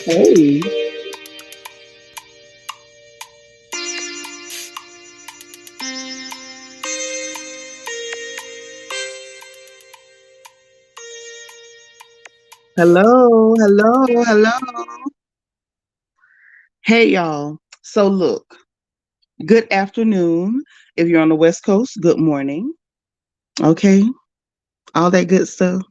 Hey, hello, hello, hello. Hey, y'all. So, look, good afternoon. If you're on the West Coast, good morning. Okay, all that good stuff.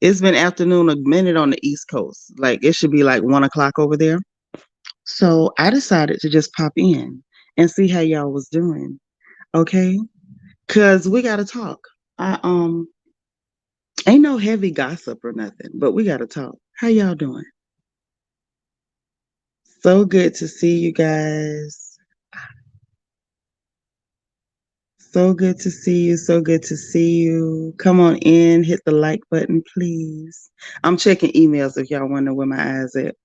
It's been afternoon a minute on the East Coast. Like, it should be like 1 o'clock over there. So, I decided to just pop in and see how y'all was doing. Okay, because we got to talk. I ain't no heavy gossip or nothing, but we got to talk. How y'all doing? So good to see you guys. So good to see you. So good to see you. Come on in, hit the like button, please. I'm checking emails if y'all wonder where my eyes at.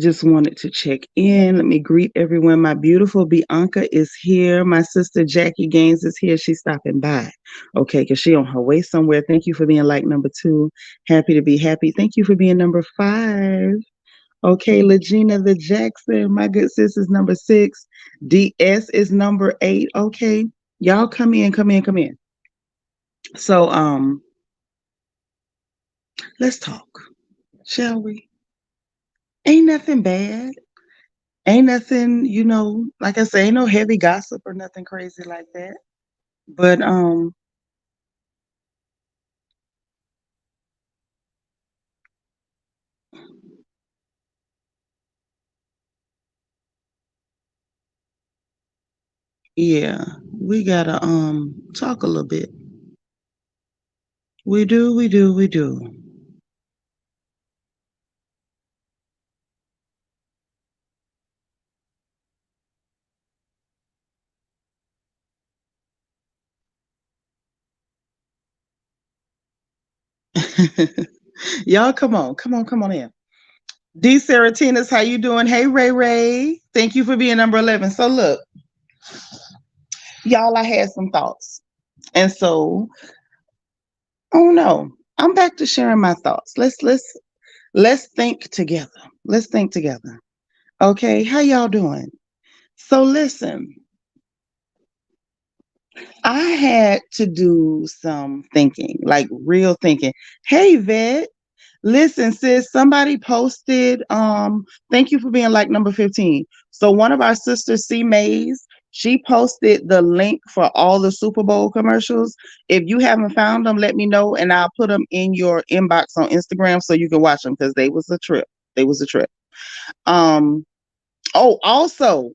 Just wanted to check in. Let me greet everyone. My beautiful Bianca is here. My sister Jackie Gaines is here. She's stopping by. Okay, because she on her way somewhere. Thank you for being like number 2. Happy to be happy. Thank you for being number 5. Okay, Legina the Jackson, my good sis is number 6. DS is number 8. Okay, y'all come in, come in, come in. So, let's talk, shall we? Ain't nothing bad. Ain't nothing, like I say, ain't no heavy gossip or nothing crazy like that. But yeah, we gotta talk a little bit. We do, we do, we do. Y'all come on, come on, come on in. D Seratinas, how you doing? Hey Ray Ray. Thank you for being number 11. So look, y'all, I had some thoughts. And so, oh no, I'm back to sharing my thoughts. Let's think together. Let's think together. Okay, how y'all doing? So listen, I had to do some thinking, like real thinking. Hey Vet, listen, sis, somebody posted, thank you for being like number 15. So one of our sisters, C Mays, she posted the link for all the Super Bowl commercials. If you haven't found them, let me know and I'll put them in your inbox on Instagram so you can watch them because they was a trip. They was a trip. Um, oh, also,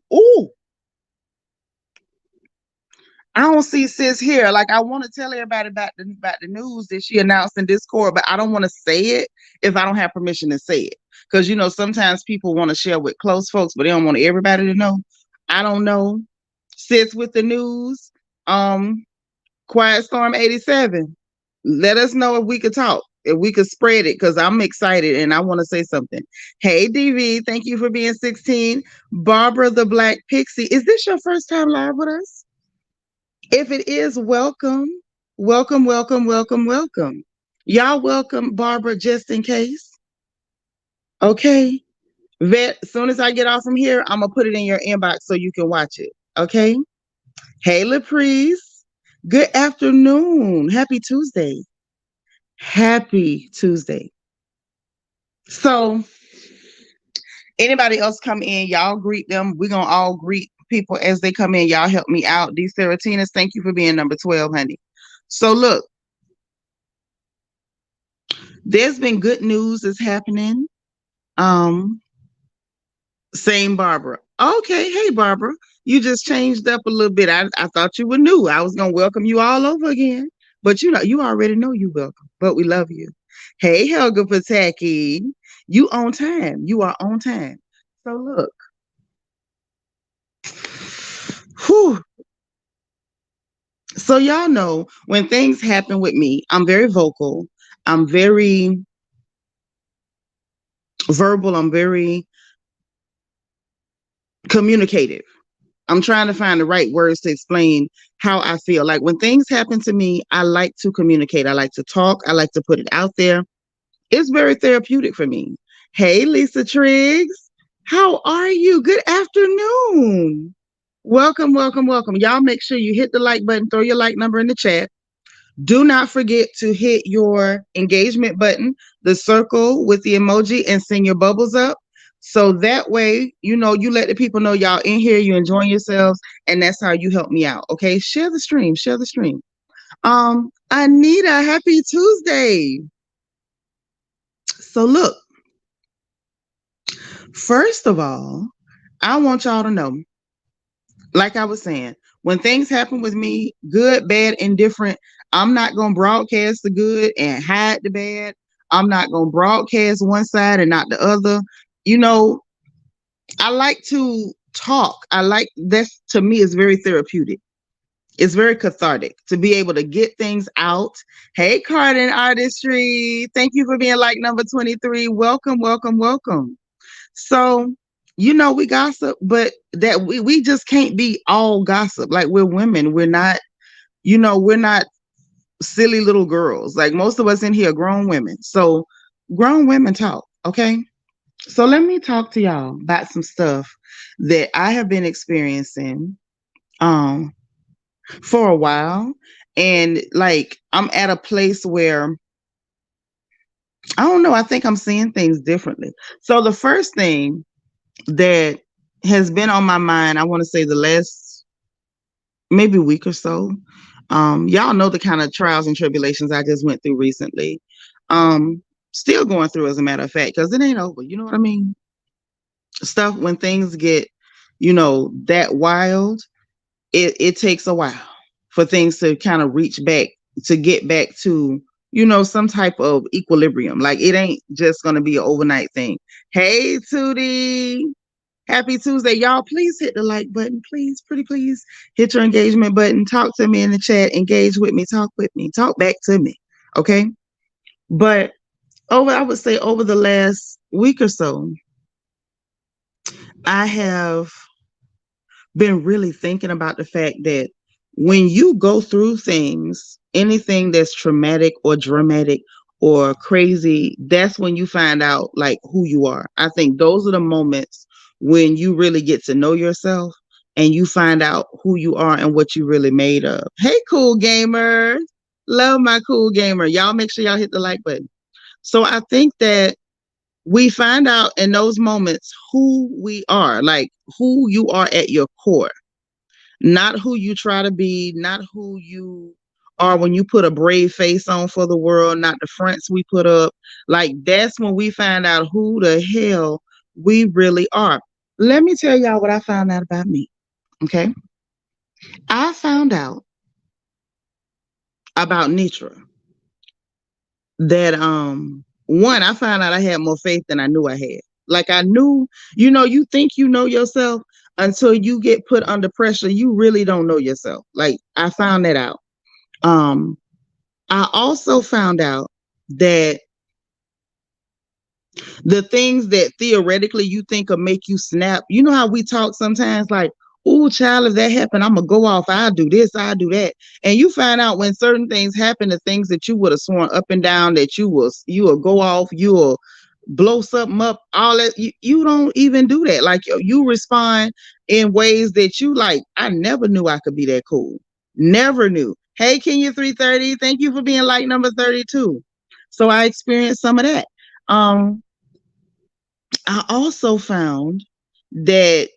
I don't see sis here. Like I want to tell everybody about the news that she announced in Discord, but I don't want to say it if I don't have permission to say it. Because sometimes people want to share with close folks, but they don't want everybody to know. I don't know. Sis with the news. Um, Quiet Storm 87. Let us know if we could talk, if we could spread it, because I'm excited and I want to say something. Hey DV, thank you for being 16. Barbara the Black Pixie. Is this your first time live with us? If it is, welcome, welcome, welcome, welcome, welcome. Y'all welcome Barbara just in case. Okay. Vet, as soon as I get off from here, I'm gonna put it in your inbox so you can watch it. Okay. Hey Laprice. Good afternoon. Happy Tuesday. Happy Tuesday. So anybody else come in, y'all greet them. We're gonna all greet people as they come in. Y'all help me out. D Seratinas, thank you for being number 12, honey. So look, there's been good news that's happening. Um, Same Barbara. Okay, hey Barbara. You just changed up a little bit. I thought you were new. I was gonna welcome you all over again. But you already know you welcome. But we love you. Hey Helga Pataki. You on time. You are on time. So look. Whew. So y'all know when things happen with me, I'm very vocal. I'm very verbal. I'm very communicative. I'm trying to find the right words to explain how I feel. Like when things happen to me, I like to communicate. I like to talk. I like to put it out there. It's very therapeutic for me. Hey, Lisa Triggs, how are you? Good afternoon. Welcome, welcome, welcome. Y'all make sure you hit the like button, throw your like number in the chat. Do not forget to hit your engagement button, the circle with the emoji, and send your bubbles up. So that way, you know, you let the people know y'all in here, you enjoying yourselves, and that's how you help me out. Okay. Share the stream, share the stream. Anita, happy Tuesday. So look, first of all, I want y'all to know, like I was saying, when things happen with me, good, bad, indifferent, I'm not going to broadcast the good and hide the bad. I'm not going to broadcast one side and not the other. You know, I like to talk. That's, to me, is very therapeutic. It's very cathartic to be able to get things out. Hey, Cardin Artistry. Thank you for being like number 23. Welcome, welcome, welcome. So, you know, we gossip, but that we just can't be all gossip. Like, we're women. We're not, you know, we're not silly little girls. Like, most of us in here are grown women. So grown women talk. Okay. So let me talk to y'all about some stuff that I have been experiencing for a while. And like, I'm at a place where I don't know, I think I'm seeing things differently. So the first thing that has been on my mind, I want to say the last maybe week or so. Y'all know the kind of trials and tribulations I just went through recently. Still going through, as a matter of fact, because it ain't over. You know what I mean? Stuff, when things get, you know, that wild, it takes a while for things to kind of reach back, to get back to, you know, some type of equilibrium. Like, it ain't just going to be an overnight thing. Hey, Tootie. Happy Tuesday. Y'all, please hit the like button. Please, pretty please. Hit your engagement button. Talk to me in the chat. Engage with me. Talk with me. Talk back to me. Okay? But I would say over the last week or so, I have been really thinking about the fact that when you go through things, anything that's traumatic or dramatic or crazy, that's when you find out like who you are. I think those are the moments when you really get to know yourself and you find out who you are and what you really made of. Hey, cool gamer. Love my cool gamer. Y'all make sure y'all hit the like button. So I think that we find out in those moments who we are, like who you are at your core, not who you try to be, not who you are when you put a brave face on for the world, not the fronts we put up. Like, that's when we find out who the hell we really are. Let me tell y'all what I found out about me. Okay. I found out about Nitra that, one, I found out I had more faith than I knew I had. Like, I knew, you know, you think you know yourself until you get put under pressure. You really don't know yourself. Like, I found that out. I also found out that the things that theoretically you think will make you snap, you know how we talk sometimes like, oh, child, if that happened, I'm going to go off. I'll do this, I'll do that. And you find out when certain things happen, the things that you would have sworn up and down that you will go off, you will blow something up, all that. You don't even do that. Like, you respond in ways that you like, I never knew I could be that cool. Never knew. Hey, Kenya 330, thank you for being like number 32. So I experienced some of that. I also found that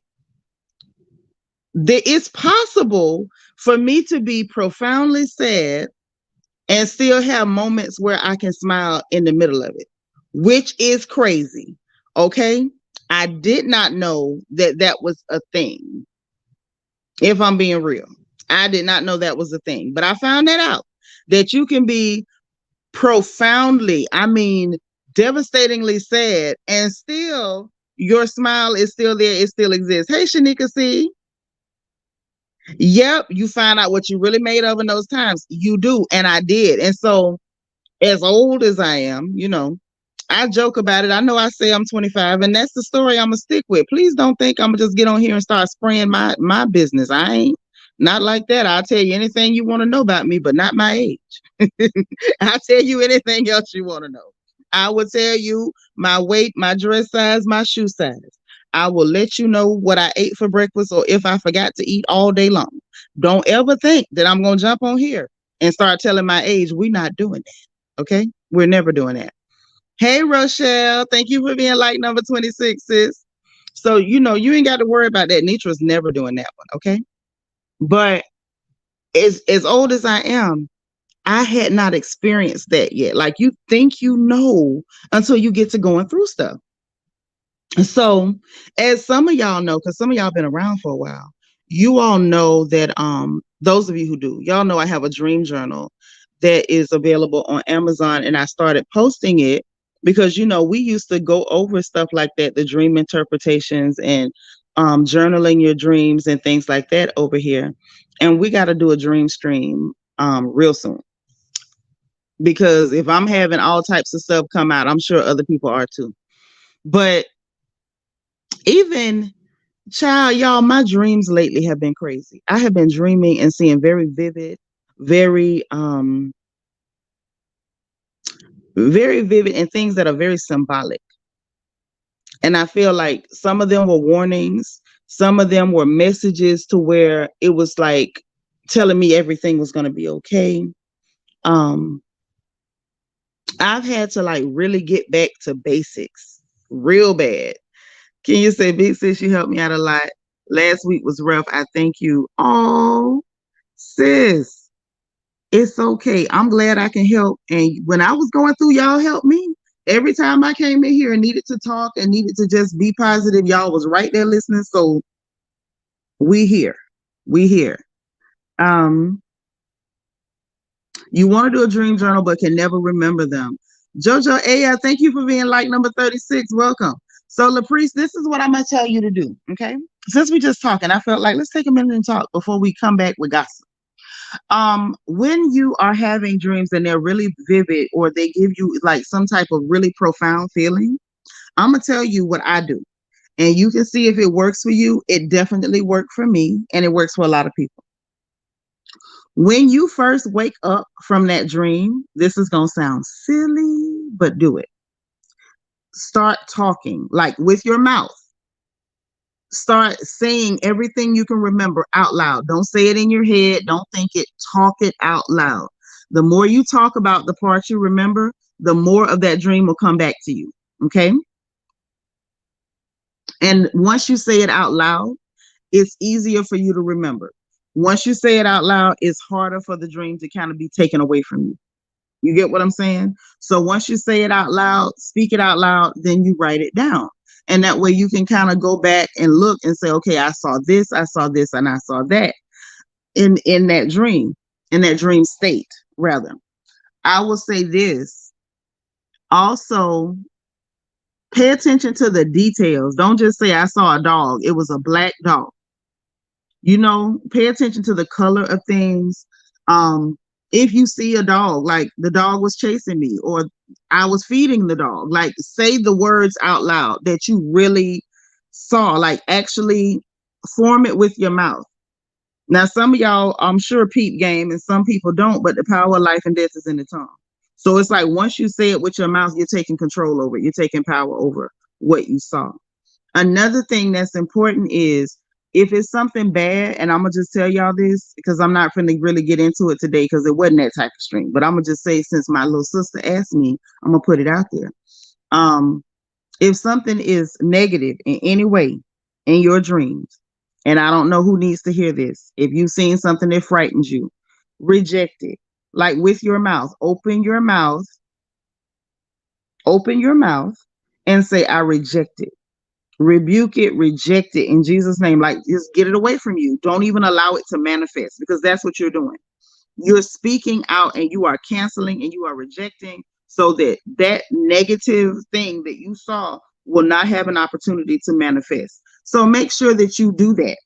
it's possible for me to be profoundly sad and still have moments where I can smile in the middle of it, which is crazy. Okay. I did not know that that was a thing. If I'm being real, I did not know that was a thing, but I found that out, that you can be profoundly, I mean, devastatingly sad and still your smile is still there. It still exists. Hey, Shanika C. Yep, you find out what you really made of in those times. You do, and I did. And so, as old as I am, you know, I joke about it. I know I say I'm 25, and that's the story I'm gonna stick with. Please don't think I'm gonna just get on here and start spraying my business. I ain't not like that. I'll tell you anything you want to know about me, but not my age. I'll tell you anything else you want to know. I will tell you my weight, my dress size, my shoe size. I will let you know what I ate for breakfast or if I forgot to eat all day long. Don't ever think that I'm going to jump on here and start telling my age. We're not doing that. Okay? We're never doing that. Hey, Rochelle. Thank you for being like number 26, sis. So, you ain't got to worry about that. Nitra's never doing that one. Okay? But as old as I am, I had not experienced that yet. Like you think until you get to going through stuff. So, as some of y'all know, because some of y'all been around for a while, you all know that those of you who do, y'all know I have a dream journal that is available on Amazon, and I started posting it because we used to go over stuff like that, the dream interpretations and journaling your dreams and things like that over here. And we got to do a dream stream real soon. Because if I'm having all types of stuff come out, I'm sure other people are too. But even, child, y'all, my dreams lately have been crazy. I have been dreaming and seeing very vivid, very vivid and things that are very symbolic. And I feel like some of them were warnings, some of them were messages to where it was like telling me everything was going to be okay. I've had to like really get back to basics real bad. Can you say, big sis, you helped me out a lot. Last week was rough. I thank you. Oh, sis, it's okay. I'm glad I can help. And when I was going through, y'all helped me. Every time I came in here and needed to talk and needed to just be positive, y'all was right there listening. So we here. We here. You want to do a dream journal, but can never remember them. Jojo A, thank you for being like number 36. Welcome. So, LaPriest, this is what I'm going to tell you to do, okay? Since we just talking, I felt like let's take a minute and talk before we come back with gossip. When you are having dreams and they're really vivid or they give you like some type of really profound feeling, I'm going to tell you what I do. And you can see if it works for you. It definitely worked for me, and it works for a lot of people. When you first wake up from that dream, this is going to sound silly, but do it. Start talking, like with your mouth. Start saying everything you can remember out loud. Don't say it in your head. Don't think it. Talk it out loud. The more you talk about the parts you remember, the more of that dream will come back to you. Okay? And once you say it out loud, it's easier for you to remember. Once you say it out loud, it's harder for the dream to kind of be taken away from you. You get what I'm saying? So once you say it out loud, speak it out loud, then you write it down. And that way you can kind of go back and look and say, okay, I saw this, and I saw that in that dream state, rather. I will say this. Also, pay attention to the details. Don't just say, I saw a dog. It was a black dog. Pay attention to the color of things. If you see a dog, like the dog was chasing me or I was feeding the dog, like say the words out loud that you really saw, like actually form it with your mouth. Now, some of y'all, I'm sure, peep game, and some people don't, but the power of life and death is in the tongue. So it's like once you say it with your mouth, you're taking control over it. You're taking power over what you saw. Another thing that's important is if it's something bad, and I'm going to just tell y'all this because I'm not going to really get into it today because it wasn't that type of stream. But I'm going to just say, since my little sister asked me, I'm going to put it out there. If something is negative in any way in your dreams, and I don't know who needs to hear this, if you've seen something that frightens you, reject it. Like with your mouth, open your mouth, and say, I reject it. Rebuke it, reject it in Jesus' name. Like, just get it away from you. Don't even allow it to manifest, because that's what you're doing. You're speaking out and you are canceling and you are rejecting so that that negative thing that you saw will not have an opportunity to manifest. So make sure that you do that.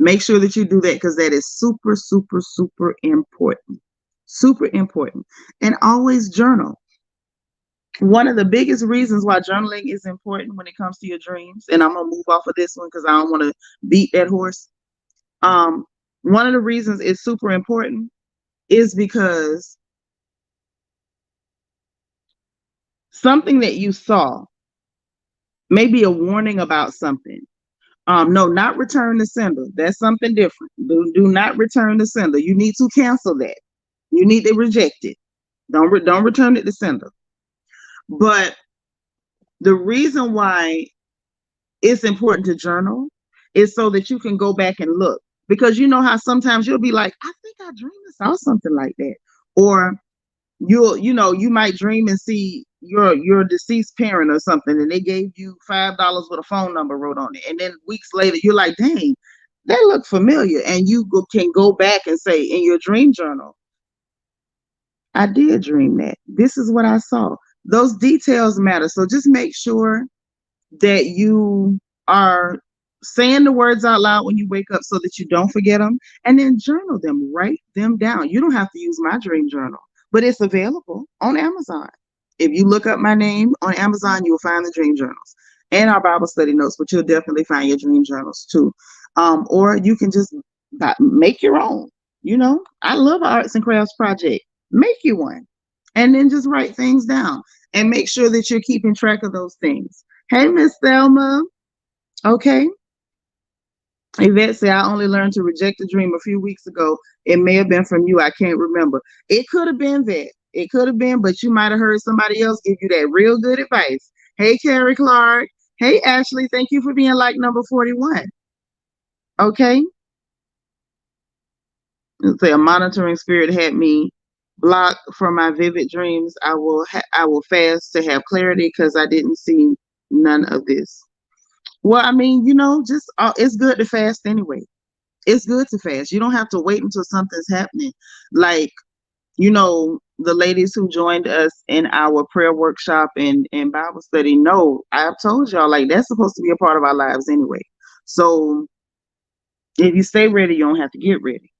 Make sure that you do that, because that is super, super, super important. Super important. And always journal. One of the biggest reasons why journaling is important when it comes to your dreams, and I'm going to move off of this one because I don't want to beat that horse. One of the reasons it's super important is because something that you saw, maybe a warning about something. No, not return the sender. That's something different. Do not return the sender. You need to cancel that. You need to reject it. Don't return it to sender. But the reason why it's important to journal is so that you can go back and look. Because you know how sometimes you'll be like, I think I dreamed I saw something like that. Or you might dream and see your deceased parent or something, and they gave you $5 with a phone number wrote on it. And then weeks later, you're like, dang, that looked familiar. And you can go back and say in your dream journal, I did dream that. This is what I saw. Those details matter. So just make sure that you are saying the words out loud when you wake up so that you don't forget them, and then journal them, write them down. You don't have to use my dream journal, but it's available on Amazon. If you look up my name on Amazon, you'll find the dream journals and our Bible study notes, but you'll definitely find your dream journals too. Or you can just make your own. I love arts and crafts project. Make you one, and then just write things down and make sure that you're keeping track of those things. Hey, Miss Thelma. Okay. Yvette said, I only learned to reject a dream a few weeks ago. It may have been from you. I can't remember. It could have been that. It could have been, but you might have heard somebody else give you that real good advice. Hey, Carrie Clark. Hey, Ashley. Thank you for being like number 41. Okay. Let's say a monitoring spirit had me blocked from my vivid dreams. I will fast to have clarity because I didn't see none of this. Well, I mean, just it's good to fast anyway. It's good to fast. You don't have to wait until something's happening. Like, the ladies who joined us in our prayer workshop and Bible study know, I've told y'all, like, that's supposed to be a part of our lives anyway. So if you stay ready, you don't have to get ready.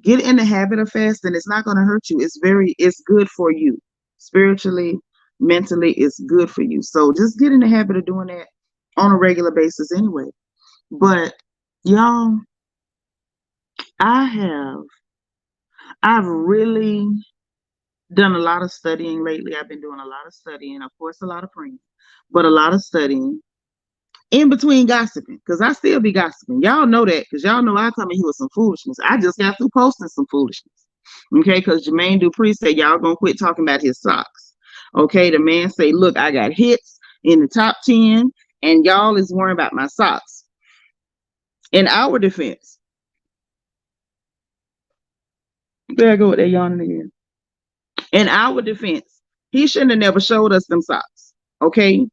Get in the habit of fasting. It's not going to hurt you. It's good for you. Spiritually, mentally, it's good for you. So just get in the habit of doing that on a regular basis anyway. But y'all, I've really done a lot of studying lately. I've been doing a lot of studying, of course, a lot of praying, but a lot of studying in between gossiping, because I still be gossiping. Y'all know that, because y'all know I come in here with some foolishness. I just got through posting some foolishness. Okay, because Jermain Dupri said y'all gonna quit talking about his socks. Okay, the man say, look, I got hits in the top 10, and y'all is worrying about my socks. In our defense, there I go with that yawning again. In our defense, he shouldn't have never showed us them socks. Okay,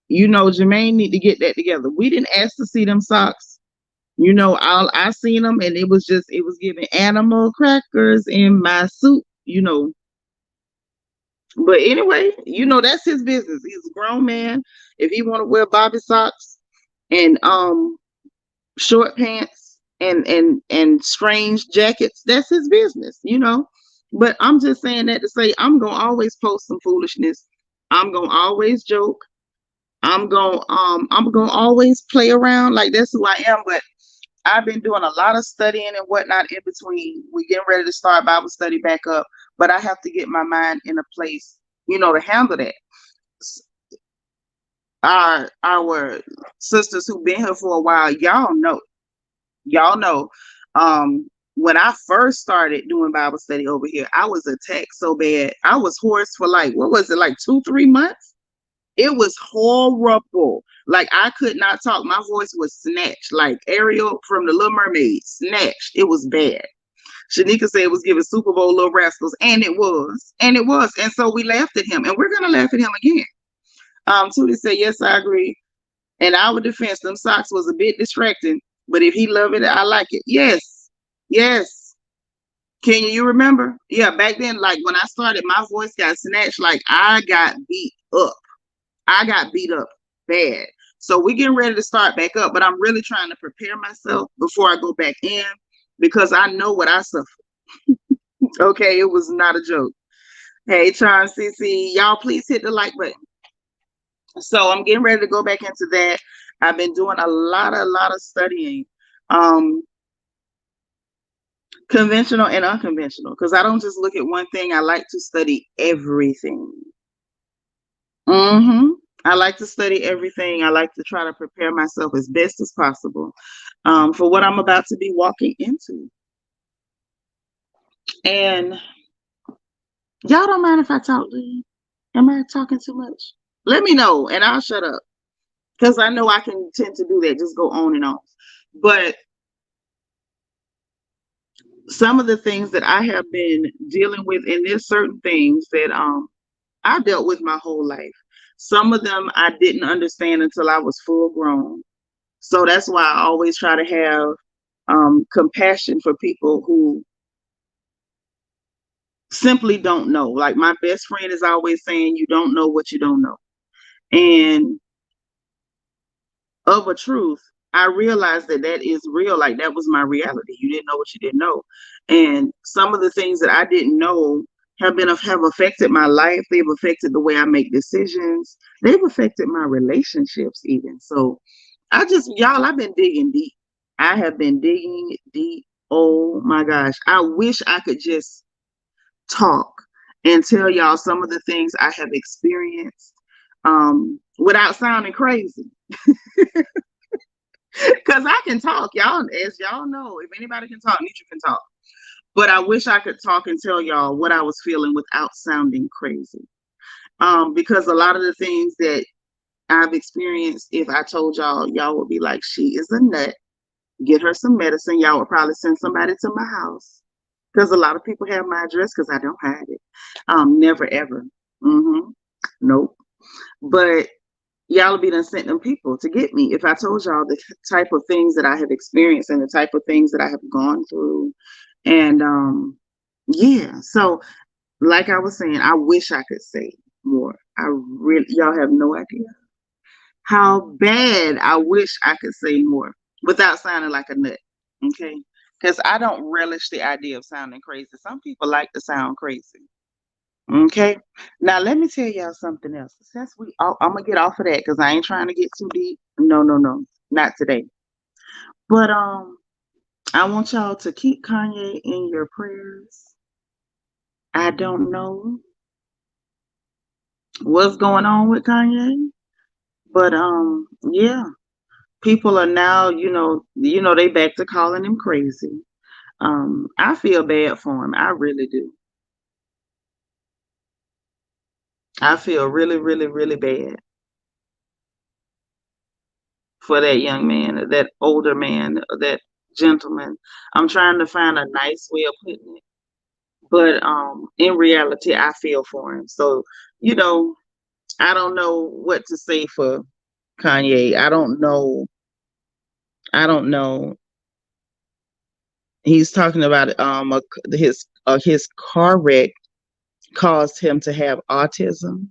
Jermain need to get that together. We didn't ask to see them socks. I seen them, and it was giving animal crackers in my soup. But anyway, that's his business. He's a grown man. If he want to wear bobby socks and short pants and strange jackets, that's his business. But I'm just saying that to say I'm gonna always post some foolishness. I'm gonna always joke. I'm gonna always play around. Like, that's who I am. But I've been doing a lot of studying and whatnot in between. We getting ready to start Bible study back up, but I have to get my mind in a place, to handle that. Our sisters who've been here for a while, y'all know. When I first started doing Bible study over here, I was attacked so bad. I was hoarse for like 2-3 months. It was horrible. Like, I could not talk. My voice was snatched, like Ariel from The Little Mermaid, snatched. It was bad. Shanika said it was giving Super Bowl Little Rascals, and it was. And so we laughed at him, and we're going to laugh at him again. Tootie said, yes, I agree. In our defense, them socks was a bit distracting, but if he loved it, I like it. Yes. Can you remember? Yeah, back then, like when I started, my voice got snatched. Like, I got beat up bad. So we're getting ready to start back up, but I'm really trying to prepare myself before I go back in, because I know what I suffered. Okay, it was not a joke. Hey, Charm CC, y'all please hit the like button. So I'm getting ready to go back into that. I've been doing a lot of studying, conventional and unconventional, because I don't just look at one thing. I like to study everything. Mm-hmm. I like to study everything. I like to try to prepare myself as best as possible for what I'm about to be walking into. And y'all don't mind if I talk to you? Am I talking too much? Let me know and I'll shut up. Because I know I can tend to do that, just go on and on. But some of the things that I have been dealing with, and there's certain things that I dealt with my whole life. Some of them I didn't understand until I was full grown. So that's why I always try to have compassion for people who simply don't know. Like my best friend is always saying, you don't know what you don't know. And of a truth, I realized that that is real. Like that was my reality. You didn't know what you didn't know. And some of the things that I didn't know have affected my life. They've affected the way I make decisions. They've affected my relationships even. So I've been digging deep. I have been digging deep. Oh my gosh. I wish I could just talk and tell y'all some of the things I have experienced without sounding crazy. Because I can talk, y'all, as y'all know, if anybody can talk, Nitra can talk. But I wish I could talk and tell y'all what I was feeling without sounding crazy. Because a lot of the things that I've experienced, if I told y'all, y'all would be like, she is a nut. Get her some medicine. Y'all would probably send somebody to my house. Because a lot of people have my address because I don't hide it. Never ever. Nope. But y'all would be done sent them people to get me if I told y'all the type of things that I have experienced and the type of things that I have gone through. And yeah, so like I was saying, I wish I could say more. Y'all have no idea how bad I wish I could say more without sounding like a nut. Okay. Because I don't relish the idea of sounding crazy. Some people like to sound crazy. Okay. Now let me tell y'all something else. I'm gonna get off of that because I ain't trying to get too deep. No, no, no, not today. But I want y'all to keep Kanye in your prayers. I don't know what's going on with Kanye, but yeah, people are now, they back to calling him crazy. I feel bad for him. I really do. I feel really, really, really bad for that young man, that older man, that gentleman. I'm trying to find a nice way of putting it. But in reality, I feel for him. So, you know, I don't know what to say for Kanye. I don't know. I don't know. He's talking about his car wreck caused him to have autism.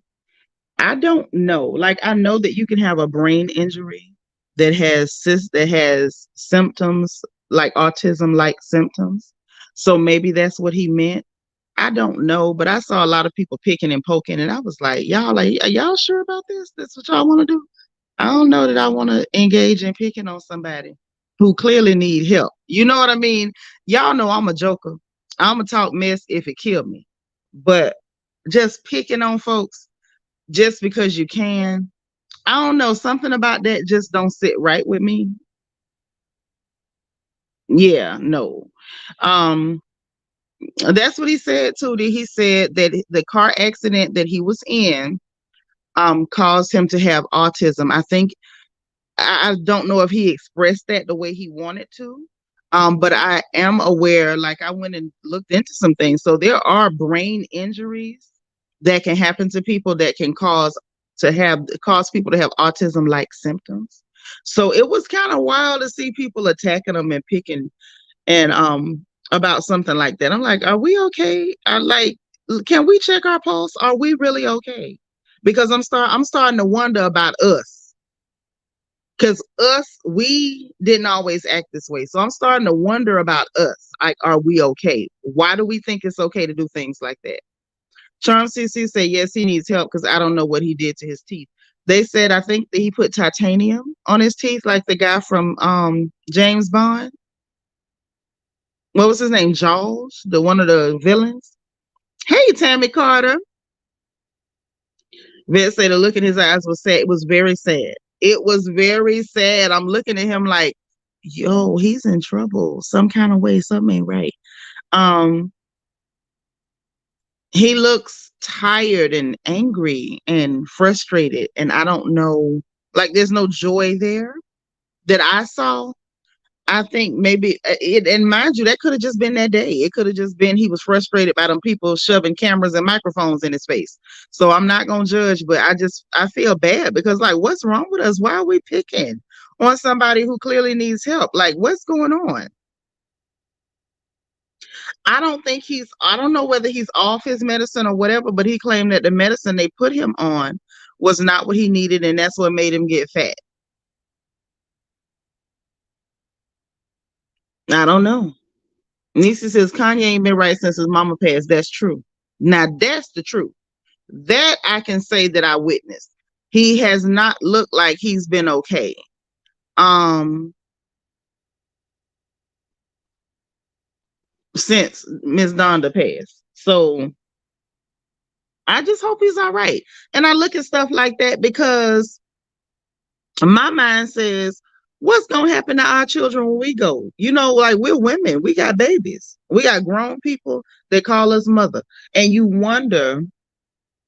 I don't know. Like I know that you can have a brain injury that has symptoms like autism like symptoms. So maybe that's what he meant. I don't know, but I saw a lot of people picking and poking and I was like, are y'all sure about this? That's what y'all want to do? I don't know that I want to engage in picking on somebody who clearly need help. You know what I mean? Y'all know I'm a joker. I'm gonna talk mess if it killed me. But just picking on folks just because you can, I don't know, something about that just don't sit right with me. Yeah, no. Um, that's what he said too. He said that the car accident that he was in caused him to have autism. I think I don't know if he expressed that the way he wanted to. But I am aware, like I went and looked into some things. So there are brain injuries that can happen to people that can cause people to have autism like symptoms. So it was kind of wild to see people attacking them and picking and about something like that. I'm like, are we okay? Can we check our pulse? Are we really okay? Because I'm starting to wonder about us. Because we didn't always act this way. So I'm starting to wonder about us. Like, are we okay? Why do we think it's okay to do things like that? Charm CC said, yes, he needs help because I don't know what he did to his teeth. They said, I think that he put titanium on his teeth, like the guy from James Bond. What was his name? Jaws, one of the villains. Hey, Tammy Carter. Vet said the look in his eyes was sad. It was very sad. It was very sad. I'm looking at him like, yo, he's in trouble. Some kind of way, something ain't right. Um, he looks tired and angry and frustrated, and I don't know, like there's no joy there that I saw. I think maybe and mind you, that could have just been that day. It could have just been he was frustrated by them people shoving cameras and microphones in his face. So I'm not gonna judge, but I feel bad because like, what's wrong with us? Why are we picking on somebody who clearly needs help? Like, what's going on? I don't know whether he's off his medicine or whatever, but he claimed that the medicine they put him on was not what he needed, and that's what made him get fat. I don't know. Nisi says Kanye ain't been right since his mama passed. That's true. Now that's the truth. That I can say that I witnessed. He has not looked like he's been okay. Since Miss Donda passed. So I just hope he's all right. And I look at stuff like that because my mind says, what's gonna happen to our children when we go? You know, like we're women, we got babies, we got grown people that call us mother. And you wonder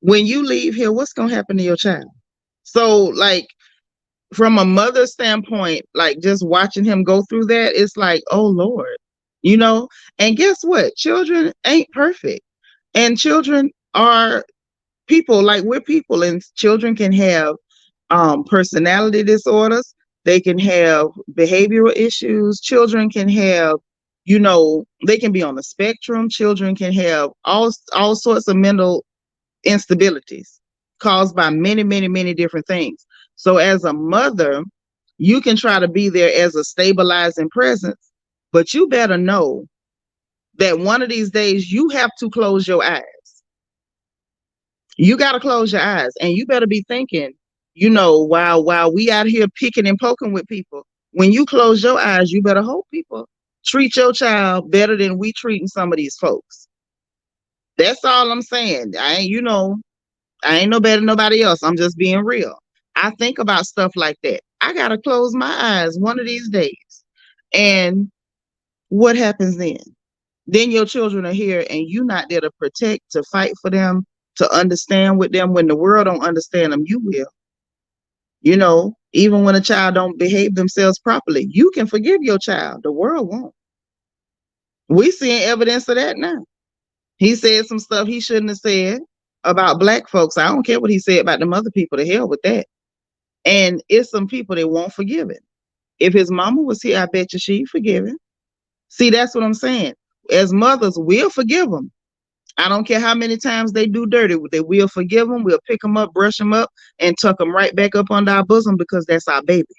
when you leave here, what's gonna happen to your child? So, like, from a mother standpoint, like just watching him go through that, it's like, oh Lord, you know. And guess what? Children ain't perfect, and children are people. Like we're people, and children can have personality disorders. They can have behavioral issues. Children can have, you know, they can be on the spectrum. Children can have all sorts of mental instabilities caused by many, many, many different things. So as a mother, you can try to be there as a stabilizing presence, but you better know that one of these days you have to close your eyes. You got to close your eyes, and you better be thinking, you know, while we out here picking and poking with people, when you close your eyes, you better hope people treat your child better than we treating some of these folks. That's all I'm saying. I ain't no better than nobody else. I'm just being real. I think about stuff like that. I gotta close my eyes one of these days. And what happens then? Then your children are here and you not there to protect, to fight for them, to understand with them. When the world don't understand them, you will. You know, even when a child don't behave themselves properly, you can forgive your child. The world won't. We seeing evidence of that now. He said some stuff he shouldn't have said about black folks. I don't care what he said about them other people. To hell with that. And it's some people that won't forgive it. If his mama was here, I bet you she'd forgive him. See, that's what I'm saying. As mothers, we'll forgive them. I don't care how many times they do dirty. They will forgive them. We'll pick them up, brush them up, and tuck them right back up under our bosom because that's our baby.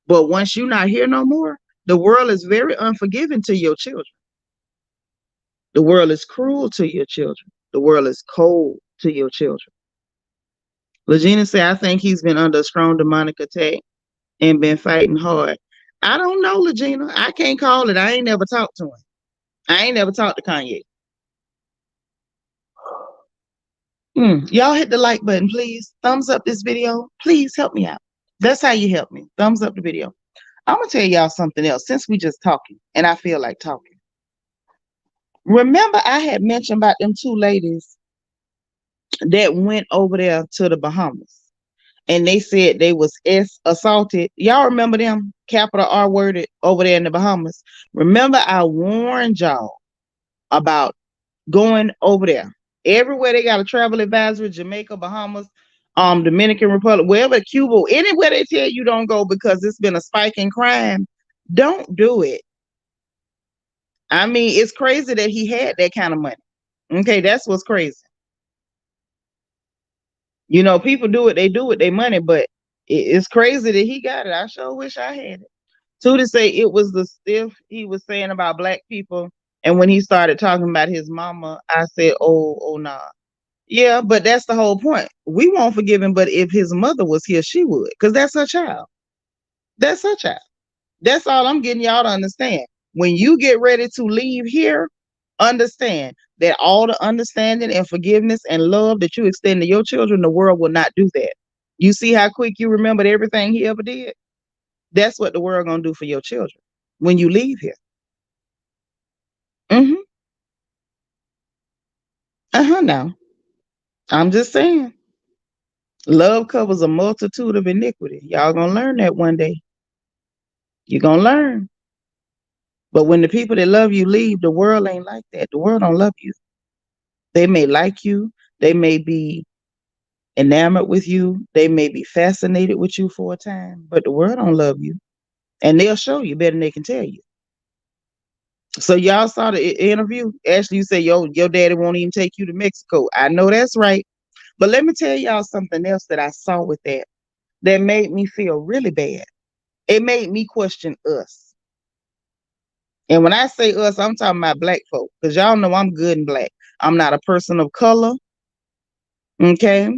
But once you're not here no more, the world is very unforgiving to your children. The world is cruel to your children. The world is cold to your children. Legina said, I think he's been under a strong demonic attack and been fighting hard. I don't know, Legina. I can't call it. I ain't never talked to him. I ain't never talked to Kanye. Y'all hit the like button, please. Thumbs up this video. Please help me out. That's how you help me. Thumbs up the video. I'm going to tell y'all something else since we just talking and I feel like talking. Remember I had mentioned about them two ladies that went over there to the Bahamas and they said they was assaulted. Y'all remember them? Capital R worded over there in the Bahamas. Remember I warned y'all about going over there. Everywhere they got a travel advisory, Jamaica, Bahamas, Dominican Republic, wherever, Cuba, anywhere they tell you don't go because it's been a spike in crime, don't do it. I mean, it's crazy that he had that kind of money. Okay, that's what's crazy. You know, people do what they do with their money, but it's crazy that he got it. I sure wish I had it. To say it was the stuff he was saying about black people, and when he started talking about his mama, I said, oh, nah. Yeah, but that's the whole point. We won't forgive him, but if his mother was here, she would, because that's her child. That's her child. That's all I'm getting y'all to understand. When you get ready to leave here, understand that all the understanding and forgiveness and love that you extend to your children, the world will not do that. You see how quick you remembered everything he ever did? That's what the world gonna do for your children when you leave here. Mm-hmm. Now, I'm just saying, love covers a multitude of iniquity. Y'all gonna learn that one day. You're gonna learn. But when the people that love you leave, the world ain't like that. The world don't love you. They may like you. They may be enamored with you. They may be fascinated with you for a time, but the world don't love you. And they'll show you better than they can tell you. So y'all saw the interview. Ashley, you said your daddy won't even take you to Mexico. I know that's right. But let me tell y'all something else that I saw with that made me feel really bad. It made me question us. And when I say us, I'm talking about black folk, because y'all know I'm good and black. I'm not a person of color. Okay.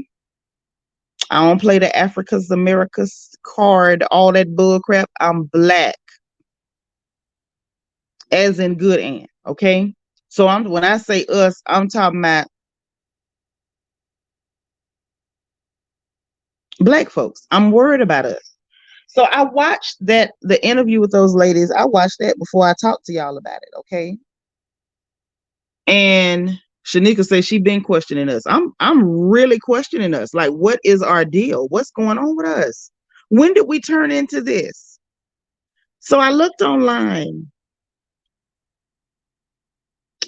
I don't play the Africa's America's card, all that bull crap. I'm black. As in good and okay. So when I say us, I'm talking about black folks. I'm worried about us. So I watched the interview with those ladies. I watched that before I talked to y'all about it, okay? And Shanika says she been questioning us. I'm really questioning us. Like, what is our deal? What's going on with us? When did we turn into this? So I looked online.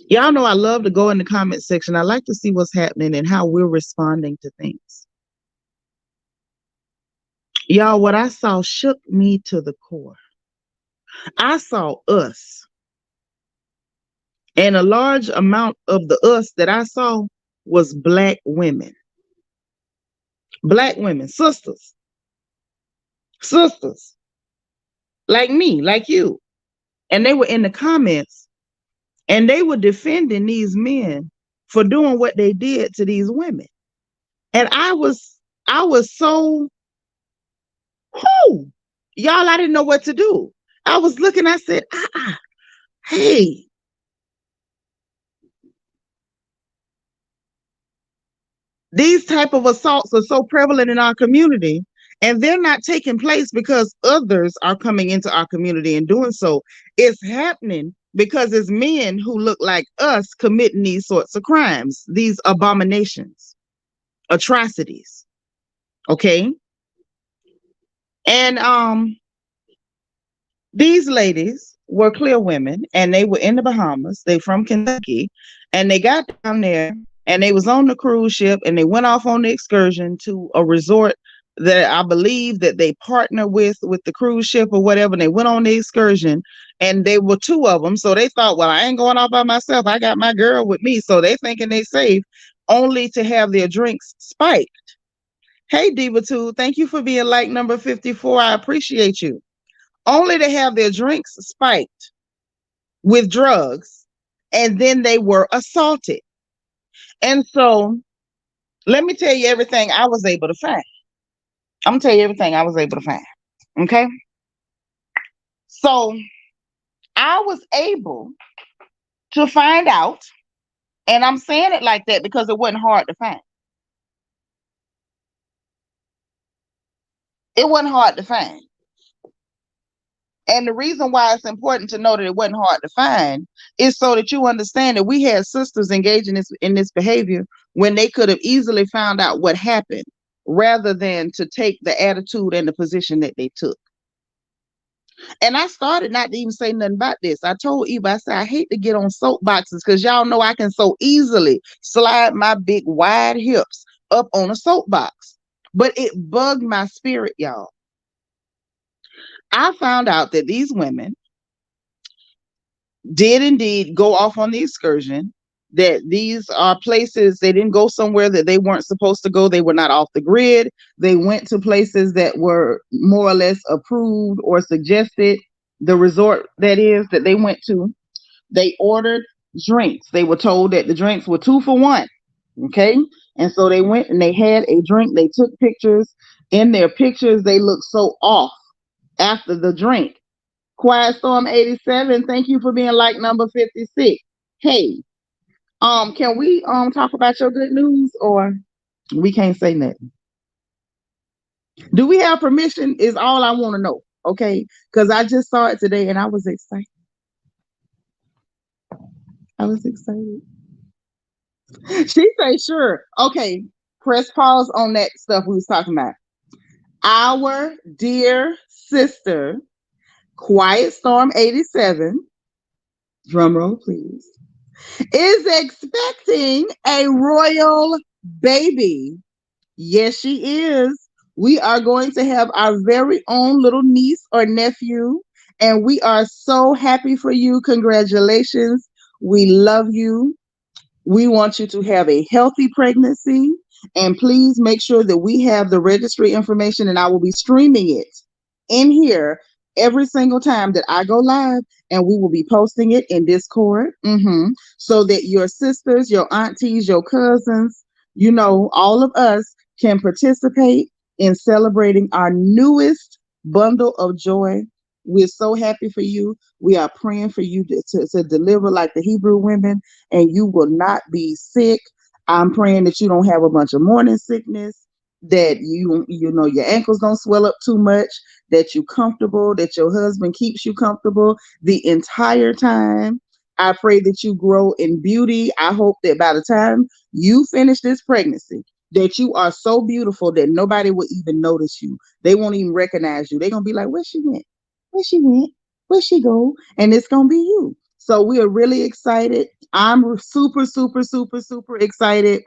Y'all know I love to go in the comment section. I like to see what's happening and how we're responding to things. Y'all, what I saw shook me to the core. I saw us. And a large amount of the us that I saw was black women. Black women, sisters. Sisters. Like me, like you. And they were in the comments and they were defending these men for doing what they did to these women. And I was so, whoo, y'all, I didn't know what to do. I was looking, I said, hey, these type of assaults are so prevalent in our community, and they're not taking place because others are coming into our community and doing so. It's happening because it's men who look like us committing these sorts of crimes, these abominations, atrocities. Okay. And these ladies were clear women, and they were in the Bahamas. They from Kentucky, and they got down there, and they was on the cruise ship, and they went off on the excursion to a resort that I believe that they partner with the cruise ship or whatever. And they went on the excursion, and they were two of them. So they thought, well, I ain't going off by myself. I got my girl with me. So they thinking they safe, only to have their drinks spiked. Hey, Diva 2, thank you for being like number 54. I appreciate you. Only to have their drinks spiked with drugs, and then they were assaulted. And so let me tell you everything I was able to find. I'm gonna tell you everything I was able to find. Okay. So I was able to find out, and I'm saying it like that because it wasn't hard to find. It wasn't hard to find. And the reason why it's important to know that it wasn't hard to find is so that you understand that we had sisters engaging in this behavior when they could have easily found out what happened rather than to take the attitude and the position that they took. And I started not to even say nothing about this. I told Eva, I said, I hate to get on soapboxes because y'all know I can so easily slide my big wide hips up on a soapbox. But it bugged my spirit, y'all. I found out that these women did indeed go off on the excursion, that these are places, they didn't go somewhere that they weren't supposed to go. They were not off the grid. They went to places that were more or less approved or suggested, the resort that is that they went to. They ordered drinks. They were told that the drinks were 2 for 1. Okay. And so they went and they had a drink. They took pictures. In their pictures, they looked so off after the drink. Quiet Storm 87, thank you for being like number 56. Hey, Can we talk about your good news, or we can't say nothing? Do we have permission? Is all I want to know. Okay, because I just saw it today and I was excited. I was excited. She say sure. Okay, press pause on that stuff we was talking about. Our dear sister, Quiet Storm 87, drum roll please, is expecting a royal baby. Yes, she is. We are going to have our very own little niece or nephew, and we are so happy for you. Congratulations. We love you. We want you to have a healthy pregnancy, and please make sure that we have the registry information, and I will be streaming it in here every single time that I go live, and we will be posting it in Discord, so that your sisters, your aunties, your cousins, all of us can participate in celebrating our newest bundle of joy. We're so happy for you. We are praying for you to deliver like the Hebrew women, and you will not be sick. I'm praying that you don't have a bunch of morning sickness, that your ankles don't swell up too much, that you're comfortable, that your husband keeps you comfortable the entire time. I pray that you grow in beauty. I hope that by the time you finish this pregnancy, that you are so beautiful that nobody will even notice you. They won't even recognize you. They're going to be like, where she went? Where she went? Where she go? And it's going to be you. So we are really excited. I'm super, super, super, super excited.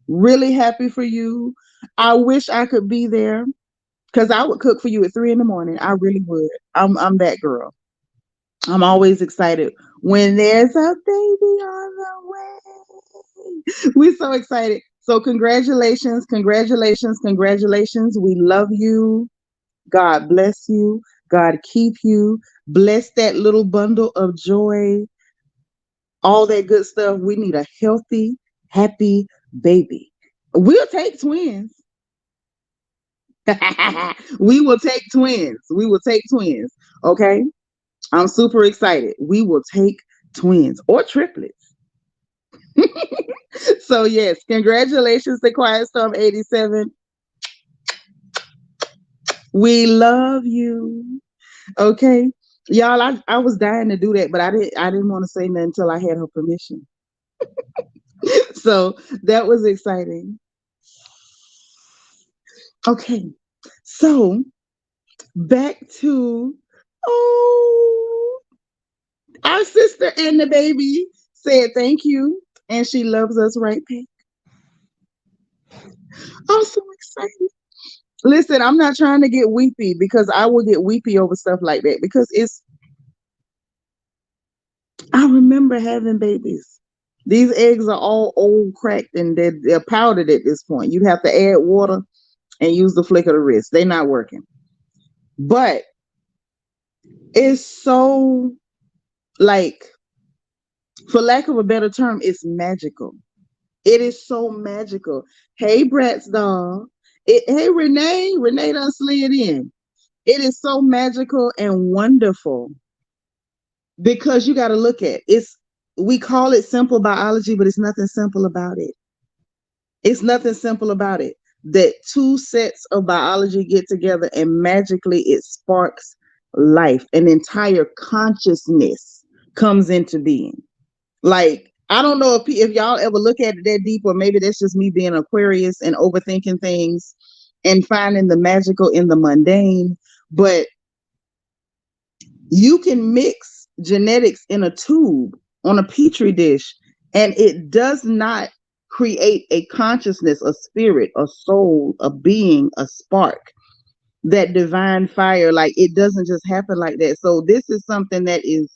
Really happy for you. I wish I could be there because I would cook for you at 3 a.m. I really would. I'm that girl. I'm always excited when there's a baby on the way. We're so excited. So congratulations, congratulations, congratulations. We love you. God bless you. God keep you. Bless that little bundle of joy. All that good stuff. We need a healthy, happy baby. We'll take twins. We will take twins. We will take twins. Okay. I'm super excited. We will take twins or triplets. So yes, congratulations to Quiet Storm 87. We love you. Okay. Y'all, I was dying to do that, but I didn't want to say nothing until I had her permission. So that was exciting. Okay. So back to our sister and the baby said thank you, and she loves us right back. I'm so excited. Listen, I'm not trying to get weepy because I will get weepy over stuff like that because I remember having babies. These eggs are all old, cracked, and they're powdered at this point. You'd have to add water and use the flick of the wrist. They're not working. But it's so, like, for lack of a better term, it's magical. It is so magical. Hey, Brat's dog. Hey, Renee. Renee done slid in. It is so magical and wonderful because you got to look at it's. We call it simple biology, but it's nothing simple about it. It's nothing simple about it. That two sets of biology get together and magically it sparks life. An entire consciousness comes into being. Like, I don't know if y'all ever look at it that deep, or maybe that's just me being Aquarius and overthinking things and finding the magical in the mundane. But you can mix genetics in a tube on a petri dish, and it does not create a consciousness, a spirit, a soul, a being, a spark, that divine fire. Like, it doesn't just happen like that. So this is something that is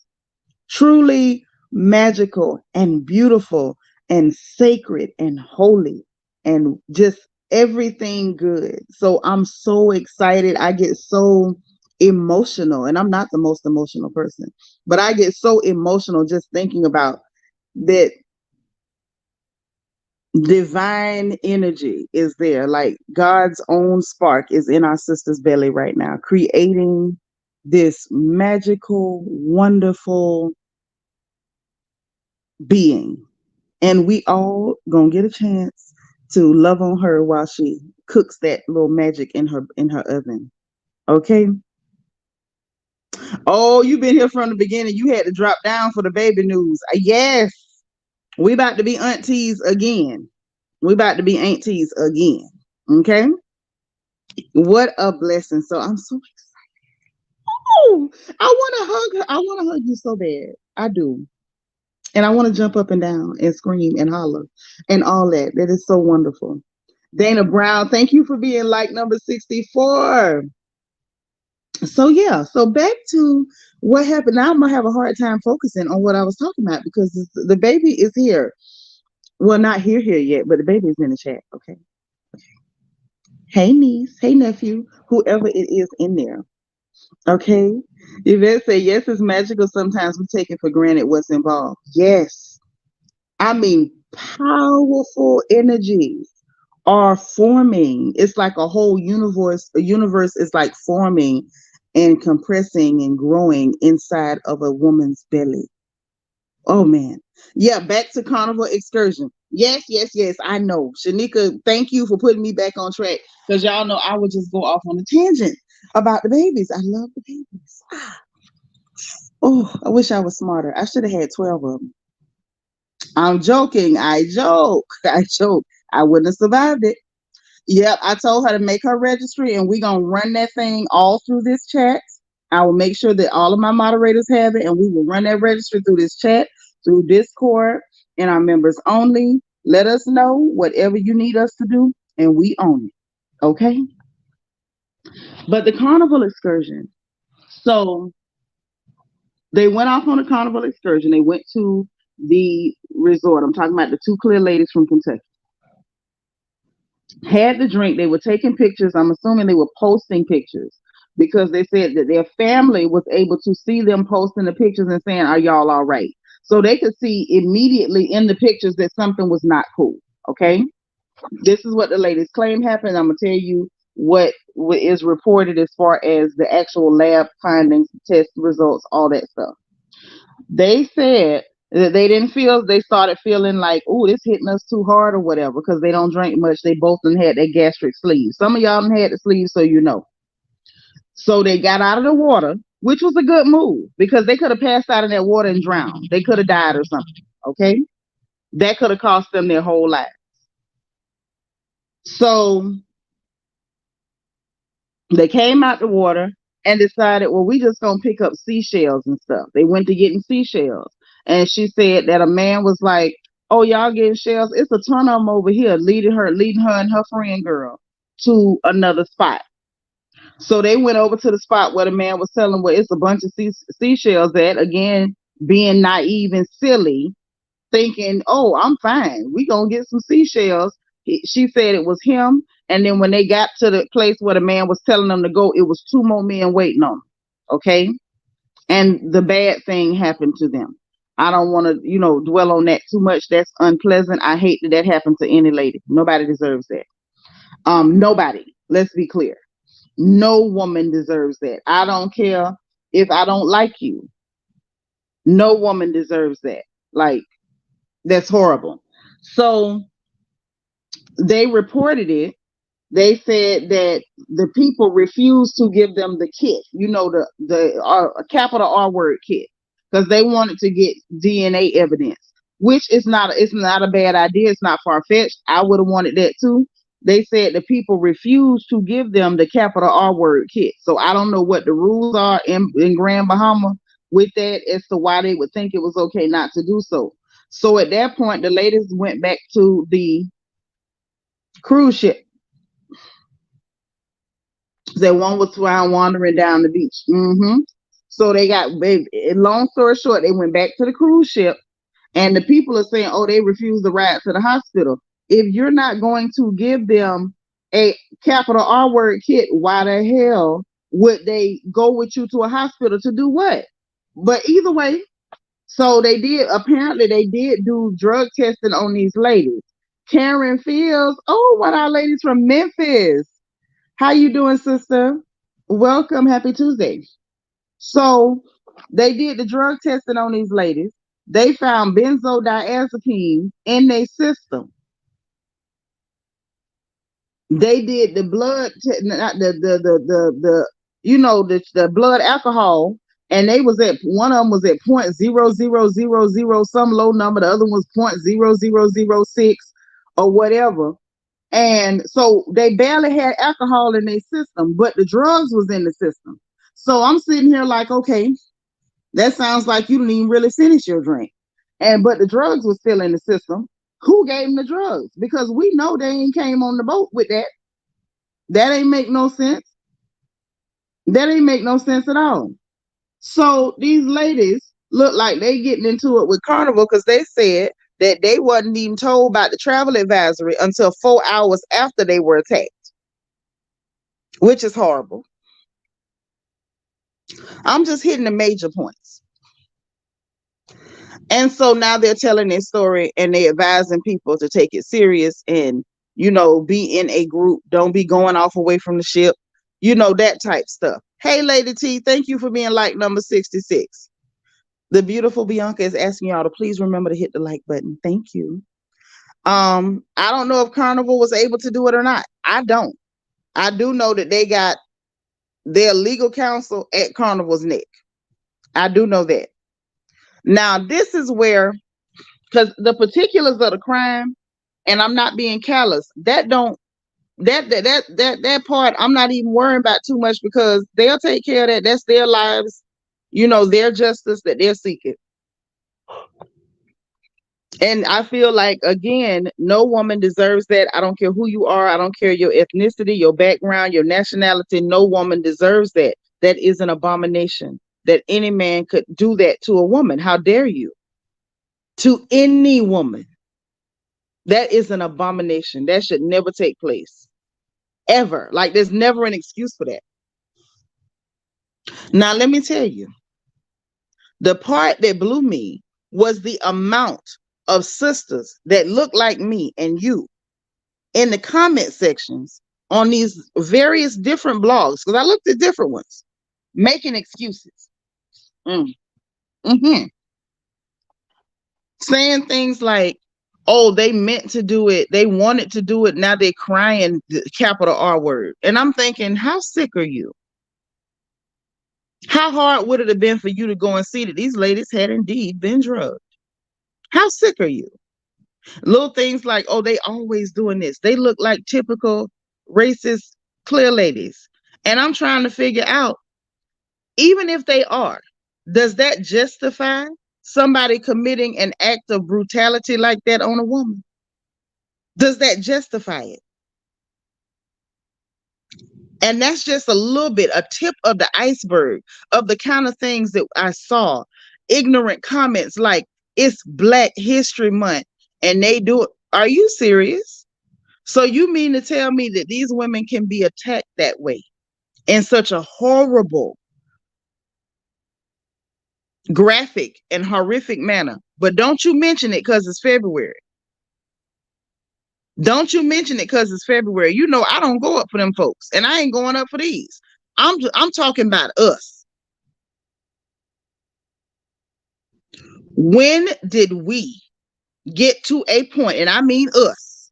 truly magical and beautiful and sacred and holy and just everything good. So I'm so excited. I get so emotional, and I'm not the most emotional person, but I get so emotional just thinking about that. Divine energy is there. Like, God's own spark is in our sister's belly right now, creating this magical, wonderful being. And we all gonna get a chance to love on her while she cooks that little magic in her oven. Okay. Oh, you've been here from the beginning. You had to drop down for the baby news. Yes, we about to be aunties again. We about to be aunties again. Okay. What a blessing. So I'm so excited. I want to hug her. I want to hug you so bad. I do. And I want to jump up and down and scream and holler and all that. That is so wonderful. Dana Brown, thank you for being like number 64. So yeah, so back to what happened. Now I'm gonna have a hard time focusing on what I was talking about because the baby is here. Well, not here yet, but the baby is in the chat. Okay. Hey niece, hey nephew, whoever it is in there. Okay. Yvette say yes, it's magical. Sometimes we take it for granted what's involved. Yes. I mean, powerful energies are forming. It's like a whole universe. A universe is like forming and compressing and growing inside of a woman's belly. Oh man. Yeah, back to carnival excursion. Yes. I know. Shanika, thank you for putting me back on track. Because y'all know I would just go off on a tangent about the babies. I love the babies. Oh, I wish I was smarter. I should have had 12 of them. I'm joking. I joke. I joke. I wouldn't have survived it. Yep, I told her to make her registry, and we're gonna run that thing all through this chat. I will make sure that all of my moderators have it, and we will run that registry through this chat, through Discord, and our members only. Let us know whatever you need us to do, and we own it. Okay? But the carnival excursion. So they went off on a carnival excursion. They went to the resort. I'm talking about the two clear ladies from Kentucky. Had the drink. They were taking pictures. I'm assuming they were posting pictures because they said that their family was able to see them posting the pictures and saying, "Are y'all all right?" So they could see immediately in the pictures that something was not cool. Okay. This is what the ladies claim happened. I'm going to tell you what is reported as far as the actual lab findings, test results, all that stuff. They said that they started feeling like, oh, this hitting us too hard or whatever, because they don't drink much. They both done had their gastric sleeve. Some of y'all done had the sleeve, so you know. So they got out of the water, which was a good move because they could have passed out in that water and drowned. They could have died or something. Okay. That could have cost them their whole life. So they came out the water and decided, well, we just gonna pick up seashells and stuff. They went to getting seashells. And she said that a man was like, oh, y'all getting shells? It's a ton of them over here, leading her and her friend girl to another spot. So they went over to the spot where the man was telling where it's a bunch of seashells at, again, being naive and silly, thinking, oh, I'm fine. We gonna get some seashells. She said it was him. And then when they got to the place where the man was telling them to go, it was two more men waiting on them. Okay. And the bad thing happened to them. I don't want to, dwell on that too much. That's unpleasant. I hate that happened to any lady. Nobody deserves that. Nobody. Let's be clear. No woman deserves that. I don't care if I don't like you. No woman deserves that. Like, that's horrible. So they reported it. They said that the people refused to give them the kit, the capital R word kit, because they wanted to get DNA evidence, which it's not a bad idea. It's not far fetched. I would have wanted that too. They said the people refused to give them the capital R word kit. So I don't know what the rules are in Grand Bahama with that as to why they would think it was okay not to do so. So at that point, the ladies went back to the cruise ship. That one was found wandering down the beach. So they got, long story short, they went back to the cruise ship, and the people are saying, oh, they refused to ride to the hospital. If you're not going to give them a capital R word kit, why the hell would they go with you to a hospital to do what? But either way, so apparently they did do drug testing on these ladies. Karen Fields, oh, one of our ladies from Memphis. How you doing, sister? Welcome. Happy Tuesday. So they did the drug testing on these ladies. they found benzodiazepine in their system. They did the blood, not the blood alcohol, and they was at, one of them was at 0.0000 some low number, the other was 0.0006 or whatever. And so they barely had alcohol in their system, but the drugs was in the system. So I'm sitting here like, okay, that sounds like you didn't even really finish your drink. But the drugs was still in the system. Who gave them the drugs? Because we know they ain't came on the boat with that. That ain't make no sense. That ain't make no sense at all. So these ladies look like they getting into it with Carnival because they said that they wasn't even told about the travel advisory until 4 hours after they were attacked, which is horrible. I'm just hitting the major points. And so now they're telling their story and they advising people to take it serious and, be in a group. Don't be going off away from the ship, that type stuff. Hey, Lady T, thank you for being like number 66. The beautiful Bianca is asking y'all to please remember to hit the like button. Thank you. I don't know if Carnival was able to do it or not. I don't. I do know that they got their legal counsel at Carnival's neck. I do know that. Now, this is where, because the particulars of the crime, and I'm not being callous, that part I'm not even worrying about too much because they'll take care of that. That's their lives, their justice that they're seeking. And I feel like, again, no woman deserves that. I don't care who you are. I don't care your ethnicity, your background, your nationality. No woman deserves that. That is an abomination that any man could do that to a woman. How dare you? To any woman. That is an abomination. That should never take place. Ever. Like, there's never an excuse for that. Now, let me tell you. The part that blew me was the amount of sisters that look like me and you in the comment sections on these various different blogs, because I looked at different ones, making excuses. Saying things like, oh, they meant to do it. They wanted to do it. Now they're crying the capital R word. And I'm thinking, how sick are you? How hard would it have been for you to go and see that these ladies had indeed been drugged? How sick are you? Little things like, oh, they always doing this. They look like typical racist clear ladies. And I'm trying to figure out, even if they are, does that justify somebody committing an act of brutality like that on a woman? Does that justify it? And that's just a little bit, a tip of the iceberg of the kind of things that I saw. Ignorant comments like, it's Black History Month and they do it. Are you serious? So you mean to tell me that these women can be attacked that way in such a horrible, graphic, and horrific manner? But don't you mention it because it's February. Don't you mention it because it's February. I don't go up for them folks, and I ain't going up for these. I'm talking about us. When did we get to a point, and I mean us,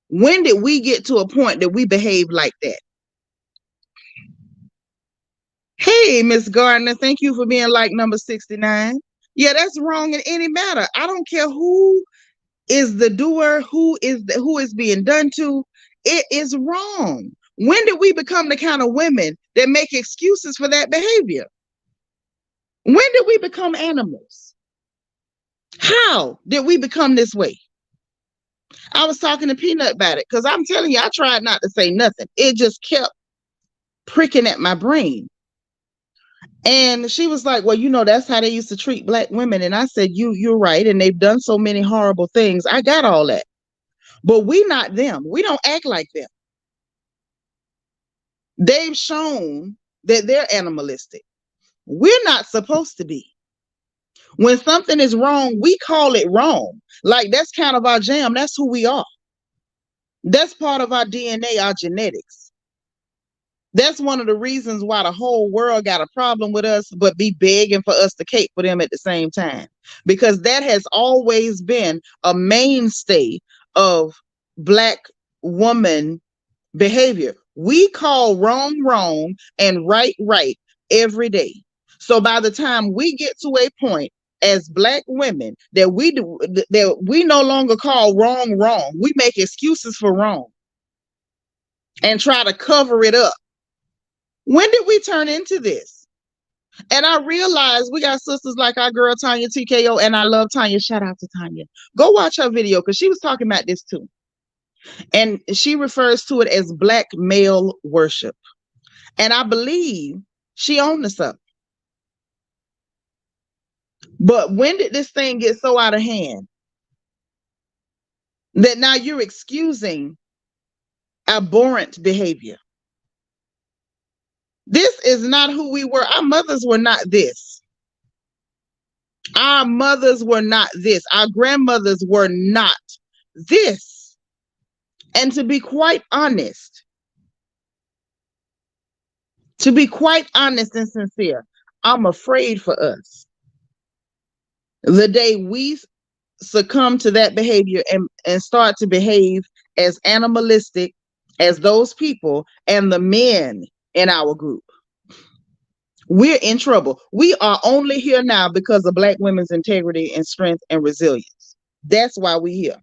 when did we get to a point that we behave like that? Hey, Miss Gardner, thank you for being like number 69. Yeah, that's wrong in any matter. I don't care who is the doer, who is being done to. It is wrong. When did we become the kind of women that make excuses for that behavior? When did we become animals? How did we become this way? I was talking to Peanut about it because I'm telling you, I tried not to say nothing. It just kept pricking at my brain. And she was like, well, that's how they used to treat Black women. And I said, you're right. And they've done so many horrible things. I got all that. But we not them. We don't act like them. They've shown that they're animalistic. We're not supposed to be. When something is wrong, we call it wrong. Like, that's kind of our jam. That's who we are. That's part of our DNA, our genetics. That's one of the reasons why the whole world got a problem with us, but be begging for us to cape for them at the same time. Because that has always been a mainstay of Black woman behavior. We call wrong wrong and right right every day. So by the time we get to a point as Black women that we no longer call wrong wrong, we make excuses for wrong and try to cover it up. When did we turn into this? And I realized we got sisters like our girl Tanya TKO, and I love Tanya. Shout out to Tanya. Go watch her video because she was talking about this too. And she refers to it as Black male worship. And I believe she owned this up. But when did this thing get so out of hand that now you're excusing abhorrent behavior? This is not who we were. Our mothers were not this. Our mothers were not this. Our grandmothers were not this. And to be quite honest and sincere, I'm afraid for us. The day we succumb to that behavior and start to behave as animalistic as those people and the men in our group, we're in trouble. We are only here now because of Black women's integrity and strength and resilience. That's why we're here.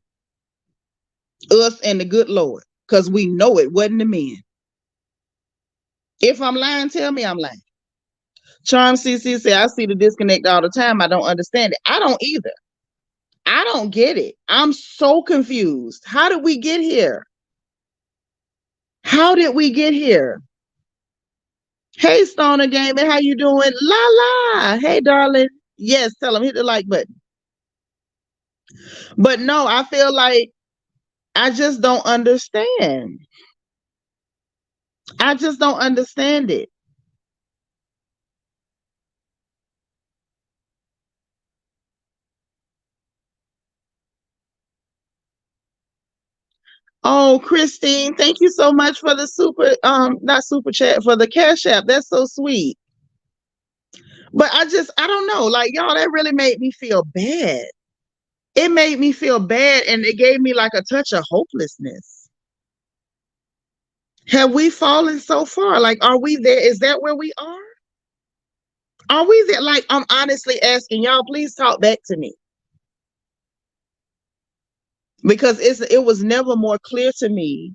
Us and the good Lord, because we know it wasn't the men. If I'm lying, tell me I'm lying. Charm CC said, I see the disconnect all the time. I don't understand it. I don't either. I don't get it. I'm so confused. How did we get here? How did we get here? Hey, Stoner Gaming, how you doing? La la. Hey, darling. Yes, tell them hit the like button. But no, I feel like I just don't understand. I just don't understand it. Oh, Christine, thank you so much for the not super chat, for the Cash App. That's so sweet. But I don't know, like, y'all, that really made me feel bad. It made me feel bad, and it gave me like a touch of hopelessness. Have we fallen so far? Like, are we there? Is that where we are? Are we there? Like, I'm honestly asking y'all, please talk back to me. Because it was never more clear to me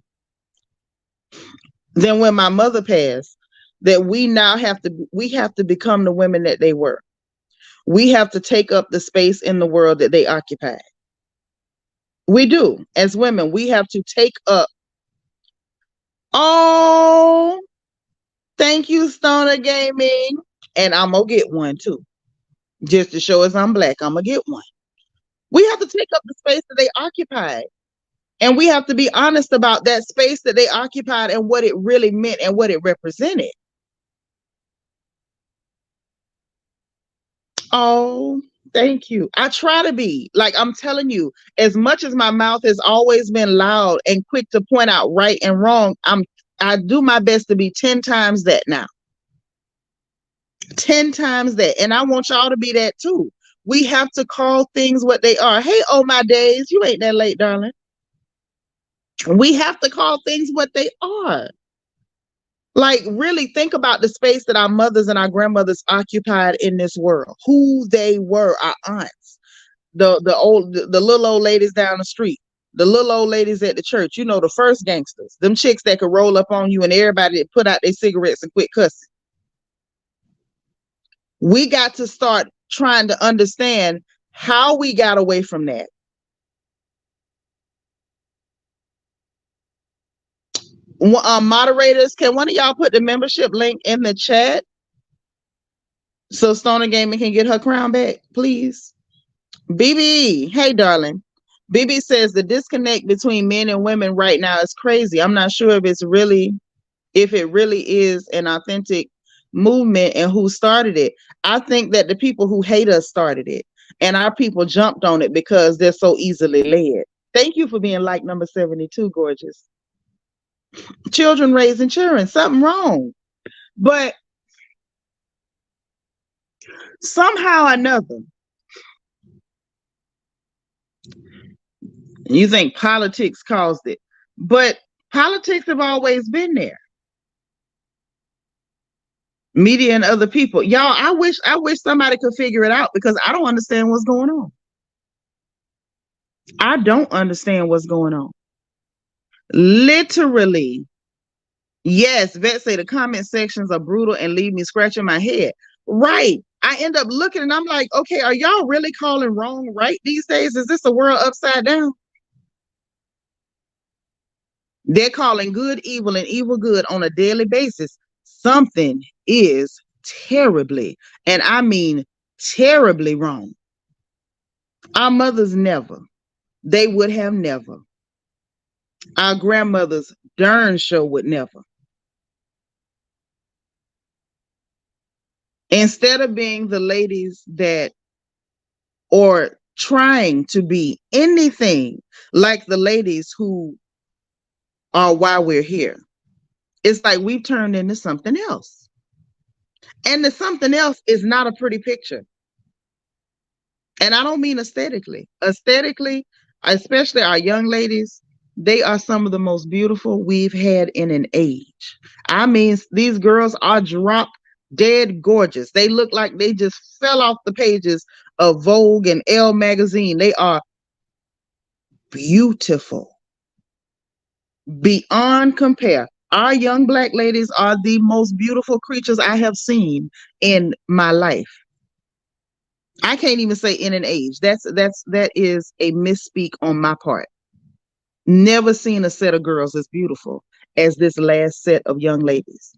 than when my mother passed that we now have to become the women that they were. We have to take up the space in the world that they occupied. We do. As women, we have to take up. Oh, thank you, Stoner Gaming. And I'm going to get one too. Just to show us I'm Black, I'm going to get one. We have to take up the space that they occupied. And we have to be honest about that space that they occupied and what it really meant and what it represented. Oh, thank you. I try to be. Like, I'm telling you, as much as my mouth has always been loud and quick to point out right and wrong, I do my best to be 10 times that now. 10 times that. And I want y'all to be that too. We have to call things what they are. Hey, oh my days, you ain't that late, darling. We have to call things what they are. Like, really think about the space that our mothers and our grandmothers occupied in this world. Who they were, our aunts, the little old ladies down the street, the little old ladies at the church. You know, the first gangsters, them chicks that could roll up on you and everybody that put out their cigarettes and quit cussing. We got to start trying to understand how we got away from that. Moderators, can one of y'all put the membership link in the chat so Stoner Gaming can get her crown back, please? BB, hey, darling. BB says the disconnect between men and women right now is crazy. I'm not sure if it really is an authentic movement and who started it. I think that the people who hate us started it, and our people jumped on it because they're so easily led. Thank you for being like number 72, gorgeous. Children raising children, something wrong. But somehow or another, you think politics caused it, but politics have always been there. Media and other people. Y'all, I wish somebody could figure it out, because I don't understand what's going on. I don't understand what's going on. Literally. Yes, Vet say the comment sections are brutal and leave me scratching my head. Right. I end up looking and I'm like, okay, are y'all really calling wrong right these days? Is this a world upside down? They're calling good evil and evil good on a daily basis. Something is terribly, and I mean terribly wrong. Our mothers never. They would have never. Our grandmothers darn sure would never. Instead of being the ladies that, or trying to be anything like the ladies who are why we're here, it's like we've turned into something else. And the something else is not a pretty picture. And I don't mean aesthetically. Aesthetically, especially our young ladies, they are some of the most beautiful we've had in an age. I mean, these girls are drop dead gorgeous. They look like they just fell off the pages of Vogue and Elle magazine. They are beautiful beyond compare. Our young Black ladies are the most beautiful creatures I have seen in my life. I can't even say in an age. That is a misspeak on my part. Never seen a set of girls as beautiful as this last set of young ladies.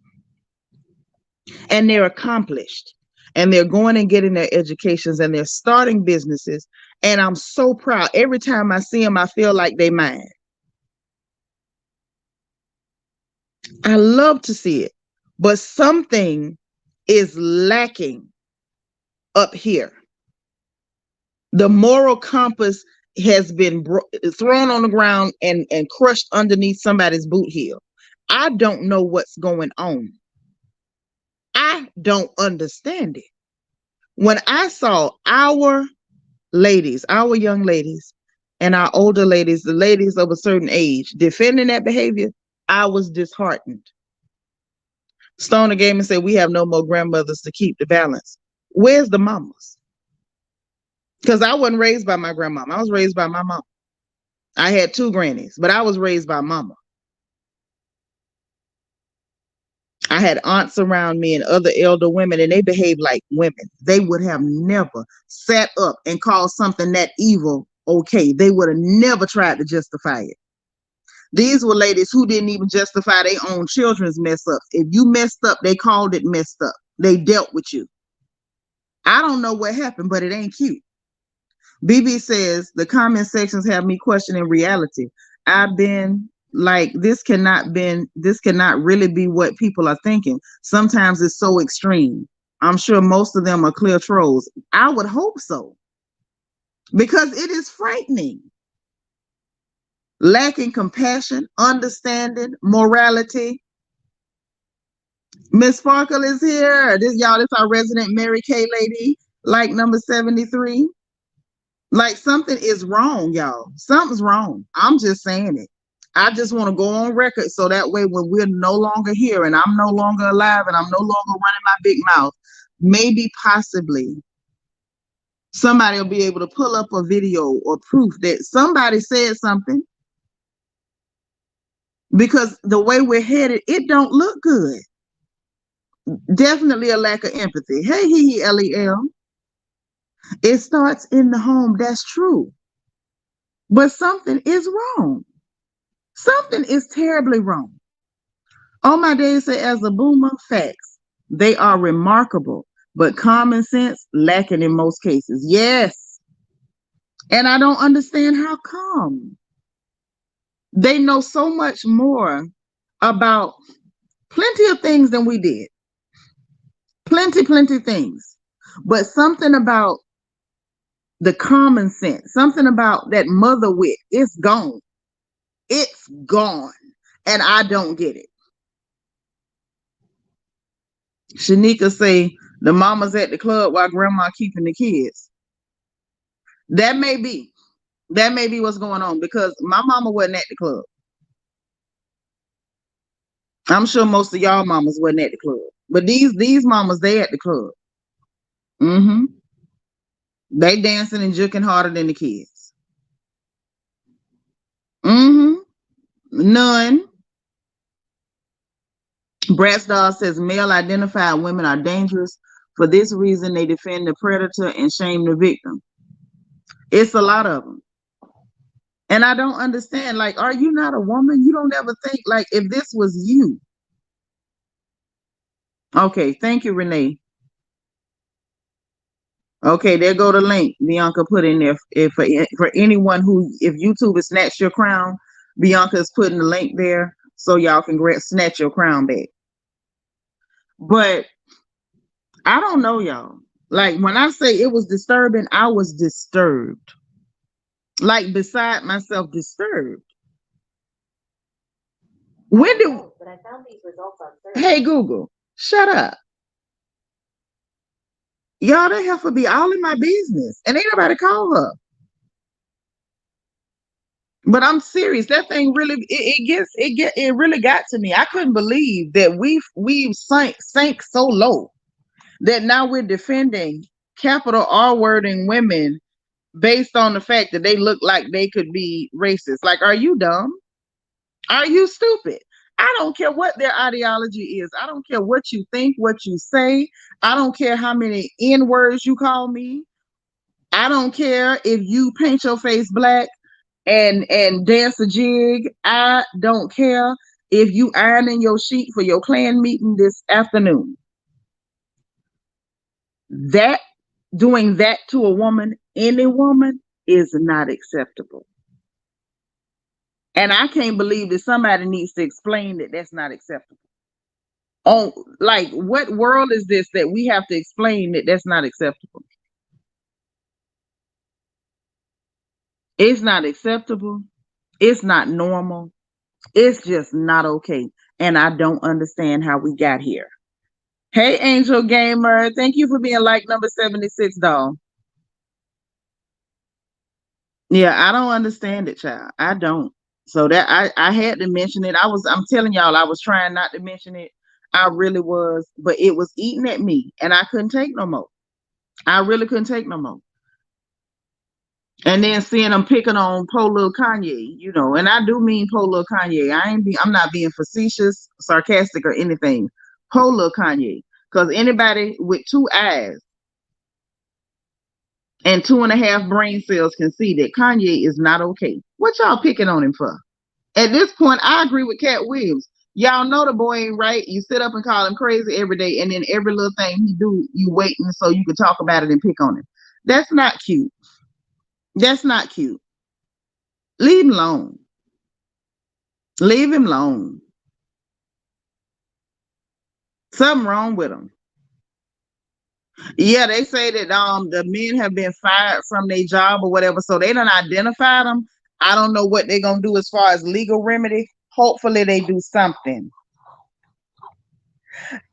And they're accomplished. And they're going and getting their educations and they're starting businesses. And I'm so proud. Every time I see them, I feel like they mine. I love to see it. But something is lacking up here. The moral compass has been thrown on the ground and crushed underneath somebody's boot heel. I don't know what's going on. I don't understand it. When I saw our ladies, our young ladies, and our older ladies, the ladies of a certain age, defending that behavior, I was disheartened. Stoner Gamer said, we have no more grandmothers to keep the balance. Where's the mamas? Because I wasn't raised by my grandmama. I was raised by my mom. I had two grannies, but I was raised by mama. I had aunts around me and other elder women, and they behaved like women. They would have never sat up and called something that evil okay. They would have never tried to justify it. These were ladies who didn't even justify their own children's mess up. If you messed up, they called it messed up. They dealt with you. I don't know what happened, but it ain't cute. BB says, the comment sections have me questioning reality. I've been like, this cannot really be what people are thinking. Sometimes it's so extreme. I'm sure most of them are clear trolls. I would hope so, because it is frightening. Lacking compassion, understanding, morality. Miss Sparkle is here. This our resident Mary Kay lady, like number 73. Like, something is wrong, y'all. Something's wrong. I'm just saying it. I just want to go on record so that way when we're no longer here and I'm no longer alive and I'm no longer running my big mouth, maybe possibly somebody will be able to pull up a video or proof that somebody said something. Because the way we're headed, it don't look good. Definitely a lack of empathy. Hey, LEL. It starts in the home. That's true. But something is wrong. Something is terribly wrong. All my days say, as a boomer, facts. They are remarkable, but common sense lacking in most cases. Yes. And I don't understand how come. They know so much more about plenty of things than we did. Plenty things. But something about the common sense, something about that mother wit, it's gone. It's gone. And I don't get it. Shanika say the mama's at the club while grandma keeping the kids. That may be. That may be what's going on because my mama wasn't at the club. I'm sure most of y'all mamas wasn't at the club. But these mamas, they at the club. Mm-hmm. They dancing and juking harder than the kids. Mm-hmm. None. Bratz Doll says male identified women are dangerous. For this reason, they defend the predator and shame the victim. It's a lot of them. And I don't understand. Like, are you not a woman? You don't ever think, like, if this was you. Okay, thank you, Renee. Okay, there go the link Bianca put in there. If for anyone who, if YouTube has snatched your crown, Bianca is putting the link there so y'all can snatch your crown back. But I don't know, y'all. Like when I say it was disturbing, I was disturbed. Like beside myself, disturbed. When did? But I found these results on Thursday. Hey Google, shut up. Y'all, that heifer be all in my business, and ain't nobody call her. But I'm serious. That thing really, it really got to me. I couldn't believe that we've sank so low that now we're defending capital R wording women based on the fact that they look like they could be racist. Like, are you dumb? Are you stupid? I don't care what their ideology is. I don't care what you think, what you say. I don't care how many N words you call me. I don't care if you paint your face black and dance a jig. I don't care if you ironing your sheet for your clan meeting this afternoon. That doing that to a woman, any woman, is not acceptable. And I can't believe that somebody needs to explain that that's not acceptable. Oh, like what world is this that we have to explain that that's not acceptable? It's not acceptable. It's not normal. It's just not okay. And I don't understand how we got here. Hey, Angel Gamer. Thank you for being like number 76, doll. Yeah, I don't understand it, child. I don't. So that I had to mention it. I'm telling y'all, I was trying not to mention it. I really was, but it was eating at me and I couldn't take no more. I really couldn't take no more. And then seeing them picking on poor little Kanye, you know, and I do mean poor little Kanye. I'm not being facetious, sarcastic, or anything. Poor little Kanye. Because anybody with 2 eyes and 2.5 brain cells can see that Kanye is not okay. What y'all picking on him for? At this point, I agree with Cat Williams. Y'all know the boy ain't right. You sit up and call him crazy every day, and then every little thing he do, you waiting so you can talk about it and pick on him. That's not cute. That's not cute. Leave him alone. Leave him alone. Something wrong with him. Yeah, they say that the men have been fired from their job or whatever, so they don't identify them. I don't know what they're gonna do as far as legal remedy. Hopefully they do something.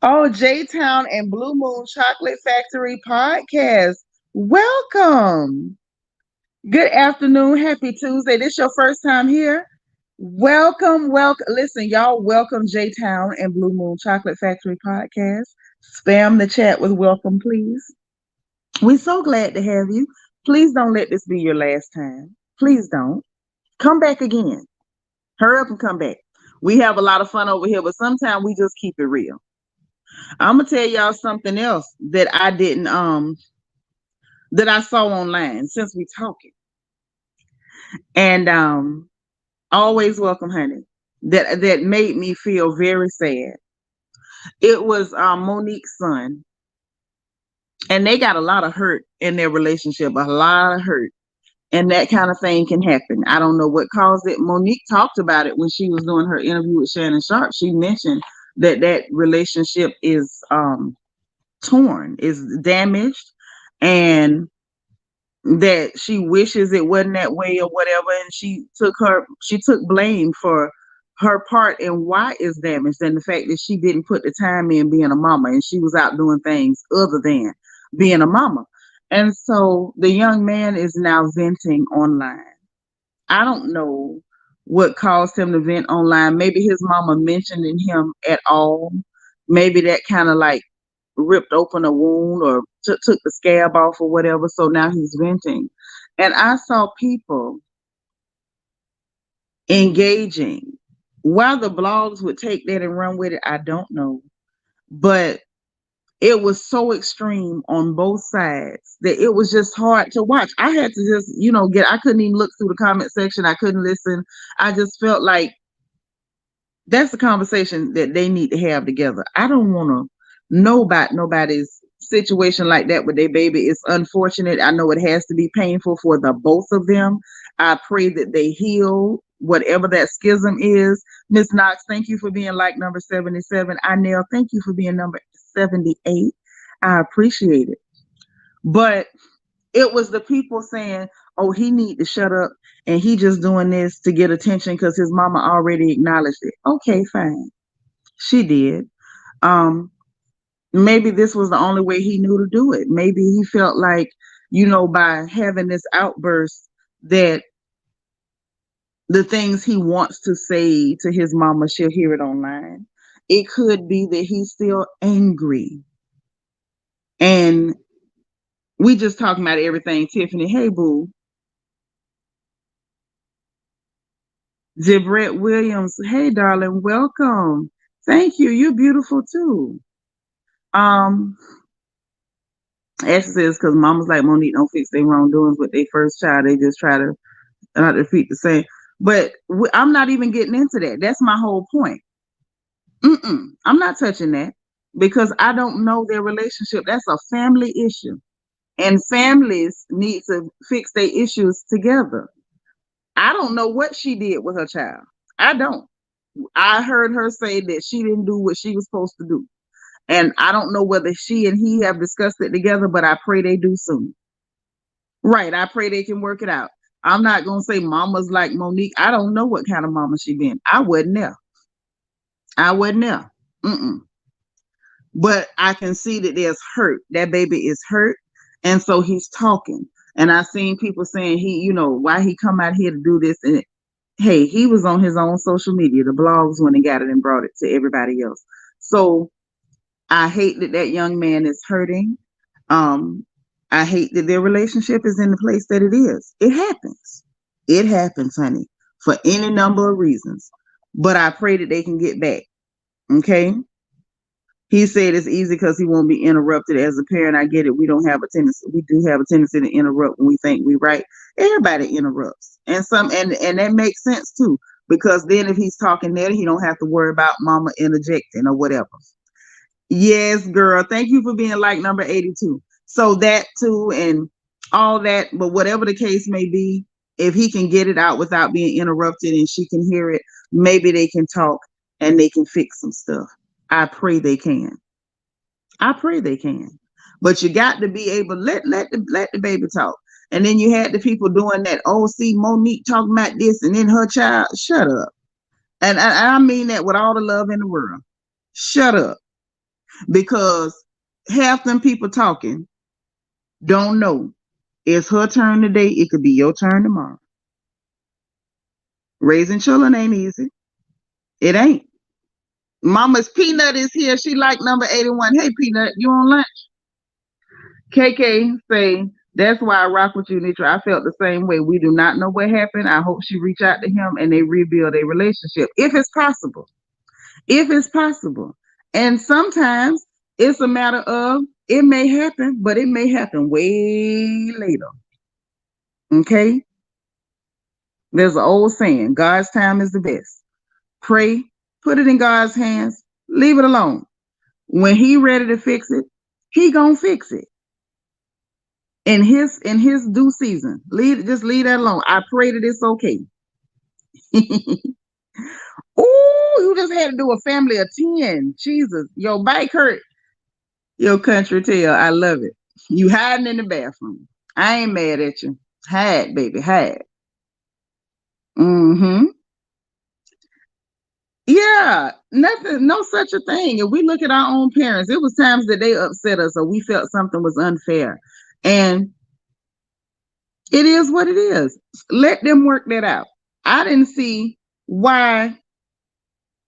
Oh, J-Town and Blue Moon Chocolate Factory podcast. Welcome. Good afternoon. Happy Tuesday. This your first time here. Welcome. Listen, y'all, welcome J-Town and Blue Moon Chocolate Factory podcast. Spam the chat with welcome, please. We're so glad to have you. Please don't let this be your last time. Please don't. Come back again. Hurry up and come back. We have a lot of fun over here, but sometimes we just keep it real. I'm gonna tell y'all something else that I didn't that I saw online since we talking. And always welcome, honey. That made me feel very sad. It was Monique's son. And they got a lot of hurt in their relationship, a lot of hurt. And that kind of thing can happen. I don't know what caused it. Monique talked about it when she was doing her interview with Shannon Sharp. She mentioned that relationship is torn, is damaged, and that she wishes it wasn't that way or whatever. And she took blame for her part in why is damaged, and the fact that she didn't put the time in being a mama and she was out doing things other than being a mama. And so the young man is now venting online. I don't know what caused him to vent online. Maybe his mama mentioned in him at all. Maybe that kind of like ripped open a wound or took the scab off or whatever. So now he's venting. And I saw people engaging. Why the blogs would take that and run with it, I don't know. But it was so extreme on both sides that it was just hard to watch. I had to just, I couldn't even look through the comment section. I couldn't listen. I just felt like that's the conversation that they need to have together. I don't want to know about nobody's situation like that with their baby. It's unfortunate. I know it has to be painful for the both of them. I pray that they heal whatever that schism is. Miss Knox, thank you for being like number 77. Inell, thank you for being number 78. I appreciate it. But it was the people saying, oh, he need to shut up and he just doing this to get attention because his mama already acknowledged it. Okay, fine. She did. Maybe this was the only way he knew to do it. Maybe he felt like, by having this outburst that the things he wants to say to his mama, she'll hear it online. It could be that he's still angry. And we just talking about everything. Tiffany, hey, boo. Debrett Williams, hey, darling, welcome. Thank you. You're beautiful, too. Ashley says, because mamas like Monique don't fix their wrongdoings with their first child. They just try to defeat the same. But I'm not even getting into that. That's my whole point. I'm not touching that because I don't know their relationship. That's a family issue. And families need to fix their issues together. I don't know what she did with her child. I don't. I heard her say that she didn't do what she was supposed to do. And I don't know whether she and he have discussed it together, but I pray they do soon. Right. I pray they can work it out. I'm not going to say mama's like Monique. I don't know what kind of mama she been. I wasn't there. But I can see that there's hurt. That baby is hurt. And so he's talking. And I've seen people saying why he come out here to do this. And hey, he was on his own social media, the blogs, when he got it and brought it to everybody else. So I hate that young man is hurting. I hate that their relationship is in the place that it is. It happens. It happens, honey, for any number of reasons. But I pray that they can get back. Okay? He said it's easy because he won't be interrupted. As a parent, I get it. We do have a tendency to interrupt when we think we're right. Everybody interrupts. And that makes sense too. Because then if he's talking there, he don't have to worry about mama interjecting or whatever. Yes, girl. Thank you for being like number 82. So that too, and all that, but whatever the case may be, if he can get it out without being interrupted and she can hear it, maybe they can talk and they can fix some stuff. I pray they can. But you got to be able to let the baby talk. And then you had the people doing that. Oh, see, Monique talking about this, and then her child. Shut up. And I mean that with all the love in the world. Shut up. Because half them people talking don't know it's her turn today. It could be your turn tomorrow. Raising children ain't easy. It ain't. Mama's Peanut is here. She like number 81. Hey, Peanut, you on lunch? KK say, that's why I rock with you, Nitra. I felt the same way. We do not know what happened. I hope she reach out to him and they rebuild a relationship. If it's possible. And sometimes it's a matter of, it may happen, but it may happen way later. Okay? There's an old saying, God's time is the best. Pray, put it in God's hands, leave it alone. When he ready to fix it, he gonna fix it. In his due season. Just leave that alone. I pray that it's okay. Oh, you just had to do a family of 10. Jesus, your bike hurt. Your country tail. I love it. You hiding in the bathroom. I ain't mad at you. Hide, baby, hide. Yeah, nothing, no such a thing. If we look at our own parents, it was times that they upset us or we felt something was unfair. And it is what it is. Let them work that out. I didn't see why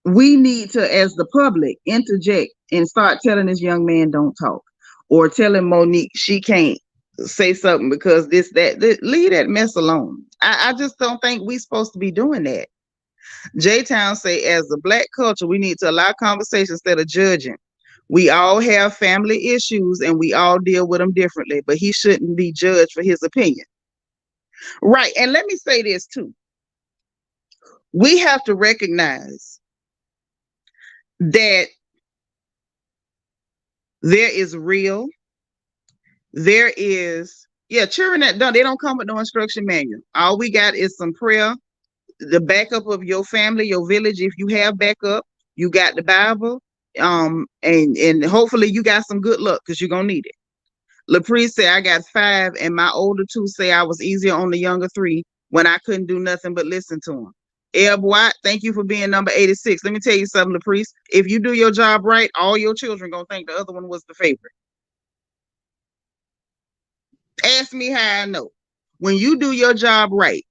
we need to, as the public, interject and start telling this young man don't talk, or telling Monique she can't say something because this, that. Leave that mess alone. I just don't think we supposed to be doing that. J-Town say, as a Black culture, we need to allow conversation instead of judging. We all have family issues and we all deal with them differently, but he shouldn't be judged for his opinion. Right. And let me say this too. We have to recognize that there is real, there is, children that don't, they don't come with no instruction manual. All we got is some prayer, the backup of your family, your village. If you have backup, you got the Bible, and hopefully you got some good luck because you're gonna need it. LaPree said, I got 5, and my older 2 say I was easier on the younger 3 when I couldn't do nothing but listen to them. Eb Watt, thank you for being number 86. Let me tell you something, LaPree. If you do your job right, all your children gonna think the other one was the favorite. Ask me how I know. When you do your job right,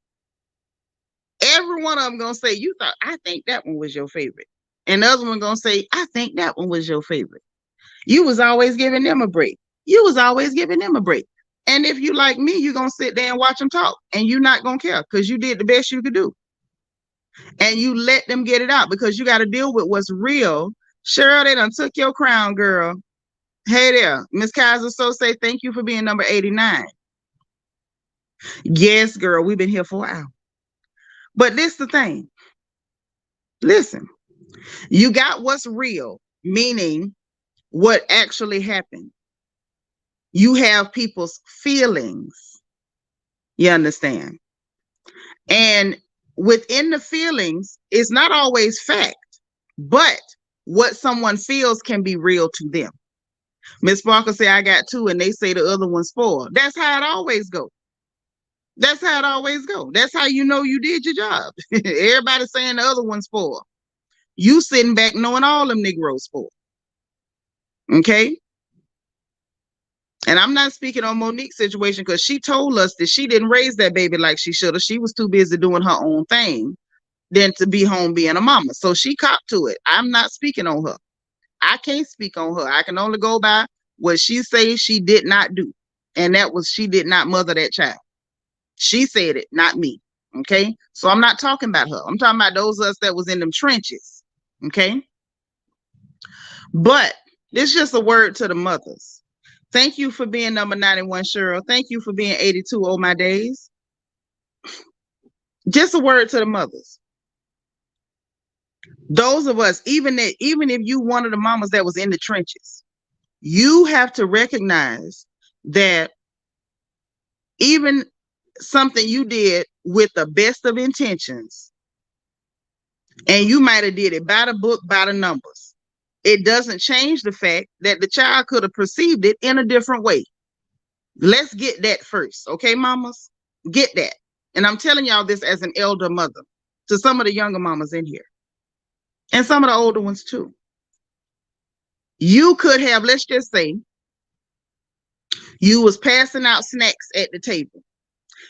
every one of them gonna say, you thought, I think that one was your favorite. And the other one gonna say, I think that one was your favorite. You was always giving them a break. You was always giving them a break. And if you like me, you're gonna sit there and watch them talk, and you're not gonna care because you did the best you could do. And you let them get it out because you got to deal with what's real. Cheryl, they done took your crown, girl. Hey there. Miss Kaiser so say thank you for being number 89. Yes, girl, we've been here for a while. But this the thing. Listen, you got what's real, meaning what actually happened. You have people's feelings. You understand? And within the feelings, it's not always fact, but what someone feels can be real to them. Miss Parker say, I got 2, and they say the other one's 4. That's how it always goes. That's how it always goes. That's how you know you did your job. Everybody saying the other one's 4. You sitting back knowing all them Negroes 4. Okay? And I'm not speaking on Monique's situation because she told us that she didn't raise that baby like she should have. She was too busy doing her own thing than to be home being a mama. So she copped to it. I'm not speaking on her. I can't speak on her. I can only go by what she says she did not do. And that was, she did not mother that child. She said it, not me. Okay? So I'm not talking about her. I'm talking about those of us that was in them trenches. Okay? But this is just a word to the mothers. Thank you for being number 91, Cheryl. Thank you for being 82, oh my days. Just a word to the mothers. Those of us, even if you one of the mamas that was in the trenches, you have to recognize that even something you did with the best of intentions, and you might have did it by the book, by the numbers, it doesn't change the fact that the child could have perceived it in a different way. Let's get that first, okay, mamas? Get that. And I'm telling y'all this as an elder mother to some of the younger mamas in here. And some of the older ones too. You could have, let's just say, you was passing out snacks at the table,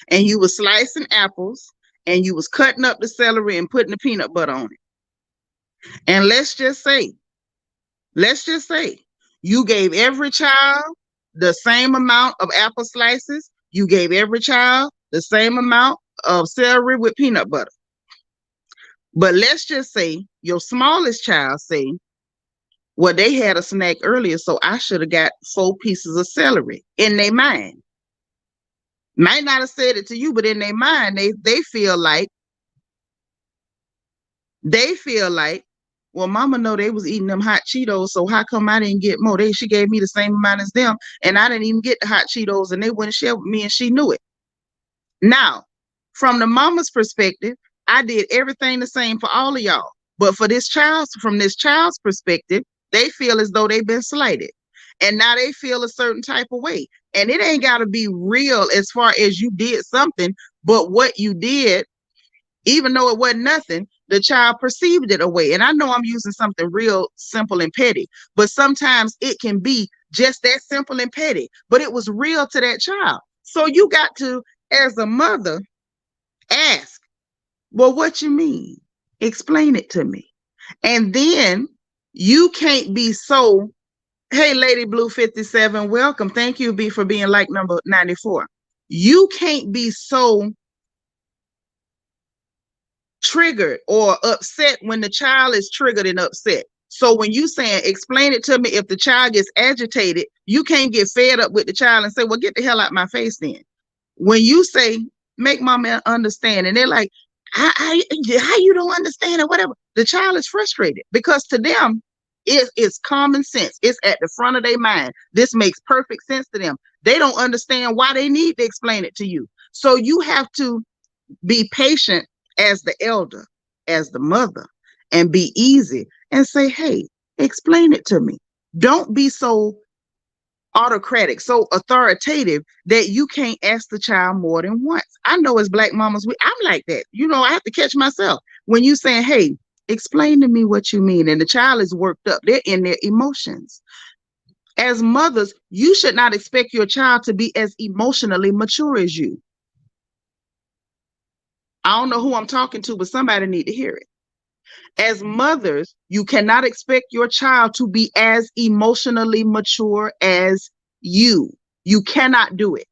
and you was slicing apples, and you was cutting up the celery and putting the peanut butter on it. And let's just say, you gave every child the same amount of apple slices. You gave every child the same amount of celery with peanut butter. But let's just say your smallest child say, well, they had a snack earlier, so I should have got 4 pieces of celery. In their mind. Might not have said it to you, but in their mind, they feel like, well, mama know they was eating them hot Cheetos, so how come I didn't get more? She gave me the same amount as them, and I didn't even get the hot Cheetos, and they wouldn't share with me, and she knew it. Now, from the mama's perspective, I did everything the same for all of y'all. But from this child's perspective, they feel as though they've been slighted. And now they feel a certain type of way. And it ain't got to be real as far as you did something, but what you did, even though it wasn't nothing, the child perceived it away. And I know I'm using something real simple and petty, but sometimes it can be just that simple and petty, but it was real to that child. So you got to, as a mother, ask, well, what you mean? Explain it to me. And then you can't be so, hey, Lady Blue 57, welcome. Thank you, B, for being like number 94. You can't be so triggered or upset when the child is triggered and upset. So when you saying, explain it to me, if the child gets agitated, you can't get fed up with the child and say, well, get the hell out my face then. When you say, make mama understand, and they're like, how you don't understand or whatever, the child is frustrated because to them, it's common sense. It's at the front of their mind. This makes perfect sense to them. They don't understand why they need to explain it to you. So you have to be patient as the elder, as the mother, and be easy and say, hey, explain it to me. Don't be so autocratic, so authoritative that you can't ask the child more than once. I know as Black mamas, I'm like that. You know, I have to catch myself. When you saying, hey, explain to me what you mean, and the child is worked up, they're in their emotions. As mothers, you should not expect your child to be as emotionally mature as you. I don't know who I'm talking to, but somebody need to hear it. As mothers, you cannot expect your child to be as emotionally mature as you. You cannot do it.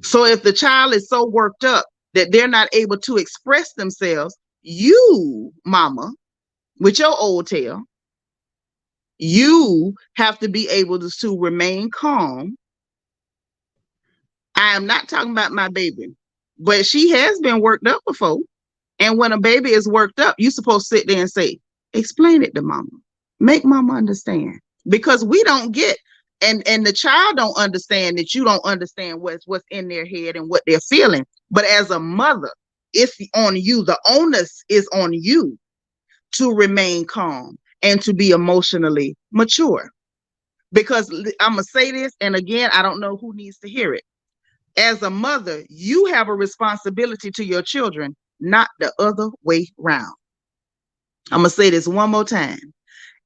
So if the child is so worked up that they're not able to express themselves, you, mama, with your old tail, you have to be able to remain calm. I am not talking about my baby, but she has been worked up before. And when a baby is worked up, you're supposed to sit there and say, explain it to mama. Make mama understand. Because we don't get, and the child don't understand that you don't understand what's in their head and what they're feeling. But as a mother, it's on you. The onus is on you to remain calm and to be emotionally mature. Because I'm going to say this, and again, I don't know who needs to hear it. As a mother, you have a responsibility to your children, not the other way around. I'm going to say this one more time.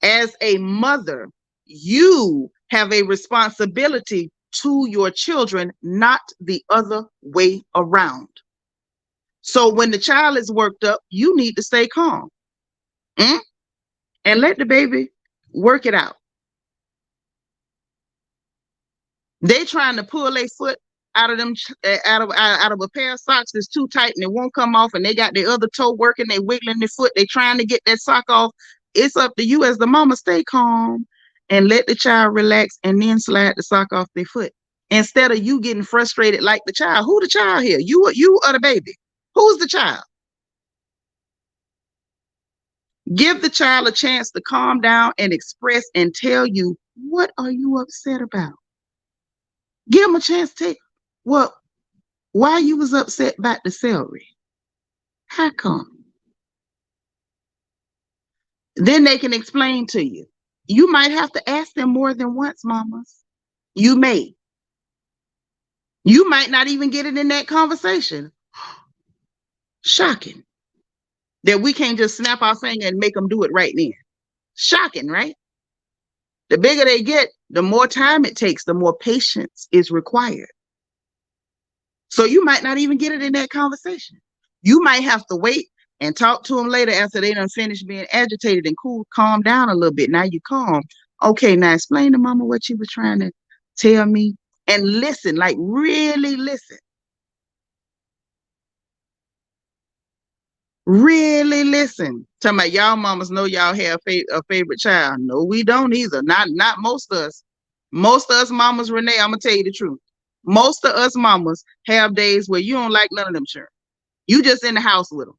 As a mother, you have a responsibility to your children, not the other way around. So when the child is worked up, you need to stay calm and let the baby work it out. They trying to pull their foot out of them, out of a pair of socks that's too tight and it won't come off, and they got their other toe working, they wiggling their foot, they trying to get that sock off. It's up to you as the mama, stay calm and let the child relax and then slide the sock off their foot. Instead of you getting frustrated like the child. Who the child here? You or the baby? Who's the child? Give the child a chance to calm down and express and tell you, what are you upset about? Give them a chance to take, well, why you was upset about the celery? How come? Then they can explain to you. You might have to ask them more than once, mamas. You may. You might not even get it in that conversation. Shocking that we can't just snap our finger and make them do it right then. Shocking, right? The bigger they get, the more time it takes, the more patience is required. So you might not even get it in that conversation. You might have to wait and talk to them later after they done finished being agitated and calm down a little bit. Now you calm. Okay, now explain to mama what you were trying to tell me, and listen, like really listen. Really listen. Talking about y'all mamas know y'all have a favorite child. No, we don't either. Not most of us. Most of us mamas, Renee, I'm gonna tell you the truth. Most of us mamas have days where you don't like none of them children. You just in the house with them,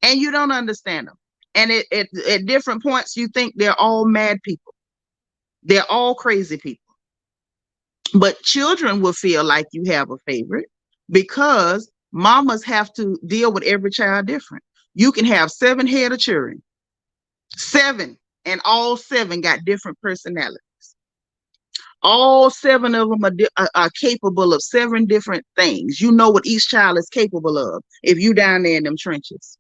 and you don't understand them. And at different points, you think they're all mad people. They're all crazy people. But children will feel like you have a favorite because mamas have to deal with every child different. You can have 7 head of children, 7, and all 7 got different personalities. All 7 of them are capable of 7 different things. You know what each child is capable of if you down there in them trenches.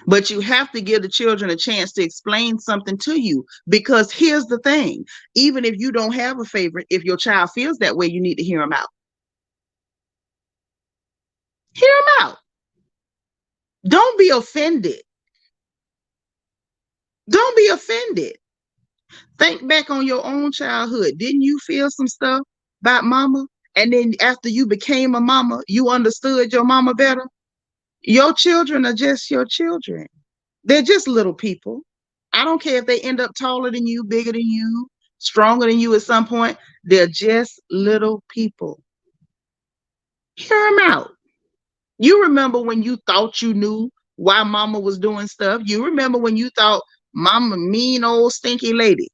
But you have to give the children a chance to explain something to you, because here's the thing. Even if you don't have a favorite, if your child feels that way, you need to hear them out. Hear them out. Don't be offended. Don't be offended. Think back on your own childhood. Didn't you feel some stuff about mama? And then after you became a mama, you understood your mama better? Your children are just your children. They're just little people. I don't care if they end up taller than you, bigger than you, stronger than you at some point. They're just little people. Hear them out. You remember when you thought you knew why mama was doing stuff? You remember when you thought mama mean old stinky lady?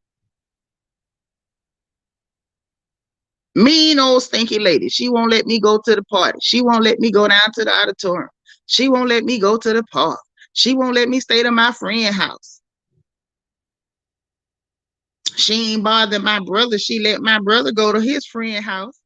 Mean old stinky lady. She won't let me go to the party. She won't let me go down to the auditorium. She won't let me go to the park. She won't let me stay to my friend's house. She ain't bothered my brother. She let my brother go to his friend's house.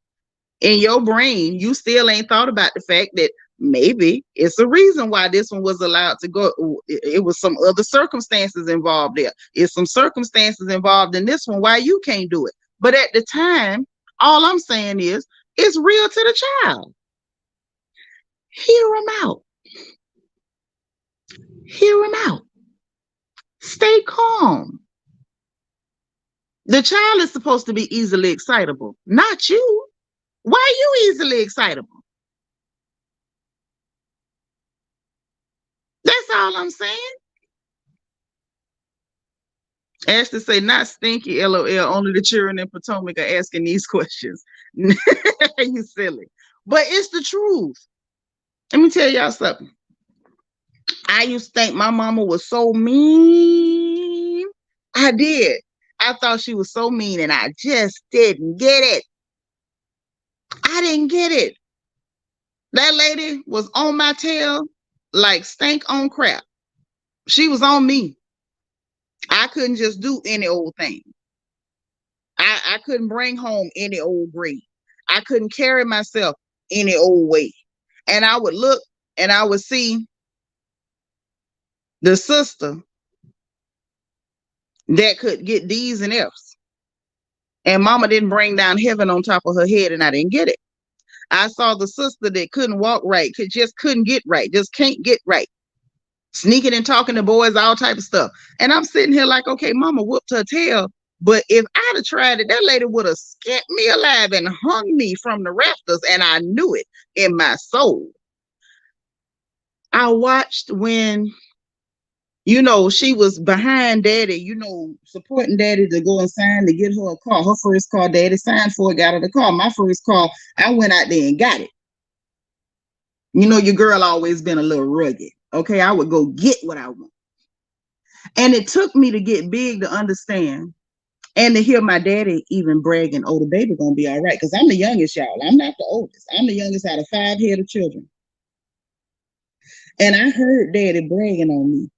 In your brain, you still ain't thought about the fact that maybe it's a reason why this one was allowed to go. It was some other circumstances involved there. It's some circumstances involved in this one why you can't do it. But at the time, all I'm saying is it's real to the child. Hear them out. Hear them out. Stay calm. The child is supposed to be easily excitable, not you. Why are you easily excitable? That's all I'm saying. Ashley say, not stinky, LOL. Only the children in Potomac are asking these questions. You silly. But it's the truth. Let me tell y'all something. I used to think my mama was so mean. I did. I thought she was so mean, and I just didn't get it. I didn't get it. That lady was on my tail like stank on crap. She was on me. I couldn't just do any old thing. I couldn't bring home any old grade. I couldn't carry myself any old way. And I would look and I would see the sister that could get D's and F's. And mama didn't bring down heaven on top of her head, and I didn't get it. I saw the sister that couldn't walk right, couldn't get right, just can't get right. Sneaking and talking to boys, all type of stuff. And I'm sitting here like, okay, mama whooped her tail. But if I'd have tried it, that lady would have skinned me alive and hung me from the rafters. And I knew it in my soul. I watched when, she was behind daddy, supporting daddy to go and sign to get her a car. Her first car, daddy signed for it, got her the car. My first car, I went out there and got it. Your girl always been a little rugged. Okay, I would go get what I want. And it took me to get big to understand and to hear my daddy even bragging, oh, the baby gonna be all right. Because I'm the youngest, y'all. I'm not the oldest. I'm the youngest out of 5 head of children. And I heard daddy bragging on me.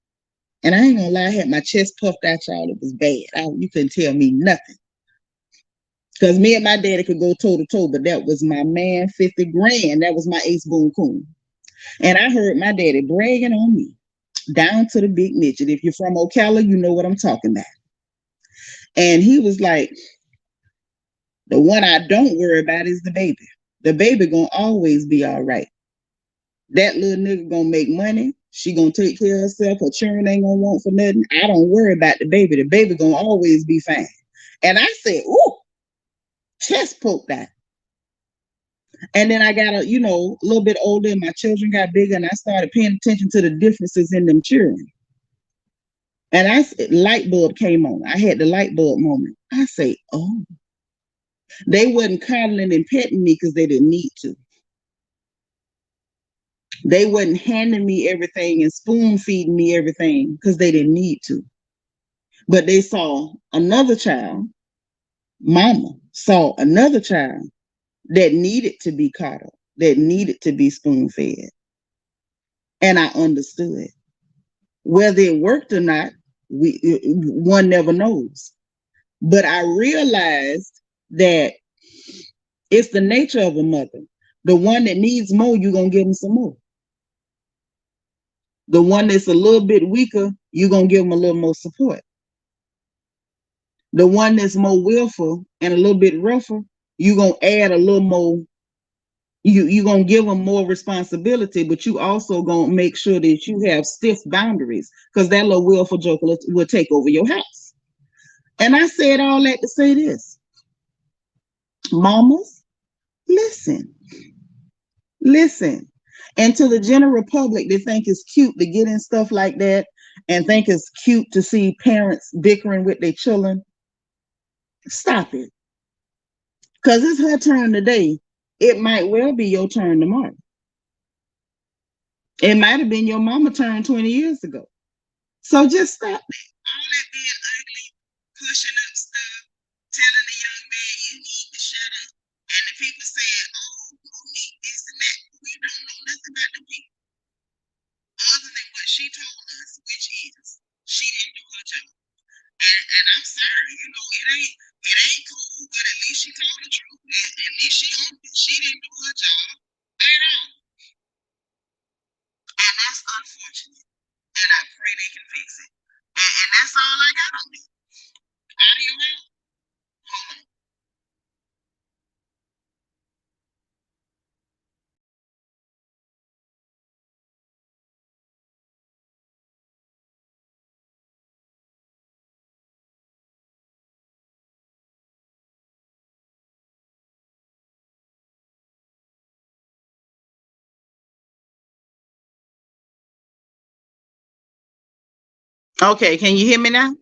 And I ain't gonna lie, I had my chest puffed out, y'all. It was bad. You couldn't tell me nothing. Because me and my daddy could go toe to toe, but that was my man, 50 grand. That was my ace boon coon. And I heard my daddy bragging on me down to the big midget. If you're from Ocala, you know what I'm talking about. And he was like, the one I don't worry about is the baby. The baby gonna always be all right. That little nigga gonna make money. She gonna take care of herself. Her children ain't gonna want for nothing. I don't worry about the baby. The baby gonna always be fine. And I said, ooh, chest poked out. And then I got a little bit older and my children got bigger and I started paying attention to the differences in them children. And light bulb came on. I had the light bulb moment. I say, oh, they wasn't coddling and petting me because they didn't need to. They wasn't handing me everything and spoon feeding me everything because they didn't need to. But they saw another child, mama saw another child that needed to be coddled, that needed to be spoon fed. And I understood. Whether it worked or not, one never knows. But I realized that it's the nature of a mother. The one that needs more, you're going to give them some more. The one that's a little bit weaker, you're going to give them a little more support. The one that's more willful and a little bit rougher, you're going to add a little more. You're going to give them more responsibility, but you also going to make sure that you have stiff boundaries, because that little willful joker will take over your house. And I said all that to say this. Mamas, listen. And to the general public that think it's cute to get in stuff like that and think it's cute to see parents bickering with their children, stop it. Because it's her turn today. It might well be your turn tomorrow. It might have been your mama turn 20 years ago. So just stop it. All that being ugly, pushing up stuff, telling the young man you need to shut up. And the people saying, oh, who need this and that. We don't know nothing about the people. Other than what she told us, which is she didn't do her job. And I'm sorry, it ain't cool, but at least she told the truth. At least she didn't do her job at all. And that's unfortunate. And I pray they can fix it. And that's all I got on it. Out of your mouth. Hold on. Okay, can you hear me now?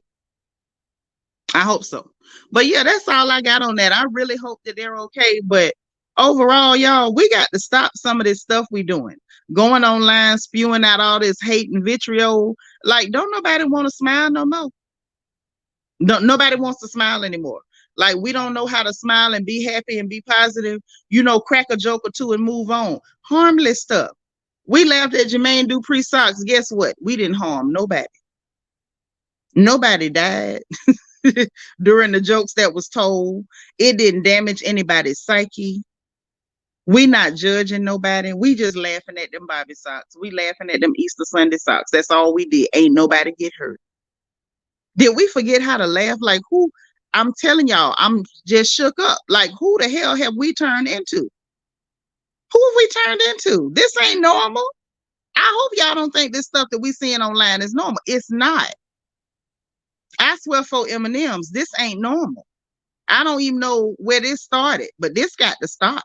I hope so. But yeah, that's all I got on that. I really hope that they're okay. But overall, y'all, we got to stop some of this stuff we doing. Going online, spewing out all this hate and vitriol. Like, don't nobody want to smile no more. Nobody wants to smile anymore. Like, we don't know how to smile and be happy and be positive. Crack a joke or two and move on. Harmless stuff. We laughed at Jermain Dupri socks. Guess what? We didn't harm nobody. Nobody died during the jokes that was told. It didn't damage anybody's psyche. We not judging nobody. We just laughing at them Bobby socks. We laughing at them Easter Sunday socks. That's all we did. Ain't nobody get hurt. Did we forget how to laugh? Like, who? I'm telling y'all, I'm just shook up. Like, who the hell have we turned into? Who have we turned into? This ain't normal. I hope y'all don't think this stuff that we seeing online is normal. It's not. I swear for M&Ms, this ain't normal. I don't even know where this started, but this got to stop.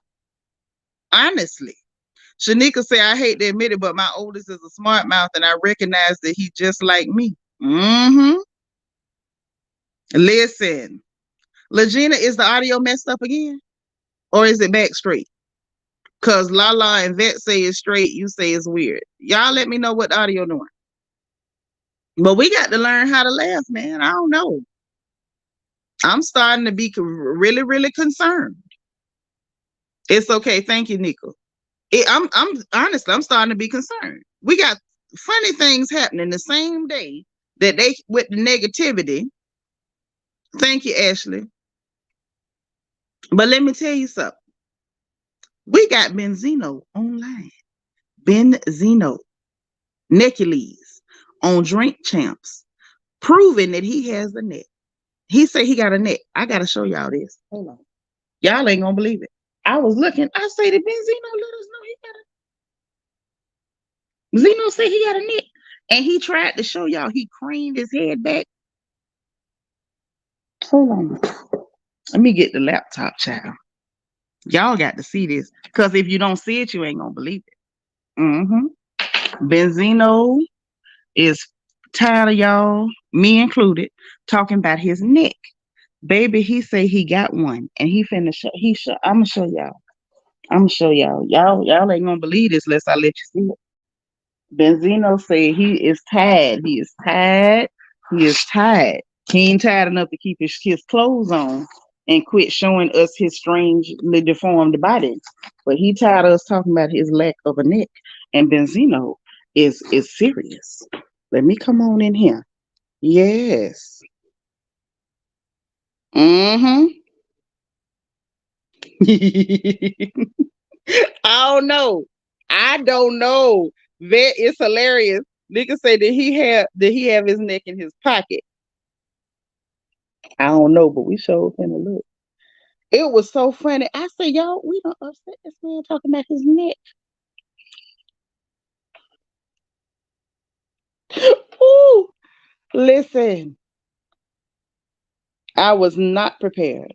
Honestly. Shanika said, I hate to admit it, but my oldest is a smart mouth, and I recognize that he's just like me. Listen. Legina, is the audio messed up again? Or is it back straight? Because Lala and Vet say it's straight, you say it's weird. Y'all let me know what the audio doing. But we got to learn how to laugh, man. I don't know. I'm starting to be really, really concerned. It's okay. Thank you, Nico. I'm honestly, I'm starting to be concerned. We got funny things happening the same day that they with the negativity. Thank you, Ashley. But let me tell you something. We got Benzino online. Benzino, Necules on Drink Champs, proving that he has a neck. He said he got a neck. I gotta show y'all this. Hold on. Y'all ain't gonna believe it. I was looking. I say that Benzino let us know he got a. Zeno said he got a neck, and he tried to show y'all. He craned his head back. Hold on. Let me get the laptop, child. Y'all got to see this, because if you don't see it, you ain't gonna believe it. Benzino is tired of y'all, me included, talking about his neck. Baby, he say he got one, and he finna show. I'm gonna show y'all. Y'all ain't gonna believe this unless I let you see it. Benzino say he is tired. He is tired. He is tired. He ain't tired enough to keep his clothes on and quit showing us his strangely deformed body. But he tired of us talking about his lack of a neck. And Benzino is serious. Let me come on in here. Yes. I don't know. That is hilarious. Nigga say did he have his neck in his pocket? I don't know, but we sure finna look. It was so funny. I said, y'all, we don't upset this man talking about his neck. Ooh, listen, I was not prepared.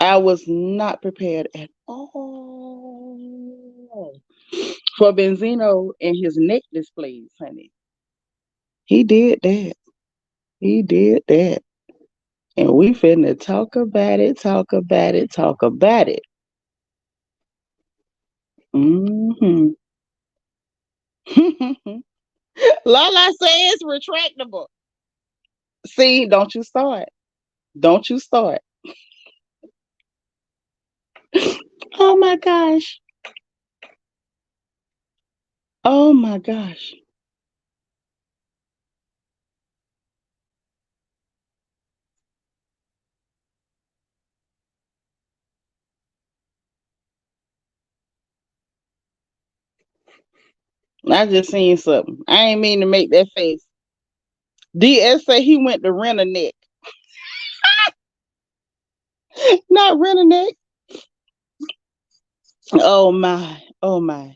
I was not prepared at all for Benzino and his neck displays, honey. He did that. He did that. And we finna talk about it, talk about it, talk about it. Mm-hmm. Lala says retractable. See, don't you start. Don't you start. Oh my gosh. Oh my gosh. I just seen something. I ain't mean to make that face. DS say he went to rent a neck. Not rent a neck. Oh my. Oh my.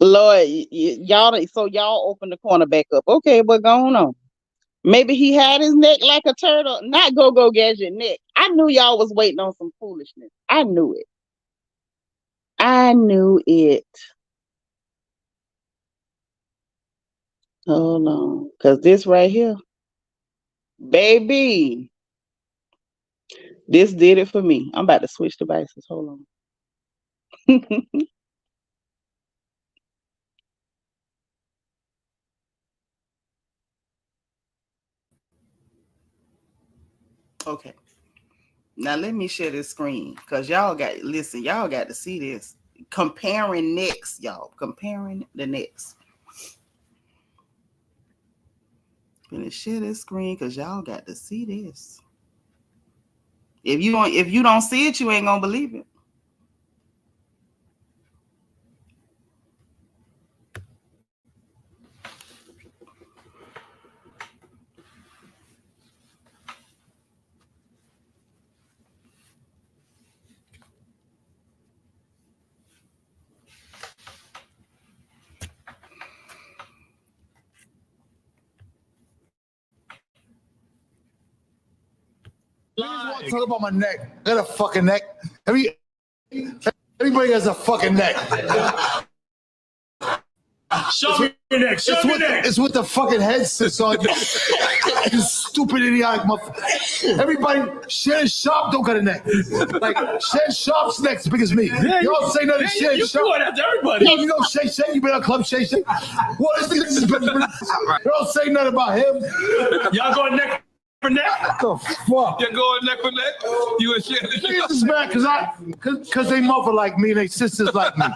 Lord, y'all, so y'all open the corner back up. Okay, what's going on? Maybe he had his neck like a turtle. Not go gadget neck. I knew y'all was waiting on some foolishness. I knew it. I knew it. Hold on. Because this right here, baby, this did it for me. I'm about to switch devices. Hold on. Okay. Now let me share this screen because y'all got to see this. Comparing necks, y'all. Comparing the necks. Gonna share this screen because y'all got to see this. If you don't see it, you ain't gonna believe it. Talk about my neck. I got a fucking neck. Everybody has a fucking neck. Show me your neck. Show me your neck. It's with the fucking head sits on. You stupid idiotic motherfucker. Everybody, Shannon Sharp don't got a neck. Like, Shannon Sharp's neck's as big as me. Yeah, you don't say nothing to Shannon Sharp. You going after everybody. You know Shay Shay? You been on Club Shay Shay? What is this? You don't say nothing about him. Y'all going neck for neck? What the fuck? You're going neck for neck? You and Shannon Sharp? Niggas is mad because they mother like me and they sisters like me.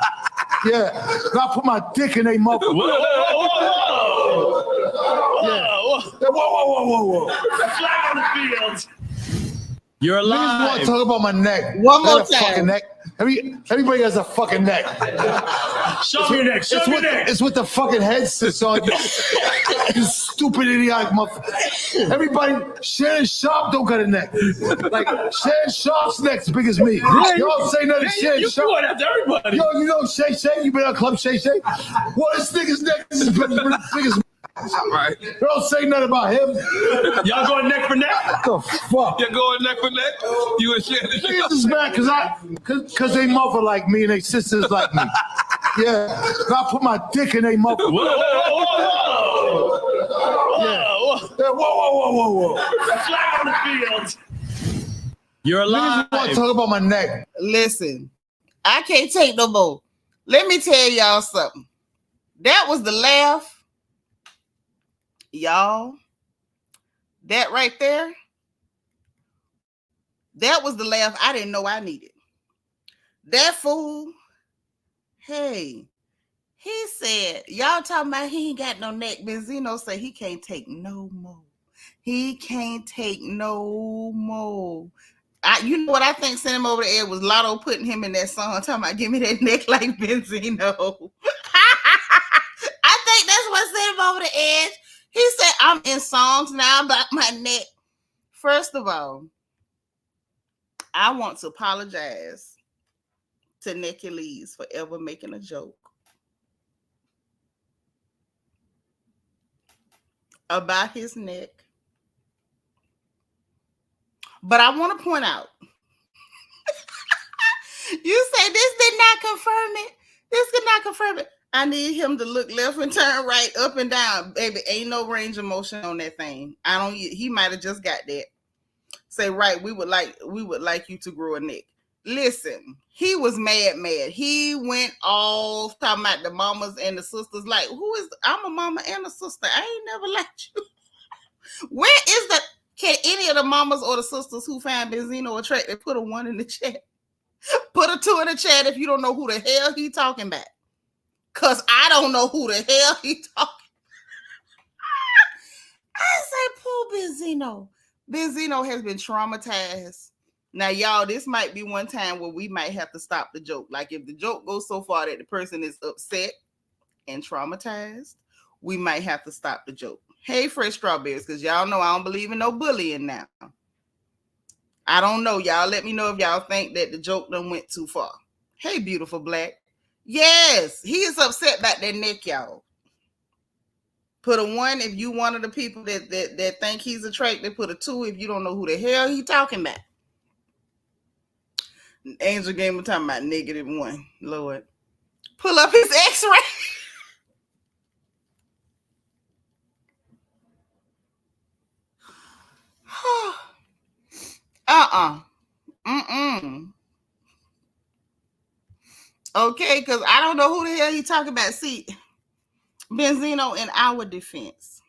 Yeah, I put my dick in they mother. Whoa, whoa, whoa, whoa. Yeah. Whoa. Flag on the field. You're alive. Niggas want to talk about my neck. One more time. Fucking neck. Everybody has a fucking neck. Show me your neck. Show me your neck. It's with the fucking head sits on. You stupid idiotic motherfucker. Everybody, Shannon Sharp don't got a neck. Like, Shannon Sharp's neck's as big as me. Yeah, you don't say nothing to Shannon Sharp. You going after everybody. You know Shay Shay? You been on Club Shay Shay? What, this nigga's neck is as big as me. Right. You don't say nothing about him. Y'all going neck for neck? What the fuck? You're going neck for neck? You and Shannon Sharp? Niggas is mad because they mother like me and they sisters like me. Yeah, I put my dick in they mother. Whoa, whoa, whoa, whoa. Yeah. Whoa. Flag on the field. You're alive. Niggas want to talk about my neck. Listen, I can't take no more. Let me tell y'all something. That was the laugh. Y'all, that right there, that was the laugh I didn't know I needed. That fool, hey, he said, y'all talking about he ain't got no neck. Benzino said he can't take no more. He can't take no more. You know what I think sent him over the air was Lotto putting him in that song talking about give me that neck like Benzino. him over the edge. He said, I'm in songs now about my neck. First of all, I want to apologize to Nicky Lees for ever making a joke about his neck. But I want to point out, you say this did not confirm it. This did not confirm it. I need him to look left and turn right, up and down. Baby, ain't no range of motion on that thing. He might have just got that. Say, right, we would like you to grow a neck. Listen, he was mad. He went off talking about the mamas and the sisters. Like, I'm a mama and a sister. I ain't never liked you. Can any of the mamas or the sisters who find Benzino attractive put a 1 in the chat? Put a 2 in the chat if you don't know who the hell he talking about. Because I don't know who the hell he talking. I say, poor Benzino. Benzino has been traumatized. Now, y'all, this might be one time where we might have to stop the joke. Like, if the joke goes so far that the person is upset and traumatized, we might have to stop the joke. Hey, fresh strawberries, because y'all know I don't believe in no bullying now. I don't know. Y'all let me know if y'all think that the joke done went too far. Hey, beautiful black. Yes, he is upset about that neck, y'all. Put a 1 if you one of the people that think he's attractive. Put a 2 if you don't know who the hell he talking about. Angel Gamer talking about -1. Lord. Pull up his x-ray. Okay, because I don't know who the hell he talking about. See, Benzino, in our defense,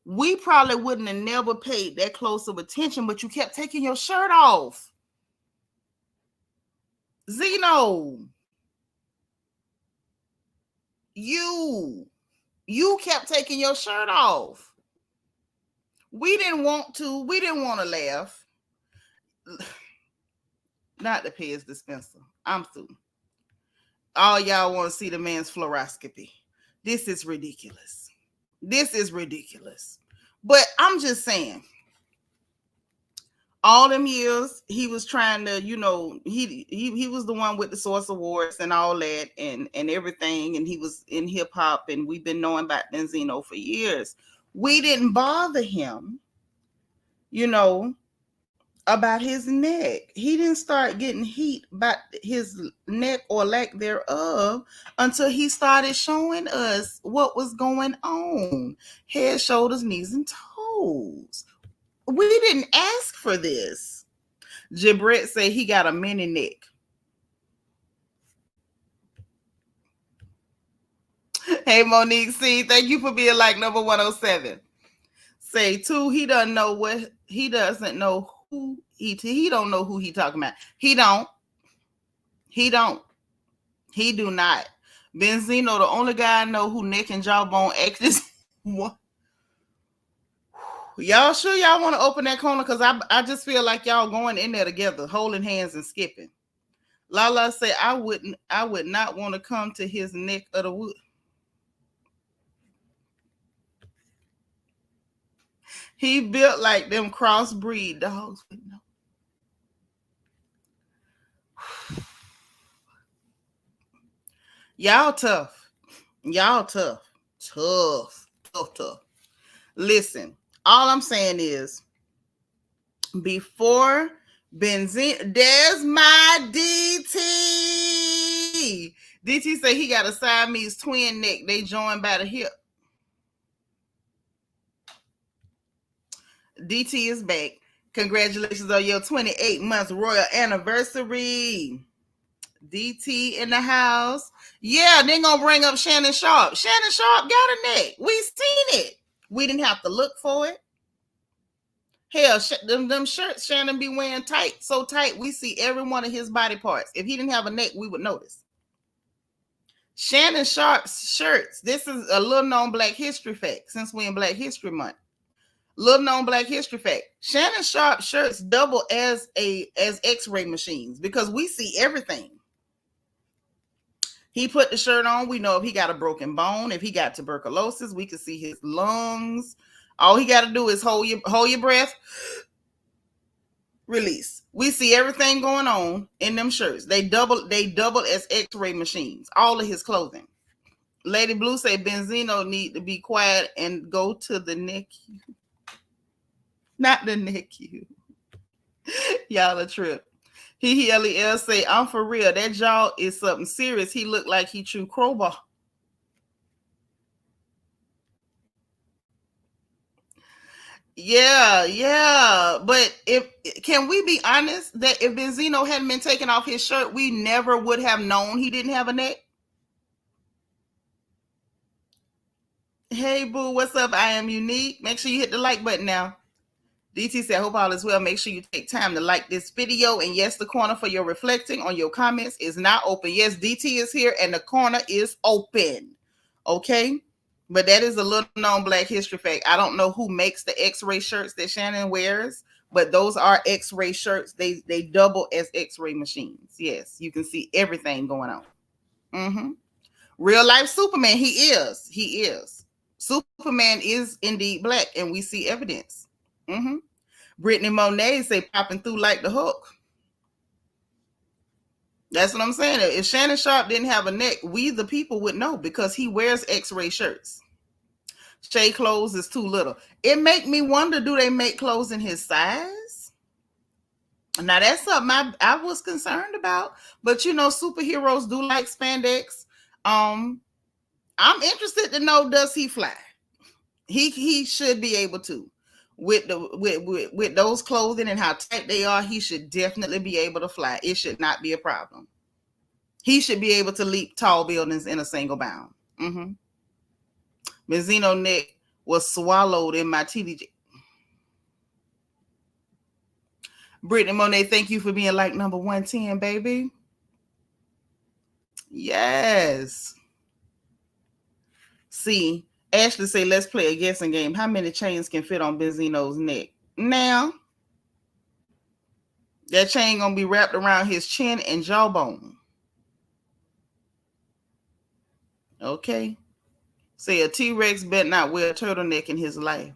we probably wouldn't have never paid that close of attention, but you kept taking your shirt off. Zeno, you kept taking your shirt off. We didn't want to laugh. Not the Pez dispenser. I'm through. All y'all want to see the man's fluoroscopy. This is ridiculous. But I'm just saying, all them years he was trying to, he was the one with the Source Awards and all that and everything, and he was in hip hop, and we've been knowing about Benzino for years. We didn't bother him, about his neck. He didn't start getting heat about his neck or lack thereof until he started showing us what was going on. Head, shoulders, knees, and toes. We didn't ask for this. Jibret said he got a mini neck. Hey, Monique C, thank you for being like number 107. Say 2, he doesn't know who he don't know who he talking about. He do not. Benzino, the only guy I know who neck and jawbone actors. What? Y'all sure y'all want to open that corner? Because I just feel like y'all going in there together, holding hands and skipping. Lala say I would not want to come to his neck of the wood. He built like them crossbreed dogs. Y'all tough. Tough. Listen, all I'm saying is, before Benzino, there's my DT. DT say he got a Siamese twin neck. They joined by the hip. DT is back. Congratulations on your 28 months royal anniversary. DT in the house. Yeah, they're going to bring up Shannon Sharp. Shannon Sharp got a neck. We seen it. We didn't have to look for it. Hell, them shirts Shannon be wearing so tight, we see every one of his body parts. If he didn't have a neck, we would notice. Shannon Sharp's shirts. This is a little known Black History fact, since we're in Black History Month. Little known Black History fact. Shannon Sharp shirts double as X-ray machines because we see everything. He put the shirt on. We know if he got a broken bone, if he got tuberculosis, we can see his lungs. All he got to do is hold your breath, release. We see everything going on in them shirts. They double as X-ray machines. All of his clothing. Lady Blue say Benzino need to be quiet and go to the NICU. Not the NICU. Y'all a trip. Lel say, I'm for real. That jaw is something serious. He looked like he chew crowbar. Yeah. But can we be honest that if Benzino hadn't been taking off his shirt, we never would have known he didn't have a neck? Hey, boo, what's up? I am unique. Make sure you hit the like button now. DT said, hope all is well. Make sure you take time to like this video. And yes, the corner for your reflecting on your comments is now open. Yes, DT is here and the corner is open. Okay? But that is a little known Black history fact. I don't know who makes the X-ray shirts that Shannon wears, but those are X-ray shirts. They double as X-ray machines. Yes, you can see everything going on. Real life Superman, he is. Superman is indeed Black, and we see evidence. Brittany Monet say popping through like the Hook. That's what I'm saying. If Shannon Sharp didn't have a neck, we the people would know because he wears X-ray shirts. Shay clothes is too little. It make me wonder, do they make clothes in his size? Now that's something I was concerned about. But you know, superheroes do like spandex. I'm interested to know, does he fly? He should be able to. With those clothing and how tight they are, he should definitely be able to fly. It should not be a problem. He should be able to leap tall buildings in a single bound. Benzino neck was swallowed in my TDJ. Brittany Monet, thank you for being like number 110, baby. Yes. See, Ashley say, let's play a guessing game. How many chains can fit on Benzino's neck? Now, that chain gonna be wrapped around his chin and jawbone. Okay. Say a T-Rex better not wear a turtleneck in his life.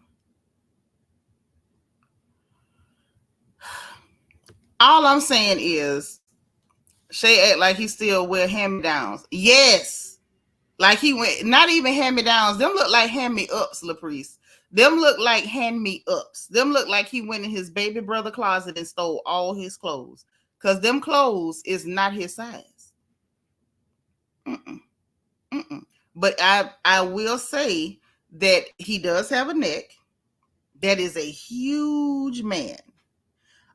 All I'm saying is, Shay act like he still wear hand-me-downs. Yes. Like he went, not even hand-me-downs. Them look like hand-me-ups, LaPriest. Them look like hand-me-ups. Them look like he went in his baby brother closet and stole all his clothes. Because them clothes is not his size. But I will say that he does have a neck. That is a huge man.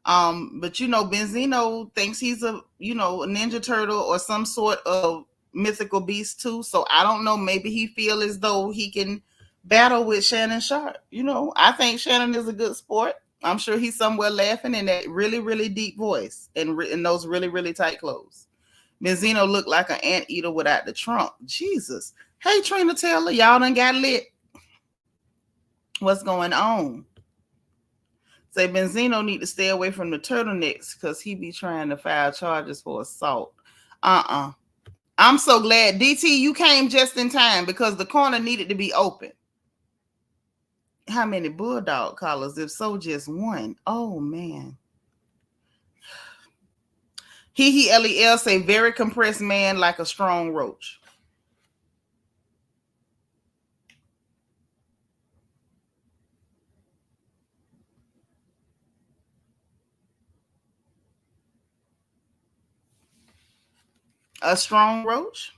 But you know, Benzino thinks he's a Ninja Turtle or some sort of mythical beast too. So I don't know. Maybe he feel as though he can battle with Shannon Sharp. You know, I think Shannon is a good sport. I'm sure he's somewhere laughing in that really, really deep voice and in those really, really tight clothes. Benzino looked like an anteater without the trunk. Jesus. Hey, Trina Taylor, y'all done got lit. What's going on? Say Benzino need to stay away from the turtlenecks because he be trying to file charges for assault. I'm so glad, DT, you came just in time because the corner needed to be open. How many bulldog collars? If so, just one. Oh, man. Lel say very compressed man like a strong roach. A strong roach?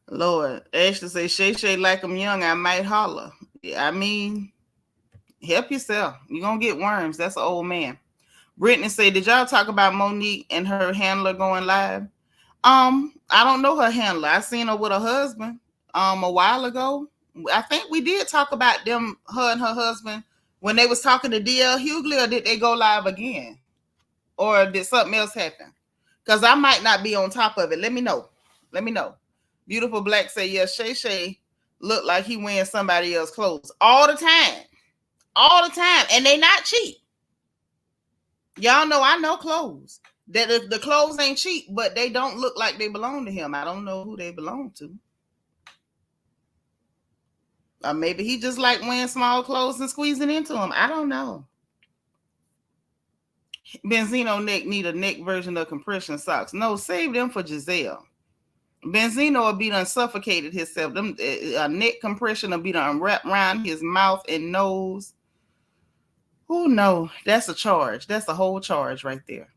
Lord, Ashley say Shay like I'm young, I might holler. I mean, help yourself. You're going to get worms. That's an old man. Brittany say, did y'all talk about Monique and her handler going live? I don't know her handler. I seen her with her husband a while ago. I think we did talk about them, her and her husband, when they was talking to DL Hughley, or did they go live again? Or did something else happen? Because I might not be on top of it. Let me know. Beautiful Black say, yes, Shay look like he wearing somebody else's clothes all the time. And they not cheap. Y'all know I know clothes. That the clothes ain't cheap, but they don't look like they belong to him. I don't know who they belong to. Or maybe he just like wearing small clothes and squeezing into them. I don't know. Benzino neck need a neck version of compression socks. No, save them for Giselle. Benzino will be done suffocated himself. Them a neck compression will be done wrapped around his mouth and nose. Oh no, that's a charge. That's a whole charge right there.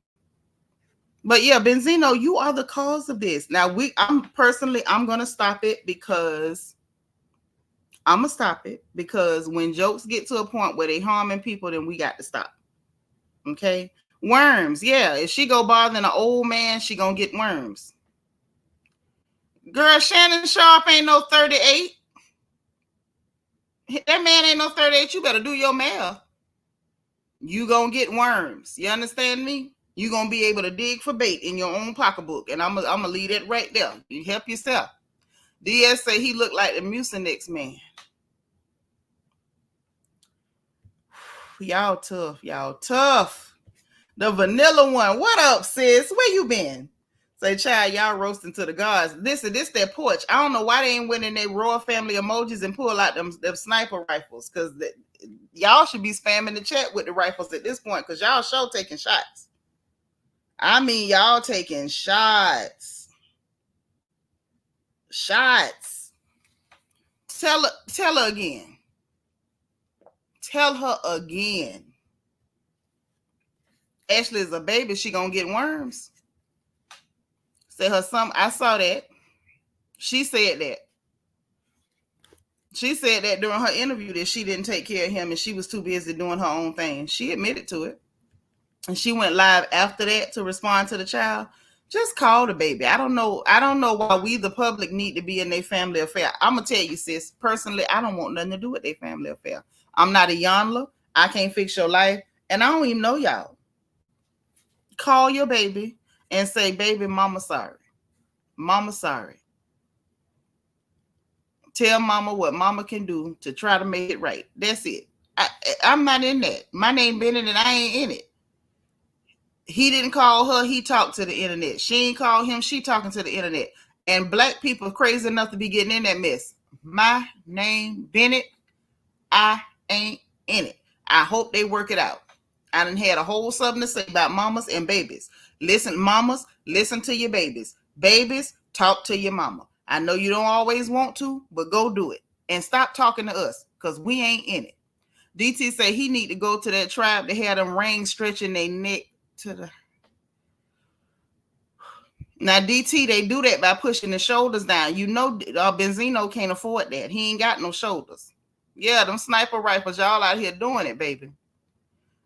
But yeah, Benzino, you are the cause of this. Now I'm gonna stop it because when jokes get to a point where they harming people, then we got to stop. Okay. Worms, yeah. If she go bothering an old man, she gonna get worms. Girl, Shannon Sharp ain't no 38. That man ain't no 38. You better do your math. You gonna get worms. You understand me? You gonna be able to dig for bait in your own pocketbook. And I'm gonna leave it right there. You help yourself. DS say he looked like the Mucinex man. Y'all tough. The vanilla one. What up, sis? Where you been? Say, child, y'all roasting to the gods. Listen, this their porch. I don't know why they ain't winning their RHOA family emojis and pull out them sniper rifles. Because y'all should be spamming the chat with the rifles at this point. Because y'all sure taking shots. I mean, y'all taking shots. Shots. Tell her again. Tell her again. Ashley is a baby. She gonna get worms. Say her son. I saw that. She said that. She said that during her interview that she didn't take care of him and she was too busy doing her own thing. She admitted to it. And she went live after that to respond to the child. Just call the baby. I don't know why we, the public, need to be in their family affair. I'm going to tell you, sis, personally, I don't want nothing to do with their family affair. I'm not a Yonla. I can't fix your life. And I don't even know y'all. Call your baby and say, baby, mama sorry. Mama sorry. Tell mama what mama can do to try to make it right. That's it. I'm not in that. My name Bennett and I ain't in it. He didn't call her. He talked to the internet. She ain't called him. She talking to the internet. And black people crazy enough to be getting in that mess. My name Bennett. I ain't in it. I hope they work it out. I done had a whole something to say about mamas and babies. Listen, mamas, listen to your babies. Babies, talk to your mama. I know you don't always want to, but go do it. And stop talking to us, because we ain't in it. DT say he need to go to that tribe that had them rings stretching their neck to the... Now, DT, they do that by pushing the shoulders down. You know, Benzino can't afford that. He ain't got no shoulders. Yeah, them sniper rifles, y'all out here doing it, baby.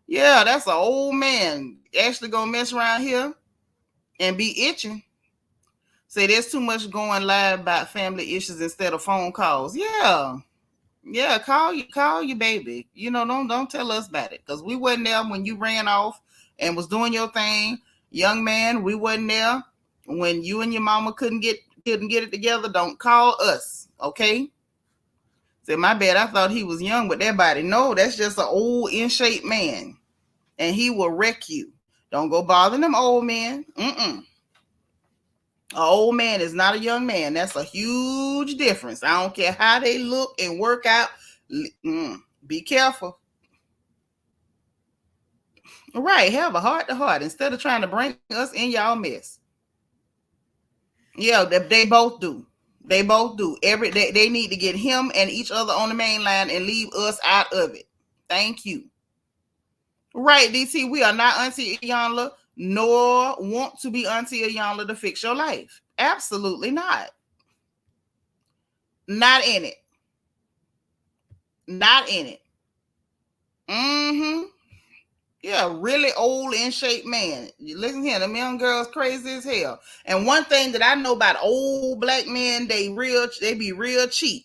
Yeah, that's an old man actually gonna mess around here and be itching. Say there's too much going live about family issues instead of phone calls. Yeah, call your baby. You know, don't tell us about it, because we wasn't there when you ran off and was doing your thing. Young man, we wasn't there when you and your mama couldn't get it together. Don't call us, okay? Say, my bad, I thought he was young with that body. No, that's just an old in shape man. And he will wreck you. Don't go bother them old men. An old man is not a young man. That's a huge difference. I don't care how they look and work out. Be careful. Right. Have a heart to heart instead of trying to bring us in y'all mess. Yeah, they both do. They both do. They need to get him and each other on the main line and leave us out of it. Thank you. Right, DT, we are not Auntie Iyanla, nor want to be Auntie Iyanla to fix your life. Absolutely not. Not in it. Not in it. Yeah, really old in shape man. You listen here, them young girls crazy as hell. And one thing that I know about old black men, they be real cheap.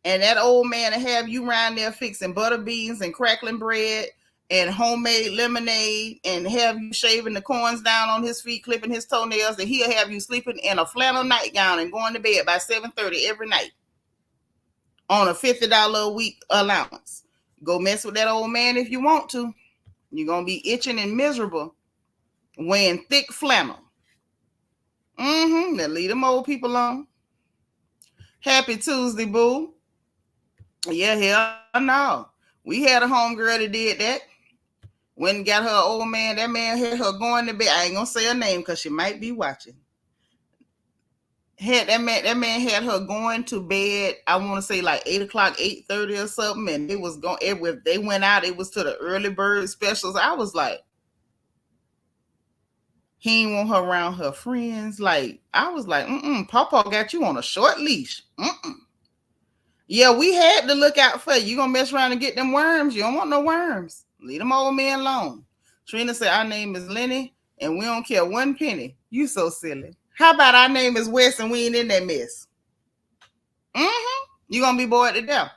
And that old man to have you around there fixing butter beans and crackling bread and homemade lemonade and have you shaving the corns down on his feet, clipping his toenails, and he'll have you sleeping in a flannel nightgown and going to bed by 7:30 every night on a $50 a week allowance. Go mess with that old man if you want to. You're going to be itching and miserable wearing thick flannel. Now leave them old people alone. Happy Tuesday, boo. Yeah, hell no. We had a homegirl that did that. Went and got her old man. That man had her going to bed. I ain't gonna say her name because she might be watching. That man had her going to bed. I want to say like 8 o'clock, 8:30 or something. And it was going. They went out. It was to the early bird specials. I was like, he ain't want her around her friends. Like I was like, Pawpaw got you on a short leash. Yeah, we had to look out for you. You gonna mess around and get them worms? You don't want no worms. Leave them old men alone. Trina said, our name is Lenny, and we don't care one penny. You so silly. How about our name is Wes, and we ain't in that mess? You gonna be bored to death.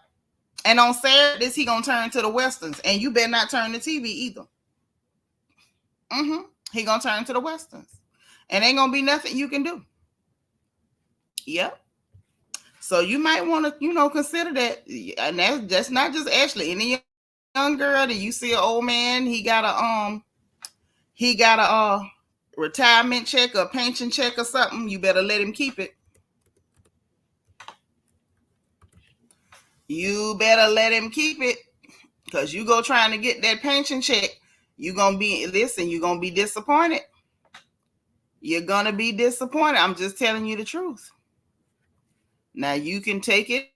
And on Saturdays, he gonna turn to the Westerns, and you better not turn the TV either. He gonna turn to the Westerns, and ain't gonna be nothing you can do. Yep. So you might want to, consider that. And that's not just Ashley. Any young girl that you see an old man, he got a retirement check or pension check or something, you better let him keep it. You better let him keep it. Because you go trying to get that pension check, you're going to be disappointed. You're going to be disappointed. I'm just telling you the truth. Now, you can take it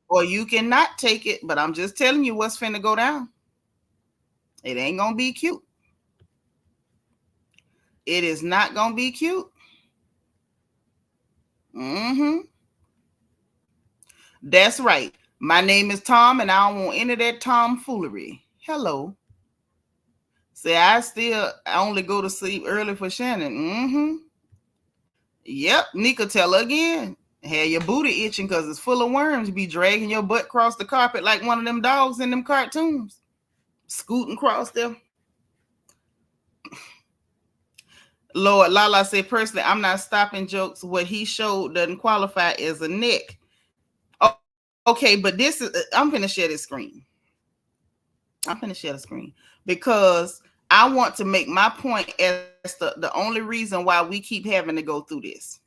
or you cannot take it, but I'm just telling you what's finna go down. It ain't going to be cute. It is not going to be cute. That's right. My name is Tom, and I don't want any of that tomfoolery. Hello. Say, I only go to sleep early for Shannon. Yep, Nika, tell her again. Have your booty itching because it's full of worms. You be dragging your butt across the carpet like one of them dogs in them cartoons. Scooting across them. Lord, Lala said, personally, I'm not stopping jokes. What he showed doesn't qualify as a neck. Oh, okay, but I'm going to share this screen. I'm going to share the screen because I want to make my point as the only reason why we keep having to go through this.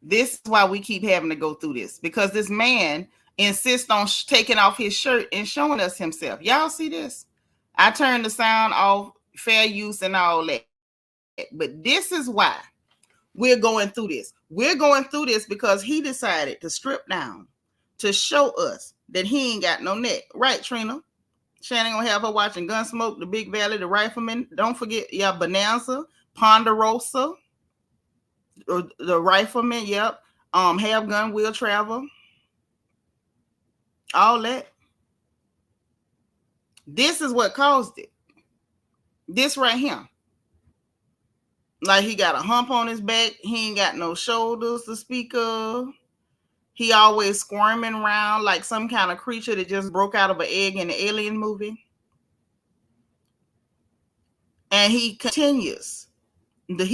This is why we keep having to go through this, because this man insists on taking off his shirt and showing us himself. Y'all see this? I turned the sound off, fair use and all that. But this is why we're going through this. We're going through this because he decided to strip down to show us that he ain't got no neck. Right, Trina? Shannon gonna have her watching Gunsmoke, The Big Valley, The Rifleman. Don't forget, Bonanza, Ponderosa, or The Rifleman, yep. Have Gun, Will Travel. All that. This is what caused it. This right here. Like he got a hump on his back. He ain't got no shoulders to speak of. He always squirming around like some kind of creature that just broke out of an egg in the Alien movie. And he continues to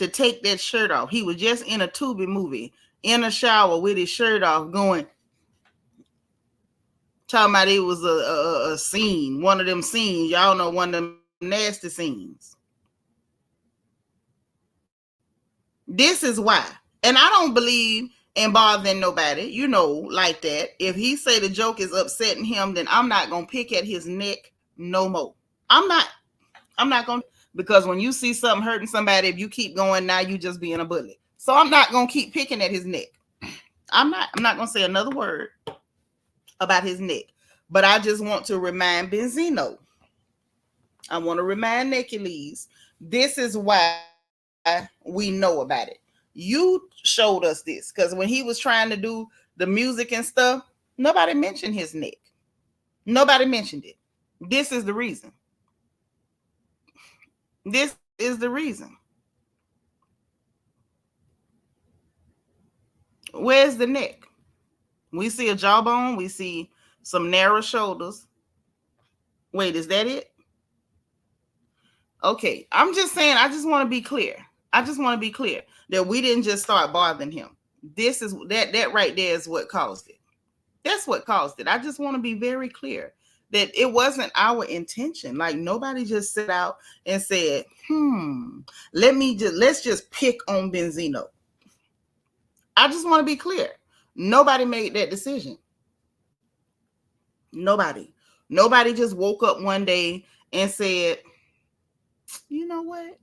take that shirt off. He was just in a Tubi movie, in a shower with his shirt off, going, talking about it was a scene, one of them scenes. Y'all know, one of them nasty scenes. This is why. And I don't believe in bothering nobody, like that. If he say the joke is upsetting him, then I'm not going to pick at his neck no more. I'm not going to, because when you see something hurting somebody, if you keep going, now you just being a bully. So I'm not going to keep picking at his neck. I'm not going to say another word about his neck. But I just want to remind Benzino. I want to remind Necules. This is why we know about it. You showed us this because when he was trying to do the music and stuff, nobody mentioned his neck. Nobody mentioned it. This is the reason. This is the reason. Where's the neck? We see a jawbone. We see some narrow shoulders. Wait, is that it? Okay, I'm just saying, I just want to be clear. I just want to be clear that we didn't just start bothering him. This is that right there is what caused it. That's what caused it. I just want to be very clear that it wasn't our intention. Like nobody just sat out and said, let's just pick on Benzino. I just want to be clear. Nobody made that decision. Nobody just woke up one day and said, you know what?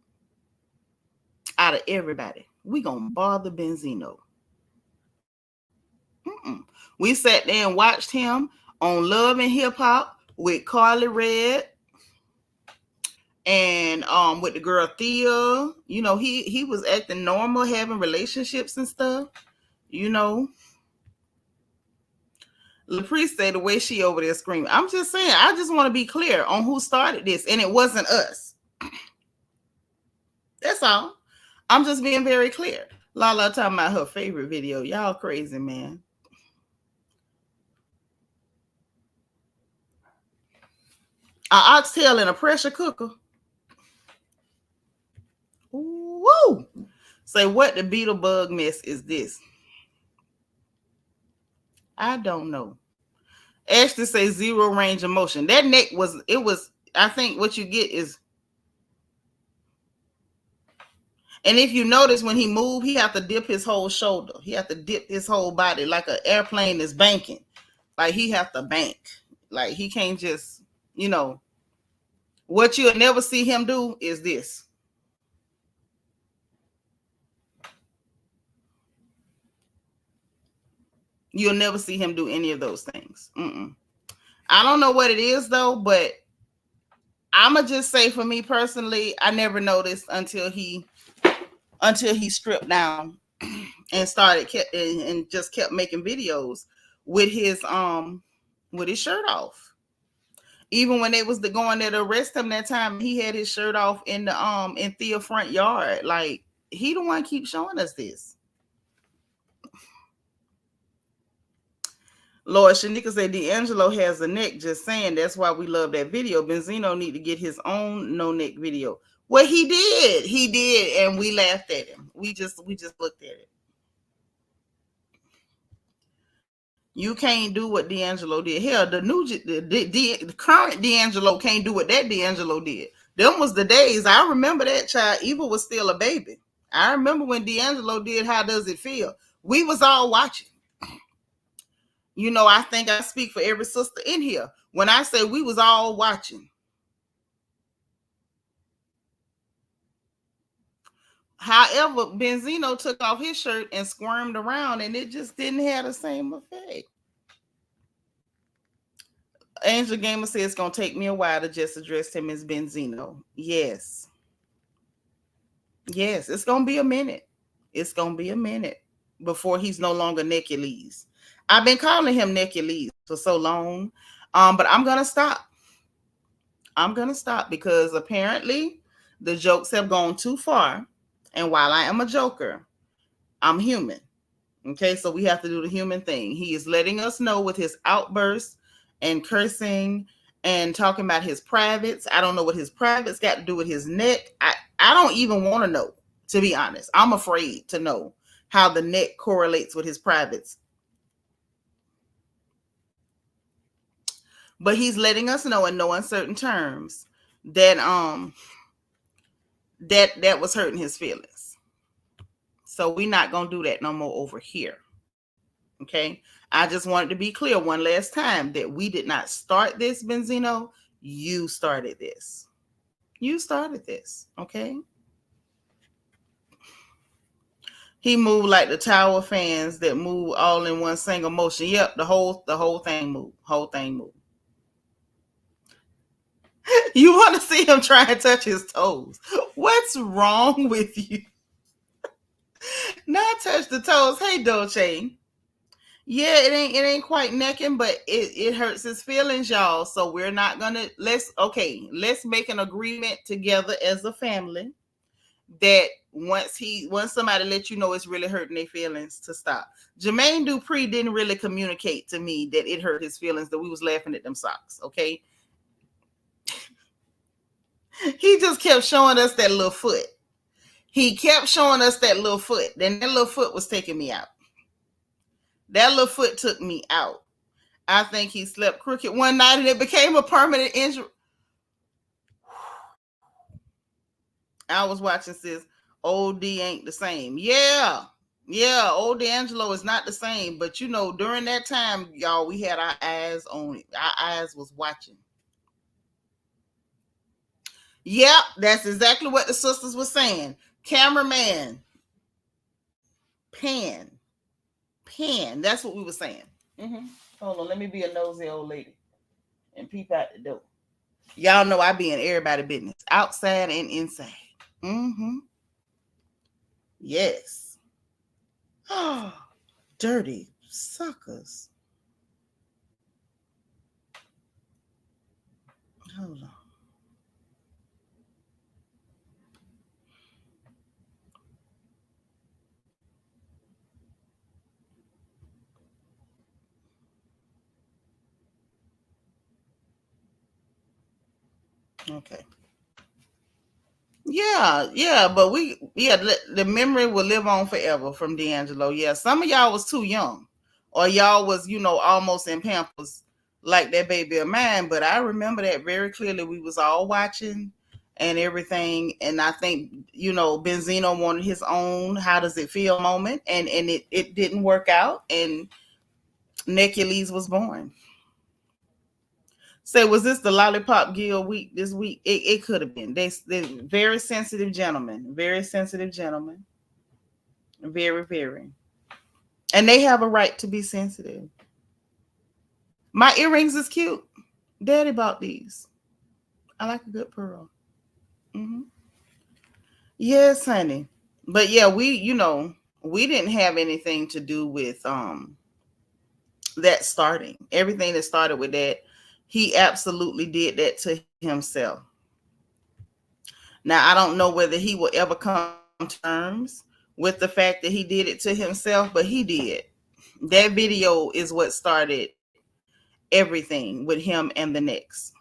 Out of everybody, we gonna bother Benzino. We sat there and watched him on Love and Hip Hop with Carly Red and with the girl Thea. You know, he was acting normal, having relationships and stuff. You know, LaPree said the way she over there screaming. I'm just saying, I just want to be clear on who started this, and it wasn't us. That's all. I'm just being very clear. Lala talking about her favorite video. Y'all crazy, man. An oxtail in a pressure cooker. Woo! Say, what the beetle bug mess is this? I don't know. Ashley say zero range of motion. That neck was, I think what you get is, and if you notice when he moved, he have to dip his whole shoulder. He have to dip his whole body like an airplane is banking. Like he have to bank. Like he can't just, you know, what you'll never see him do is this. You'll never see him do any of those things. I don't know what it is though, but I'ma just say for me personally, I never noticed until he stripped down and just kept making videos with his shirt off. Even when they was going there to arrest him that time, he had his shirt off in the in Thea front yard. Like he the one keep showing us this. Lord Shanika said D'Angelo has a neck. Just saying, that's why we love that video. Benzino need to get his own no neck video. Well, he did, and we laughed at him. We just looked at it. You can't do what D'Angelo did. Hell, the current D'Angelo can't do what that D'Angelo did. Them was the days. I remember that child. Eva was still a baby. I remember when D'Angelo did How Does It Feel? We was all watching. You know, I think I speak for every sister in here when I say we was all watching. However, Benzino took off his shirt and squirmed around, and it just didn't have the same effect. Angel Gamer says it's going to take me a while to just address him as Benzino. Yes. Yes, it's going to be a minute. It's going to be a minute before he's no longer Necules. I've been calling him Necules for so long, but I'm going to stop. I'm going to stop because apparently the jokes have gone too far. And while I am a joker, I'm human. Okay, so we have to do the human thing. He is letting us know with his outbursts and cursing and talking about his privates. I don't know what his privates got to do with his neck. I don't even want to know, to be honest. I'm afraid to know how the neck correlates with his privates. But he's letting us know in no uncertain terms that that was hurting his feelings. So we're not going to do that no more over here. Okay? I just wanted to be clear one last time that we did not start this, Benzino. You started this. You started this. Okay? He moved like the Tower fans that move all in one single motion. Yep, the whole thing moved. Whole thing moved. You want to see him try and touch his toes. What's wrong with you? Not touch the toes. Hey, Dolce. Yeah, it ain't quite necking, but it hurts his feelings, y'all. So we're not gonna let's make an agreement together as a family that once somebody let you know it's really hurting their feelings to stop. Jermain Dupri didn't really communicate to me that it hurt his feelings, that we was laughing at them socks. Okay. He just kept showing us that little foot. He kept showing us that little foot. Then that little foot was taking me out. That little foot took me out. I think he slept crooked one night and it became a permanent injury. I was watching sis. Old D ain't the same. Yeah. Yeah, old D'Angelo is not the same. But you know, during that time, y'all, we had our eyes on it. Our eyes was watching. Yep, that's exactly what the sisters were saying. Cameraman. Pan. That's what we were saying. Mm-hmm. Hold on, let me be a nosy old lady and peep out the door. Y'all know I be in everybody's business, outside and inside. Mm-hmm. Yes. Oh, dirty suckers. Hold on. Okay. Yeah, but the memory will live on forever from D'Angelo. Yeah, some of y'all was too young, or y'all was, almost in Pampers like that baby of mine. But I remember that very clearly. We was all watching and everything, and I think Benzino wanted his own "How does it feel" moment, and it didn't work out, and Necules was born. Say, was this the Lollipop Guild week this week? It could have been. They're very sensitive gentlemen. Very sensitive gentlemen. Very, very. And they have a right to be sensitive. My earrings is cute. Daddy bought these. I like a good pearl. Mm-hmm. Yes, honey. But yeah, we didn't have anything to do with that starting. Everything that started with that, he absolutely did that to himself. Now, I don't know whether he will ever come to terms with the fact that he did it to himself, but he did. That video is what started everything with him and the Knicks.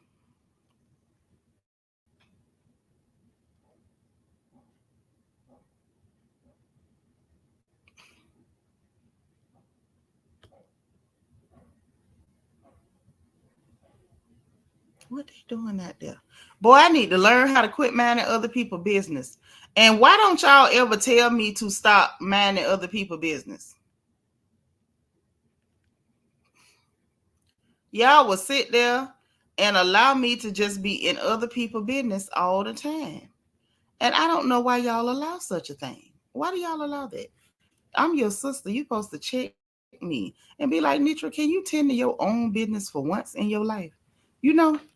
What they doing out there? Boy, I need to learn how to quit minding other people's business. And why don't y'all ever tell me to stop minding other people's business? Y'all will sit there and allow me to just be in other people's business all the time. And I don't know why y'all allow such a thing. Why do y'all allow that? I'm your sister. You're supposed to check me and be like, Nitra, can you tend to your own business for once in your life?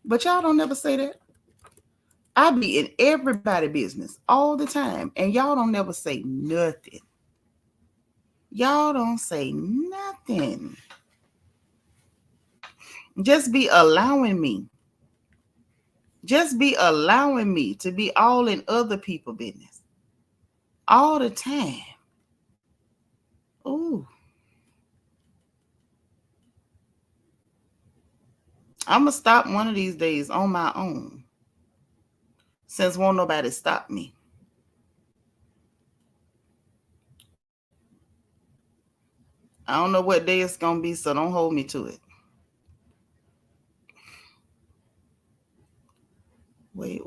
But y'all don't never say that. I be in everybody's business all the time, and y'all don't never say nothing. Y'all don't say nothing. Just be allowing me. Just be allowing me to be all in other people's business all the time. Ooh. I'm going to stop one of these days on my own, since won't nobody stop me. I don't know what day it's going to be, so don't hold me to it. Wait.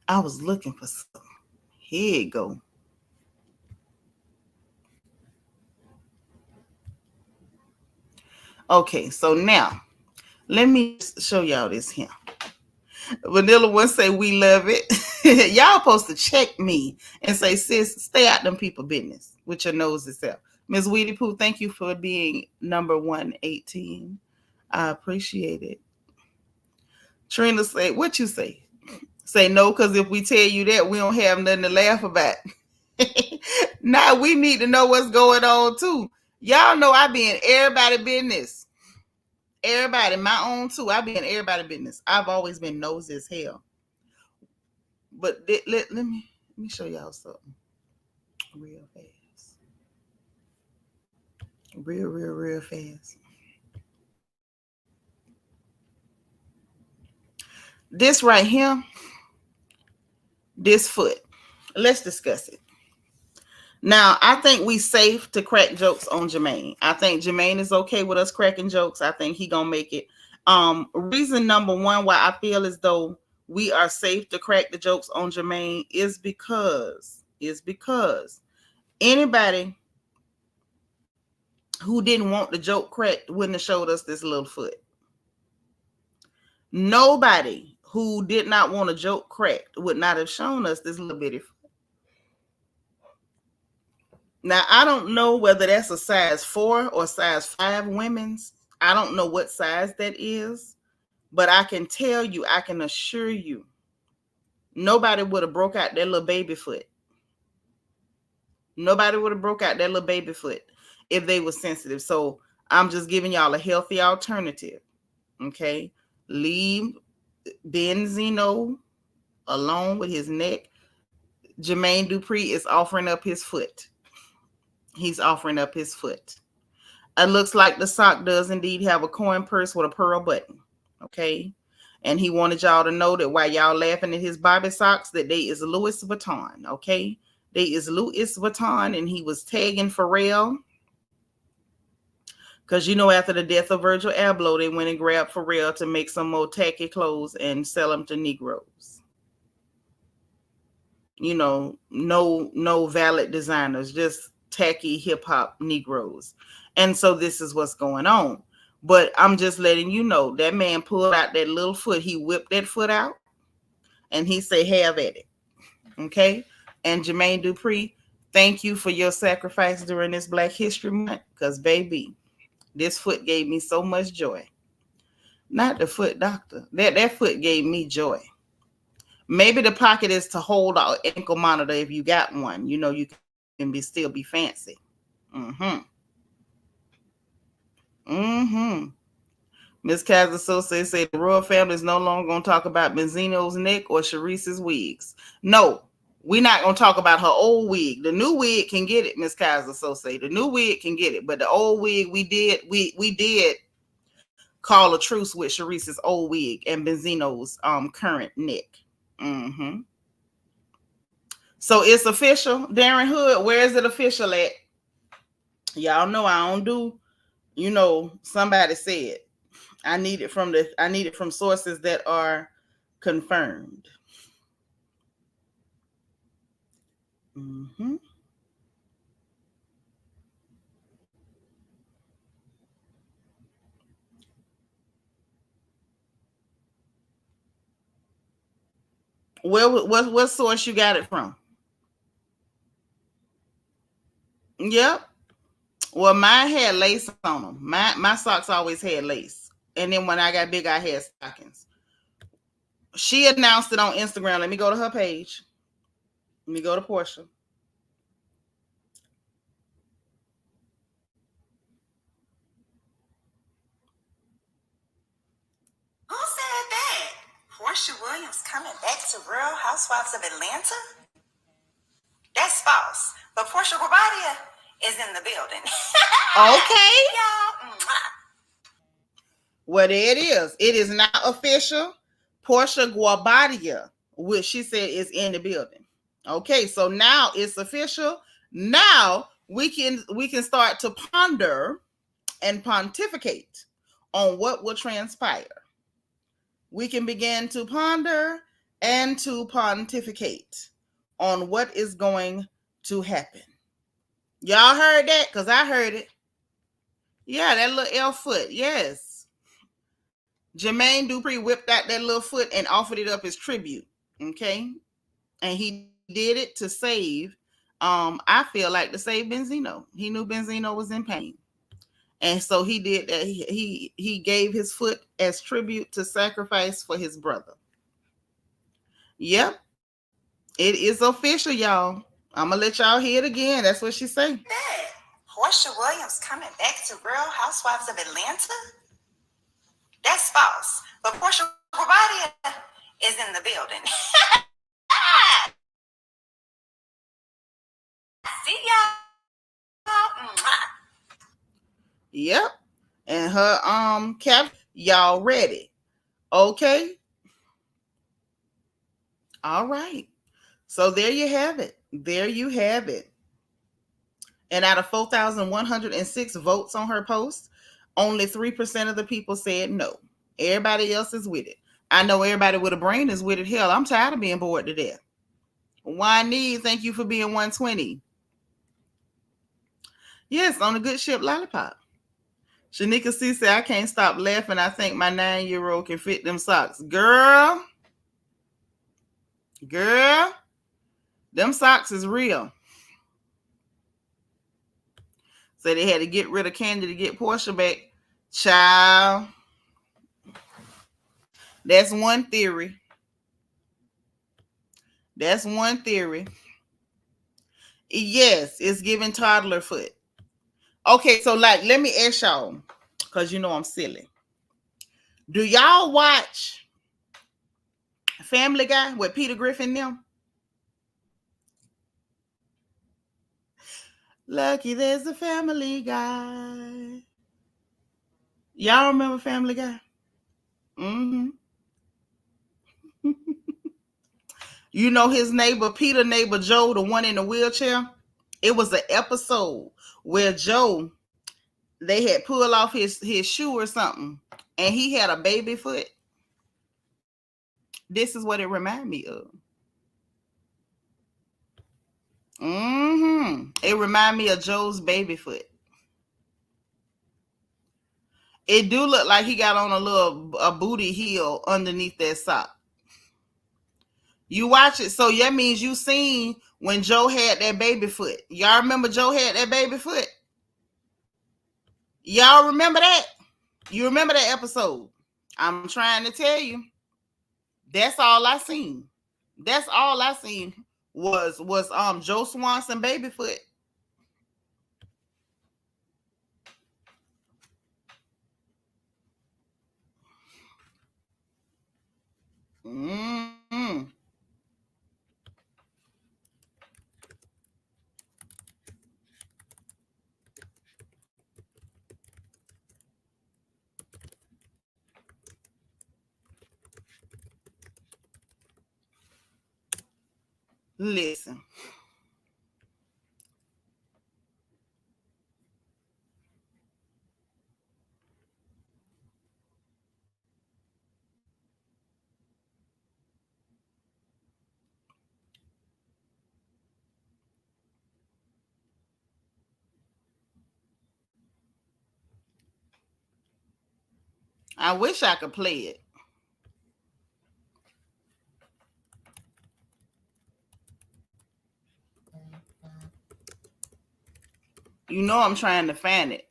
I was looking for something. Here you go. Okay, so now let me show y'all this here. Vanilla One say we love it. Y'all supposed to check me and say, sis, stay out them people business with your nose itself. Ms. Weedy Pooh, thank you for being number 118. I appreciate it. Trina say, what you say? Say no, because if we tell you that, we don't have nothing to laugh about. Now we need to know what's going on too. Y'all know I be in everybody's business. Everybody, my own too. I be in everybody's business. I've always been nosy as hell. But let me show y'all something real fast. Real fast. This right here, this foot. Let's discuss it. Now, I think we safe to crack jokes on Jermain. I think Jermain is okay with us cracking jokes. I think he gonna make it. Reason number one why I feel as though we are safe to crack the jokes on Jermain is because anybody who didn't want the joke cracked wouldn't have showed us this little foot. Nobody who did not want a joke cracked would not have shown us this little bitty foot. Now, I don't know whether that's a size 4 or size 5 women's. I don't know what size that is, but I can tell you, I can assure you, nobody would have broke out their little baby foot. Nobody would have broke out their little baby foot if they were sensitive. So I'm just giving y'all a healthy alternative. Okay. Leave Benzino alone with his neck. Jermain Dupri is offering up his foot. He's offering up his foot. It looks like the sock does indeed have a coin purse with a pearl button. Okay. And he wanted y'all to know that while y'all laughing at his Bobby socks, that they is Luis Vuitton. Okay. They is Luis Vuitton, and he was tagging Pharrell. Because, you know, after the death of Virgil Abloh, they went and grabbed Pharrell to make some more tacky clothes and sell them to Negroes. You know, no valid designers, just tacky hip hop Negroes. And so this is what's going on. But I'm just letting you know that man pulled out that little foot. He whipped that foot out and he said, have at it. Okay. And Jermain Dupri, thank you for your sacrifice during this Black History Month. Because, baby, this foot gave me so much joy. Not the foot doctor. That foot gave me joy. Maybe the pocket is to hold our ankle monitor if you got one. You know, you can still be fancy. Miss Casasosa said the royal family is no longer going to talk about Benzino's neck or Sharice's wigs. No, we're not going to talk about her old wig. The new wig can get it, Miss Casasosa. The new wig can get it, but the old wig we did call a truce with Sharice's old wig and Benzino's current neck. So it's official. Darren Hood, where is it official at? Y'all know I don't do, you know, somebody said. I need it from sources that are confirmed. What source you got it from? Yep. Well, mine had lace on them. My socks always had lace. And then when I got big, I had stockings. She announced it on Instagram. Let me go to her page. Let me go to Porsha. Who said that? Porsha Williams coming back to Real Housewives of Atlanta? That's false. But Porsha Guobadia is in the building. Okay. Y'all. Well, there it is. It is not official. Porsha Guobadia, which she said is in the building. Okay, so now it's official. Now we can start to ponder and pontificate on what will transpire. We can begin to ponder and to pontificate on what is going to happen. Y'all heard that? Because I heard it. Yeah, that little elf foot. Yes. Jermain Dupri whipped out that little foot and offered it up as tribute. Okay. And he did it to save, I feel like to save Benzino. He knew Benzino was in pain. And so he did that. He gave his foot as tribute to sacrifice for his brother. Yep. It is official, y'all. I'm going to let y'all hear it again. That's what she said. Porsha Williams coming back to Real Housewives of Atlanta? That's false. But Porsha Guobadia is in the building. See y'all. Yep. And her cap, y'all ready. Okay. All right. So there you have it. There you have it. And out of 4,106 votes on her post, only 3% of the people said no. Everybody else is with it. I know everybody with a brain is with it. Hell, I'm tired of being bored to death. Why need? Thank you for being 120. Yes, on a good ship, lollipop. Shanika C said, I can't stop laughing. I think my 9-year-old can fit them socks. Girl, them socks is real. So they had to get rid of Candy to get Porsha back. Child. That's one theory. Yes, it's giving toddler foot. Okay, so like, let me ask y'all, because you know I'm silly. Do y'all watch Family Guy with Peter Griffin them? Lucky there's a Family Guy. Y'all remember Family Guy? Mm-hmm. You know his neighbor, Peter neighbor Joe, the one in the wheelchair? It was an episode where Joe, they had pulled off his shoe or something, and he had a baby foot. This is what it reminded me of. It reminded me of Joe's baby foot. It do look like he got on a booty heel underneath that sock. You watch it, so that means you seen when Joe had that baby foot. Y'all remember Joe had that baby foot? Y'all remember that? You remember that episode? I'm trying to tell you. That's all I seen. That's all I seen was Joe Swanson baby foot. Listen. I wish I could play it. You know I'm trying to find it.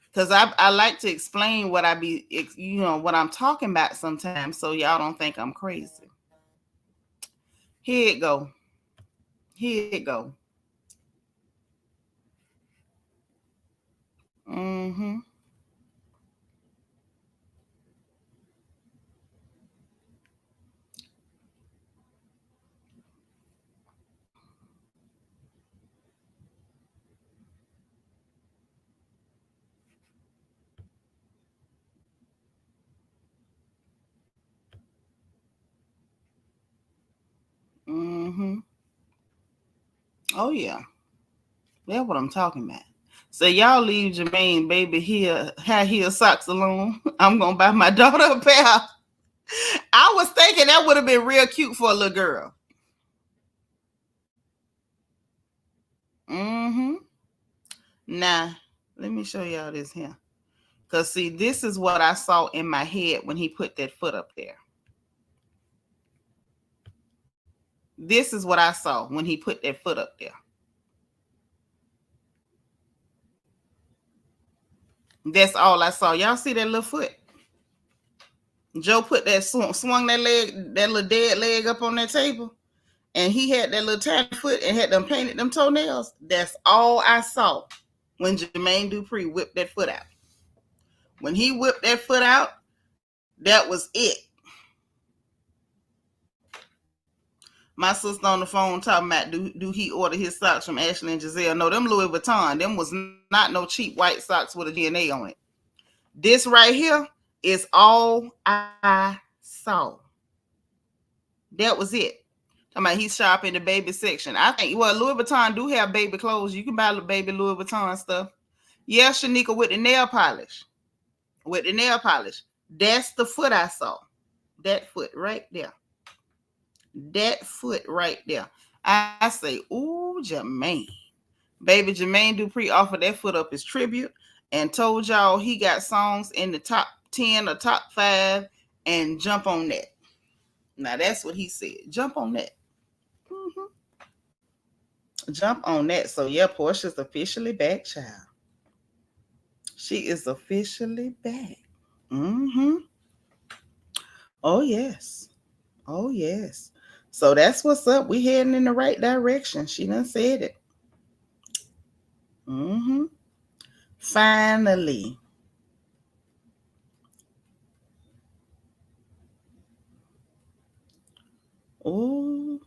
Because I like to explain what what I'm talking about sometimes, so y'all don't think I'm crazy. Here it go. Mm-hmm. Mm-hmm. Oh yeah. That's what I'm talking about. So y'all leave Jermain baby high heel socks alone. I'm gonna buy my daughter a pair. I was thinking that would have been real cute for a little girl. Mm-hmm. Now, let me show y'all this here. Because see, this is what I saw in my head when he put that foot up there. This is what I saw when he put that foot up there. That's all I saw. Y'all see that little foot? Joe put that swung that leg, that little dead leg up on that table, and he had that little tiny foot and had them painted them toenails. That's all I saw when Jermain Dupri whipped that foot out. When he whipped that foot out, that was it. My sister on the phone talking about do he order his socks from Ashley and Giselle? No, them Louis Vuitton. Them was not no cheap white socks with a DNA on it. This right here is all I saw. That was it. Talking about he's shopping the baby section. I think, well, Louis Vuitton do have baby clothes. You can buy the baby Louis Vuitton stuff. Yeah, Shanika, with the nail polish. With the nail polish. That's the foot I saw. That foot right there. That foot right there. I say, ooh, Jermain. Baby Jermain Dupri offered that foot up as tribute and told y'all he got songs in the top 10 or top 5 and jump on that. Now, that's what he said. Jump on that. Jump on that. So, yeah, Porsha's officially back, child. She is officially back. Oh, yes. Oh, yes. So, that's what's up. We heading in the right direction. She done said it. Finally. Oh.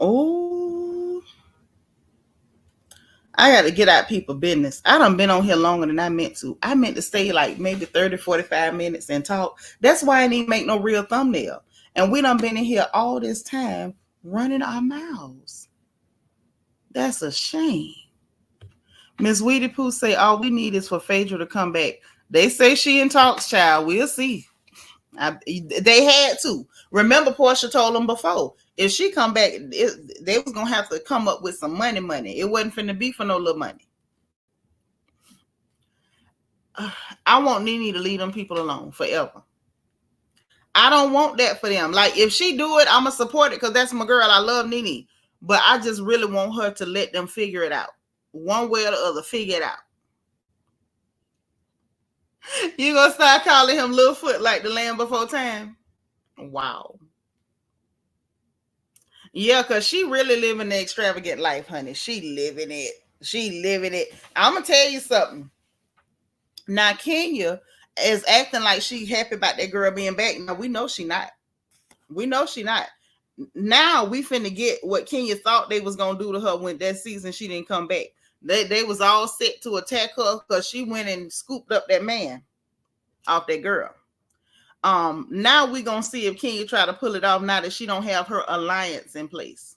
Oh. I got to get out people business. I done been on here longer than I meant to. I meant to stay like maybe 30, 45 minutes and talk. That's why I didn't make no real thumbnail. And we done been in here all this time running our mouths. That's a shame. Miss Weedy Pooh say all we need is for Phaedra to come back. They say she in talks, child. We'll see. They had to. Remember, Porsha told them before, if she come back, they was going to have to come up with some money. It wasn't finna be for no little money. I want Nene to leave them people alone forever. I don't want that for them. Like, if she do it, I'm going to support it because that's my girl. I love Nene. But I just really want her to let them figure it out. One way or the other, figure it out. You gonna start calling him Littlefoot like the Land Before Time? Wow. Yeah, because she really living the extravagant life, honey. She living it. I'm gonna tell you something. Now, Kenya is acting like she happy about that girl being back. Now, we know she not. Now, we finna get what Kenya thought they was gonna do to her when that season she didn't come back. They was all set to attack her because she went and scooped up that man off that girl. Now we're gonna see if Kenya try to pull it off now that she don't have her alliance in place.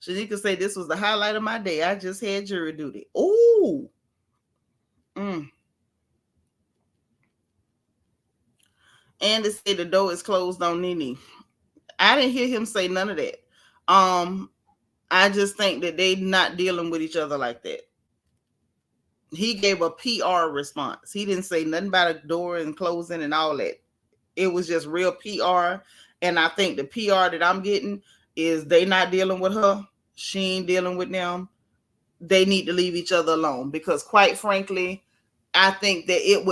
Shanika say this was the highlight of my day. I just had jury duty. Ooh. And they say the door is closed on Nene. I didn't hear him say none of that. I just think that they not dealing with each other like that. He gave a PR response. He didn't say nothing about a door and closing and all that. It was just real PR. And I think the PR that I'm getting is they not dealing with her. She ain't dealing with them. They need to leave each other alone because quite frankly, I think that it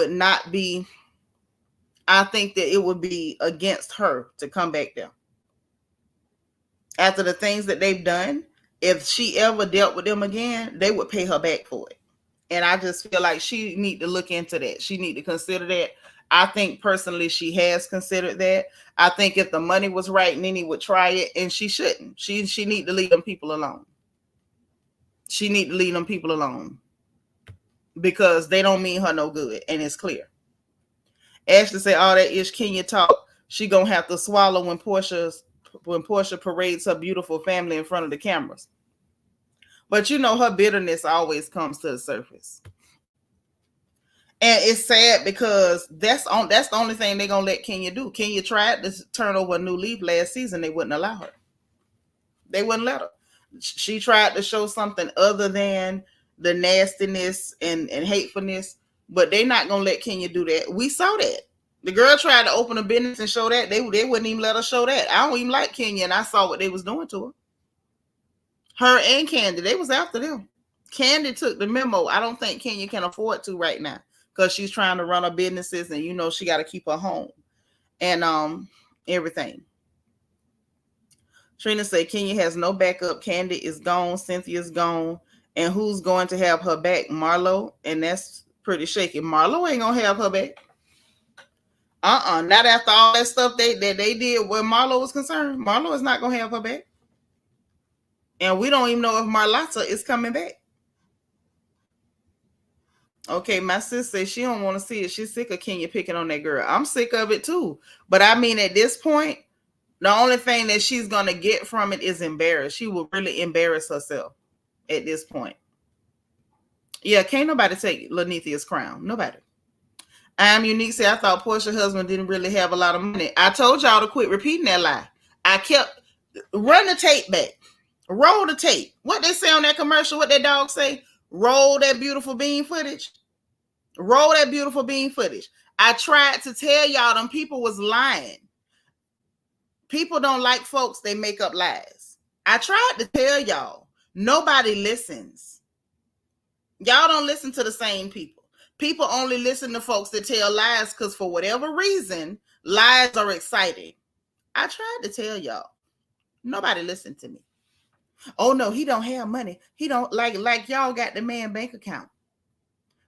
would be against her to come back there. After the things that they've done, if she ever dealt with them again, they would pay her back for it. And I just feel like she need to look into that. She need to consider that. I think personally she has considered that. I think if the money was right, Nene would try it, and she shouldn't. She need to leave them people alone. She need to leave them people alone because they don't mean her no good, and it's clear. Ashley say all that ish Kenya talk, she gonna have to swallow when Porsha parades her beautiful family in front of the cameras. But you know her bitterness always comes to the surface. And it's sad because that's the only thing they're gonna let Kenya do. Kenya tried to turn over a new leaf last season. They wouldn't allow her. They wouldn't let her. She tried to show something other than the nastiness and hatefulness, but they're not gonna let Kenya do that. We saw that. The girl tried to open a business and show that. They wouldn't even let her show that. I don't even like Kenya, and I saw what they was doing to her. Her and Candy, they was after them. Candy took the memo. I don't think Kenya can afford to right now because she's trying to run her businesses, and you know she got to keep her home and everything. Trina said Kenya has no backup. Candy is gone. Cynthia's gone. And who's going to have her back? Marlo. And that's pretty shaky. Marlo ain't gonna have her back. Not after all that stuff they did where Marlo was concerned. Marlo is not gonna have her back. And we don't even know if Marlotta is coming back. Okay, my sis says she don't want to see it. She's sick of Kenya picking on that girl. I'm sick of it too. But I mean, at this point, the only thing that she's going to get from it is embarrassed. She will really embarrass herself at this point. Yeah, can't nobody take Lanithia's crown. Nobody. I'm unique. Say, I thought Porsha's husband didn't really have a lot of money. I told y'all to quit repeating that lie. I kept, run the tape back. Roll the tape. What they say on that commercial, what that dog say? Roll that beautiful bean footage. Roll that beautiful bean footage. I tried to tell y'all them people was lying. People don't like folks, they make up lies. I tried to tell y'all. Nobody listens. Y'all don't listen to the same people. People only listen to folks that tell lies because for whatever reason, lies are exciting. I tried to tell y'all. Nobody listened to me. Oh no, he don't have money. He don't like y'all got the man bank account.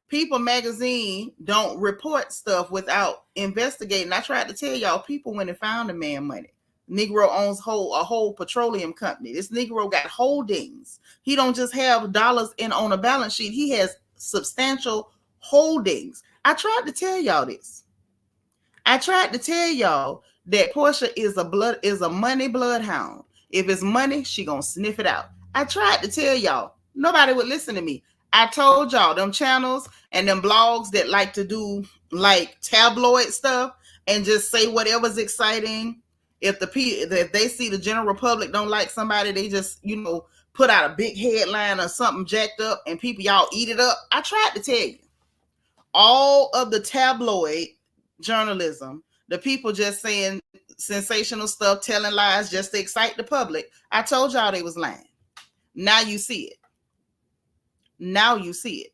People magazine don't report stuff without investigating. I tried to tell y'all, people went and found the man money. Negro owns a whole petroleum company. This Negro got holdings. He don't just have dollars on a balance sheet. He has substantial holdings. I tried to tell y'all this. I tried to tell y'all that Porsha is a money bloodhound. If it's money, she gonna sniff it out. I tried to tell y'all. Nobody would listen to me. I told y'all them channels and them blogs that like to do like tabloid stuff and just say whatever's exciting. If they see the general public don't like somebody, they just, put out a big headline or something jacked up and people, y'all eat it up. I tried to tell you. All of the tabloid journalism, the people just saying sensational stuff, telling lies just to excite the public. I told y'all they was lying. Now you see it. Now you see it.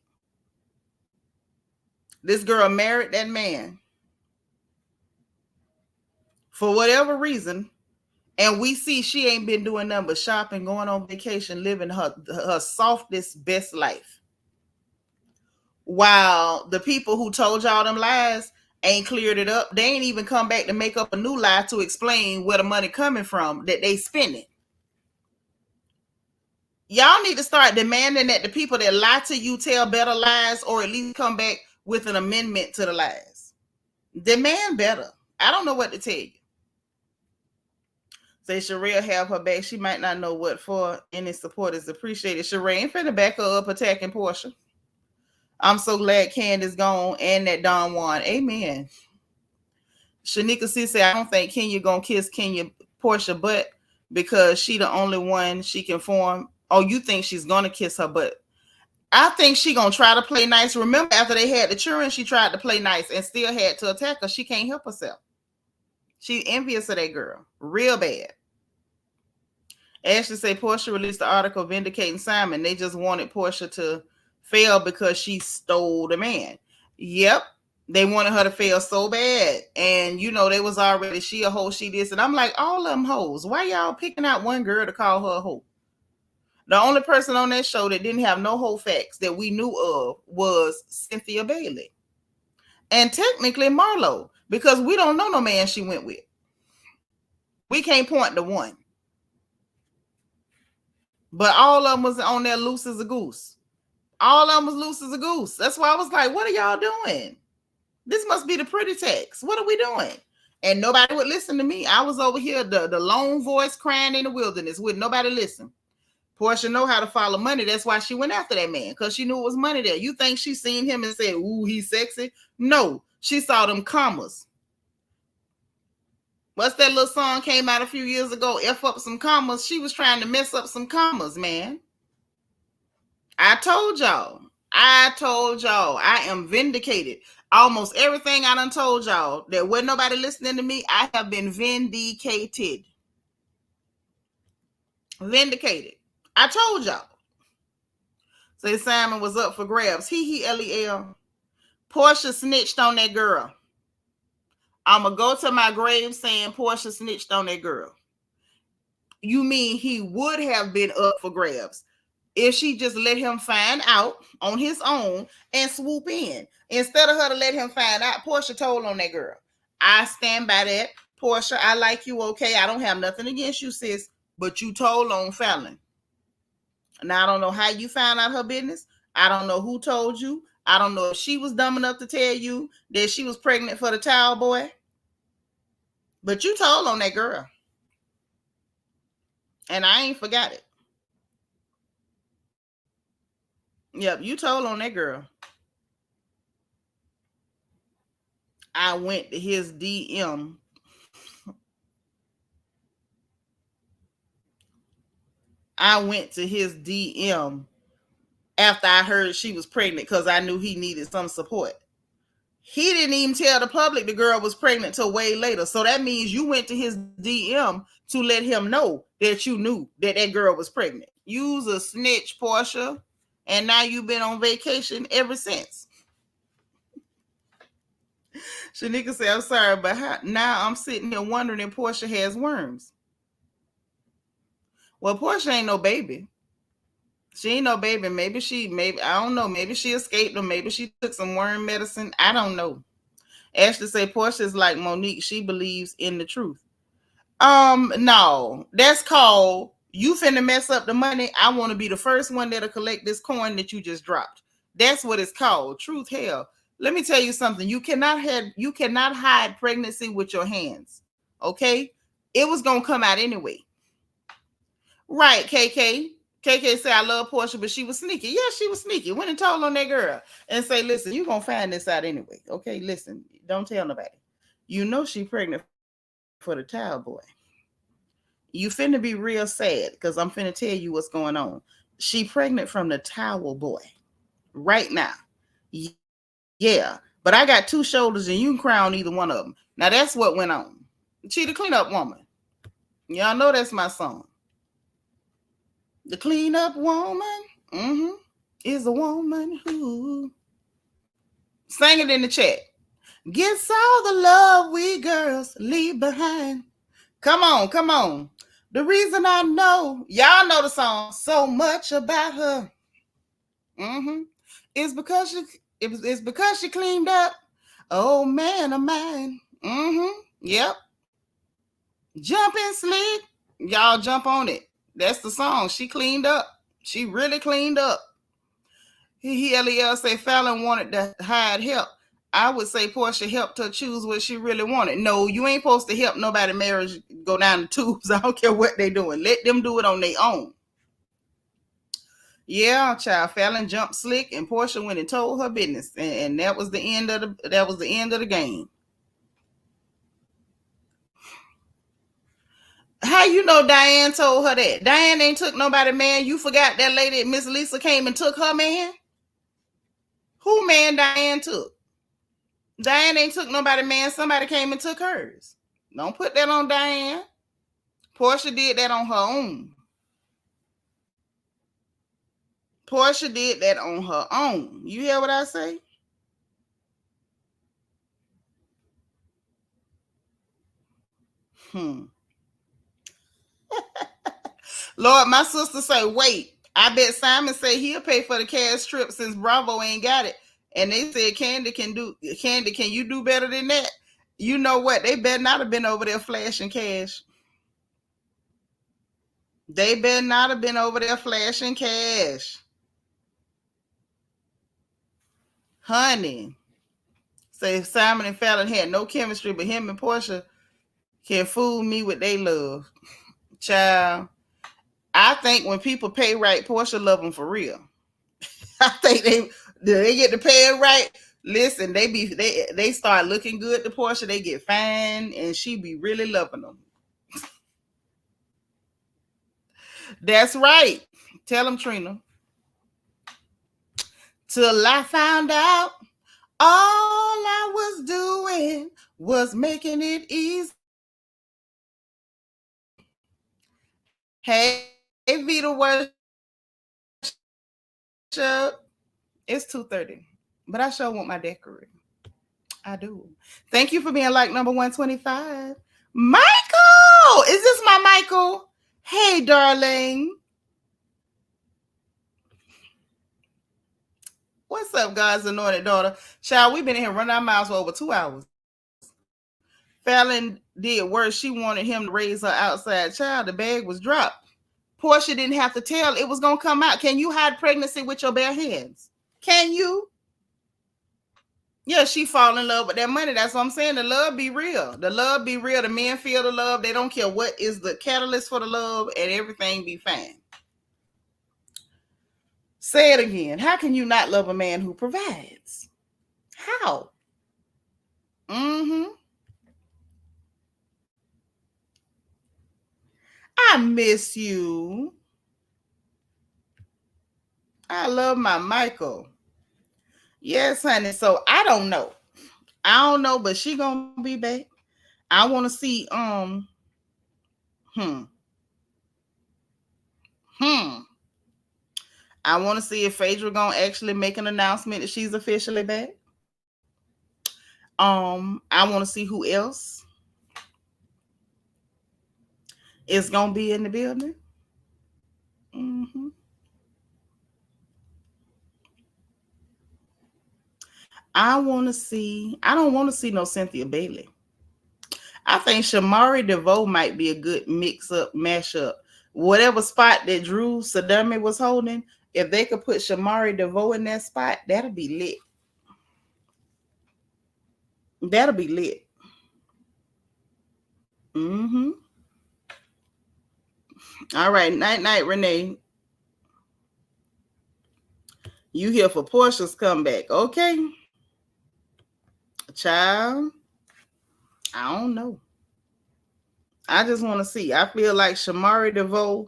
This girl married that man for whatever reason, and we see she ain't been doing nothing but shopping, going on vacation, living her softest, best life. While the people who told y'all them lies ain't cleared it up. They ain't even come back to make up a new lie to explain where the money coming from that they spending. Y'all need to start demanding that the people that lie to you tell better lies or at least come back with an amendment to the lies. Demand better. I don't know what to tell you. Say Sherelle have her back. She might not know what for. Any support is appreciated. Sherelle ain't finna back her up attacking Porsha. I'm so glad Candace gone and that Don won. Amen. Shanika C said, I don't think Kenya gonna kiss Porsha butt because she the only one she can form. Oh, you think she's gonna kiss her butt? I think she gonna try to play nice. Remember, after they had the children, she tried to play nice and still had to attack her. She can't help herself. She envious of that girl. Real bad. Ashley say Porsha released the article vindicating Simon. They just wanted Porsha to fail because she stole the man. Yep. They wanted her to fail so bad. And, they was already, she a hoe, she this. And I'm like, all of them hoes. Why y'all picking out one girl to call her a hoe? The only person on that show that didn't have no whole facts that we knew of was Cynthia Bailey. And technically Marlo, because we don't know no man she went with. We can't point to one. But all of them was on there loose as a goose. All of them was loose as a goose. That's why I was like, what are y'all doing? This must be the pretty text. What are we doing? And nobody would listen to me. I was over here, the lone voice crying in the wilderness. Would nobody listen? Porsha know how to follow money. That's why she went after that man, because she knew it was money there. You think she seen him and said, ooh, he's sexy? No, she saw them commas. What's that little song came out a few years ago? F up some commas. She was trying to mess up some commas, man. I told y'all. I am vindicated. Almost everything I done told y'all that wasn't nobody listening to me, I have been vindicated. Vindicated. I told y'all. Say Simon was up for grabs. Lel. Porsha snitched on that girl. I'm going to go to my grave saying Porsha snitched on that girl. You mean he would have been up for grabs if she just let him find out on his own and swoop in. Instead of her to let him find out, Porsha told on that girl. I stand by that. Porsha, I like you, okay? I don't have nothing against you, sis, but you told on Fallon. Now, I don't know how you found out her business. I don't know who told you. I don't know if she was dumb enough to tell you that she was pregnant for the towel boy. But you told on that girl. And I ain't forgot it. Yep, you told on that girl. I went to his DM. I went to his DM after I heard she was pregnant because I knew he needed some support. He didn't even tell the public the girl was pregnant till way later. So that means you went to his DM to let him know that you knew that that girl was pregnant. You's a snitch, Porsha. And now you've been on vacation ever since. Shanika said, I'm sorry, but now I'm sitting here wondering if Porsha has worms. Well, Porsha ain't no baby. She ain't no baby. Maybe I don't know. Maybe she escaped or maybe she took some worm medicine. I don't know. Ashley say Porsha is like Monique. She believes in the truth. No. That's called you finna mess up the money. I want to be the first one that'll collect this coin that you just dropped. That's what it's called. Truth, hell. Let me tell you something. You cannot hide pregnancy with your hands. Okay? It was gonna come out anyway. Right, KK. KK said, I love Porsha, but she was sneaky. Yeah, she was sneaky. Went and told on that girl and say, listen, you're going to find this out anyway. Okay, listen, don't tell nobody. You know she pregnant for the towel boy. You finna be real sad because I'm finna tell you what's going on. She pregnant from the towel boy right now. Yeah, but I got two shoulders and you can cry on either one of them. Now, that's what went on. She the cleanup woman. Y'all know that's my song. The cleanup woman is a woman who sang it in the chat. Gets all the love we girls leave behind. Come on. The reason I know, y'all know the song, so much about her. It's because she cleaned up. Oh man of mine. Yep. Jumping slick. Y'all jump on it. That's the song. She cleaned up. She really cleaned up. LEL say Fallon wanted to hide help. I would say Porsha helped her choose what she really wanted. No, you ain't supposed to help nobody marriage go down the tubes. I don't care what they doing. Let them do it on their own. Yeah, child. Fallon jumped slick and Porsha went and told her business. And that was the end of the game. How you know Diane told her that? Diane ain't took nobody, man. You forgot that lady, Miss Lisa, came and took her man? Who man Diane took? Diane ain't took nobody, man. Somebody came and took hers. Don't put that on Diane. Porsha did that on her own. Porsha did that on her own. You hear what I say? Lord, my sister say, wait. I bet Simon say he'll pay for the cash trip since Bravo ain't got it. And they said, Candy, can you do better than that? You know what? They better not have been over there flashing cash. They better not have been over there flashing cash. Honey. Say Simon and Fallon had no chemistry, but him and Porsha can fool me with their love. Child. I think when people pay right, Porsha love them for real. I think they get to pay it right. Listen, they start looking good to Porsha. They get fine, and she be really loving them. That's right. Tell them, Trina. Till I found out all I was doing was making it easy. Hey, Vita Worship. It's 2:30, but I sure want my decorate. I do. Thank you for being like number 125. Michael! Is this my Michael? Hey, darling. What's up, God's anointed daughter? Child, we've been in here running our mouths for over 2 hours. Fallon did worse. She wanted him to raise her outside child. The bag was dropped. Porsha didn't have to tell. It was going to come out. Can you hide pregnancy with your bare hands? Can you? Yeah, she fall in love with that money. That's what I'm saying. The love be real. The love be real. The men feel the love. They don't care what is the catalyst for the love, and everything be fine. Say it again. How can you not love a man who provides? How? I miss you. I love my Michael. Yes, honey. So I don't know. But she gonna be back. I want to see. I want to see if Phaedra gonna actually make an announcement that she's officially back. I want to see who else is gonna be in the building. I want to see. I don't want to see no Cynthia Bailey. I think Shamari DeVoe might be a good mix-up, mashup. Whatever spot that Drew Sadami was holding, if they could put Shamari DeVoe in that spot, that'll be lit. That'll be lit. All right, night, Renee. You here for Porsha's comeback, okay? Child, I don't know. I just want to see. I feel like Shamari DeVoe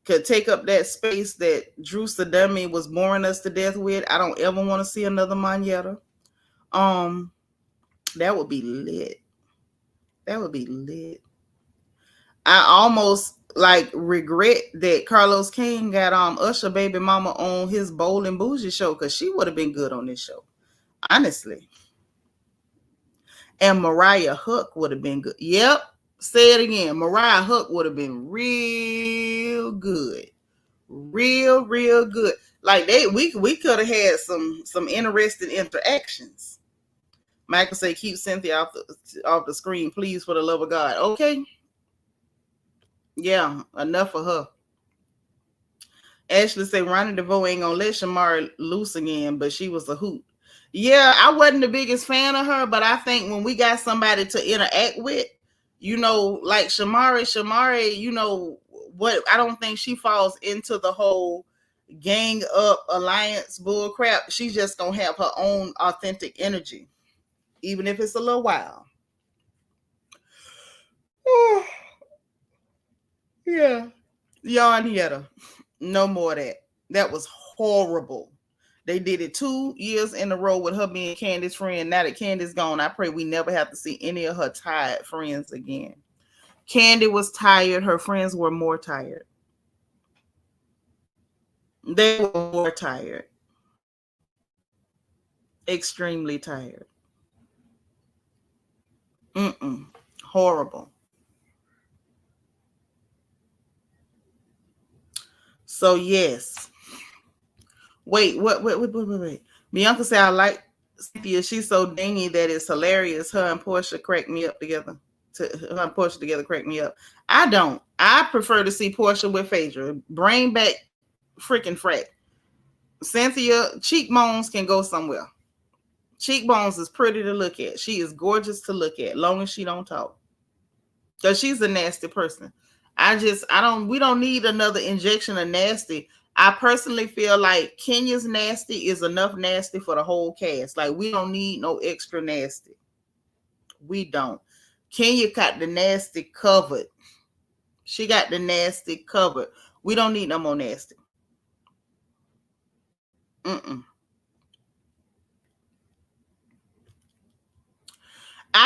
could take up that space that Drew Sadami was boring us to death with. I don't ever want to see another Monietta. That would be lit. That would be lit. I almost like regret that Carlos King got Usher baby mama on his Bold and Bougie show, because she would have been good on this show, honestly. And Mariah Hook would have been good. Yep. Say it again. Mariah Hook would have been real good. Real good. Like we could have had some interesting interactions. Michael say, keep Cynthia off the screen, please, for the love of God. Okay. Yeah, enough for her. Ashley say Ronnie DeVoe ain't gonna let Shamari loose again, but she was a hoot. Yeah, I wasn't the biggest fan of her, but I think when we got somebody to interact with, like Shamari, what, I don't think she falls into the whole gang up alliance bull crap. She's just gonna have her own authentic energy, even if it's a little while. Yeah. Yanietta. No more of that. That was horrible. They did it 2 years in a row with her being Candy's friend. Now that Candy's gone, I pray we never have to see any of her tired friends again. Candy was tired. Her friends were more tired. They were more tired. Extremely tired. Horrible. So yes. Wait. Bianca said, I like Cynthia. She's so dingy that it's hilarious. Her and Porsha crack me up together. Her and Porsha together crack me up. I don't. I prefer to see Porsha with Phaedra. Bring back freaking Frack. Cynthia, cheekbones can go somewhere. Cheekbones is pretty to look at. She is gorgeous to look at, long as she don't talk. Because she's a nasty person. We don't need another injection of nasty. I personally feel like Kenya's nasty is enough nasty for the whole cast. Like, we don't need no extra nasty. We don't. Kenya got the nasty covered. She got the nasty covered. We don't need no more nasty. I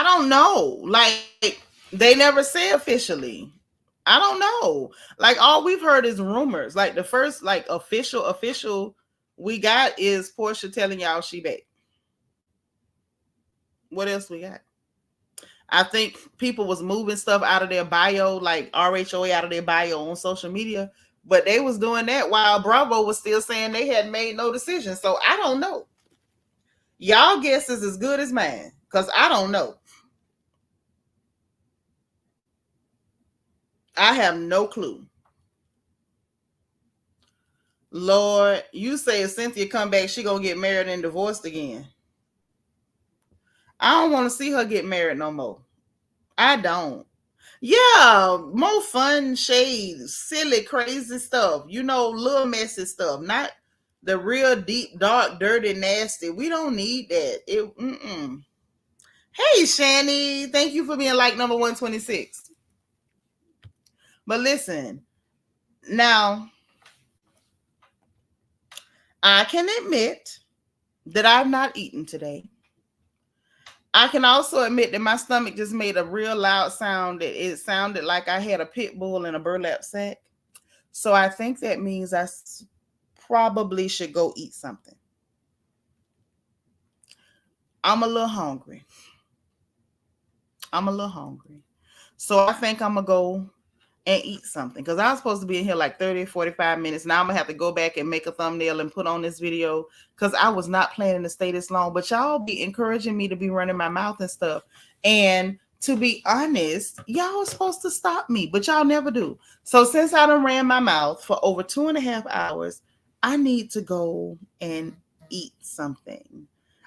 don't know. Like, they never say officially. I don't know. Like, all we've heard is rumors. Like, the first, like, official we got is Porsha telling y'all she back. What else we got? I think people was moving stuff out of their bio, like RHOA out of their bio on social media, but they was doing that while Bravo was still saying they had made no decision. So I don't know. Y'all guess is as good as mine, because I don't know. I have no clue. Lord, you say if Cynthia come back, she gonna get married and divorced again. I don't want to see her get married no more. I don't. Yeah, more fun, shades, silly, crazy stuff. You know, little messy stuff. Not the real deep, dark, dirty, nasty. We don't need that. Hey, Shani, thank you for being like number 126. But listen, now I can admit that I've not eaten today. I can also admit that my stomach just made a real loud sound. That it sounded like I had a pit bull in a burlap sack. So I think that means I probably should go eat something. I'm a little hungry. So I think I'm going to go and eat something. Because I was supposed to be in here like 30, 45 minutes. Now I'm going to have to go back and make a thumbnail and put on this video. Because I was not planning to stay this long. But y'all be encouraging me to be running my mouth and stuff. And to be honest, y'all are supposed to stop me. But y'all never do. So since I done ran my mouth for over 2.5 hours, I need to go and eat something.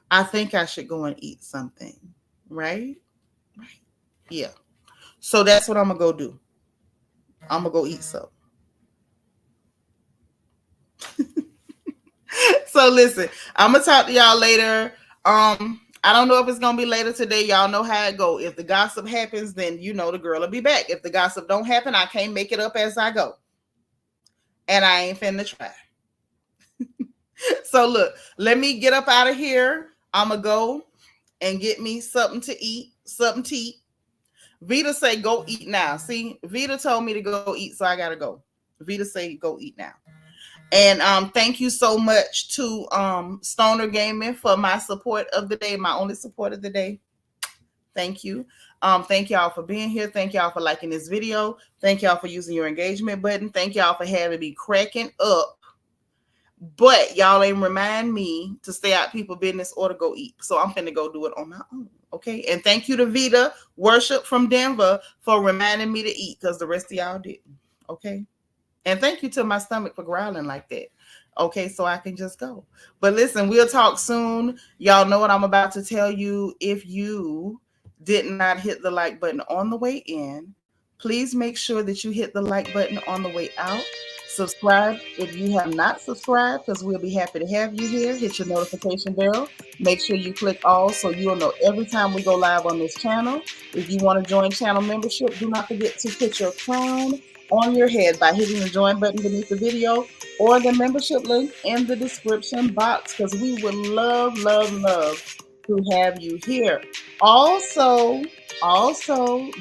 I think I should go and eat something. Right? Yeah. So that's what I'm going to go do. I'm going to go eat some. So listen, I'm going to talk to y'all later. I don't know if it's going to be later today. Y'all know how it go. If the gossip happens, then you know the girl will be back. If the gossip don't happen, I can't make it up as I go. And I ain't finna try. So look, let me get up out of here. I'm going to go and get me something to eat. Vita say go eat now. See, Vita told me to go eat, so I gotta go. Vita say go eat now. And thank you so much to Stoner Gaming for my support of the day, my only support of the day. Thank you. Thank y'all for being here. Thank y'all for liking this video. Thank y'all for using your engagement button. Thank y'all for having me cracking up. But y'all ain't remind me to stay out people business or to go eat. So I'm finna go do it on my own. Okay. And thank you to Vita Worship from Denver for reminding me to eat because the rest of y'all didn't. Okay. And thank you to my stomach for growling like that. Okay. So I can just go. But listen, we'll talk soon. Y'all know what I'm about to tell you. If you did not hit the like button on the way in, please make sure that you hit the like button on the way out. Subscribe if you have not subscribed, because we'll be happy to have you here. Hit your notification bell. Make sure you click all so you'll know every time we go live on this channel. If you want to join channel membership, do not forget to put your crown on your head by hitting the join button beneath the video or the membership link in the description box, because we would love to have you here. Also,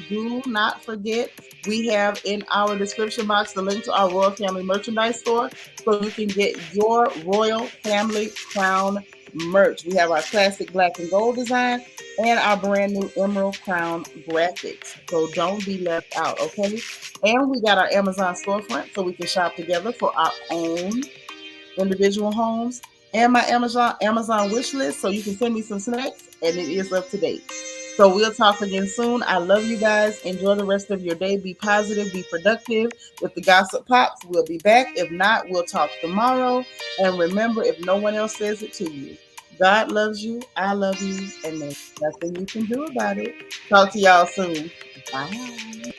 do not forget, we have in our description box the link to our Royal Family merchandise store so you can get your Royal Family crown merch. We have our classic black and gold design and our brand new emerald crown graphics. So don't be left out, okay? And we got our Amazon storefront so we can shop together for our own individual homes, and my Amazon wish list so you can send me some snacks, and it is up to date. So we'll talk again soon. I love you guys. Enjoy the rest of your day. Be positive, be productive. With the Gossip Pops, we'll be back. If not, we'll talk tomorrow. And remember, if no one else says it to you, God loves you, I love you, and there's nothing you can do about it. Talk to y'all soon. Bye.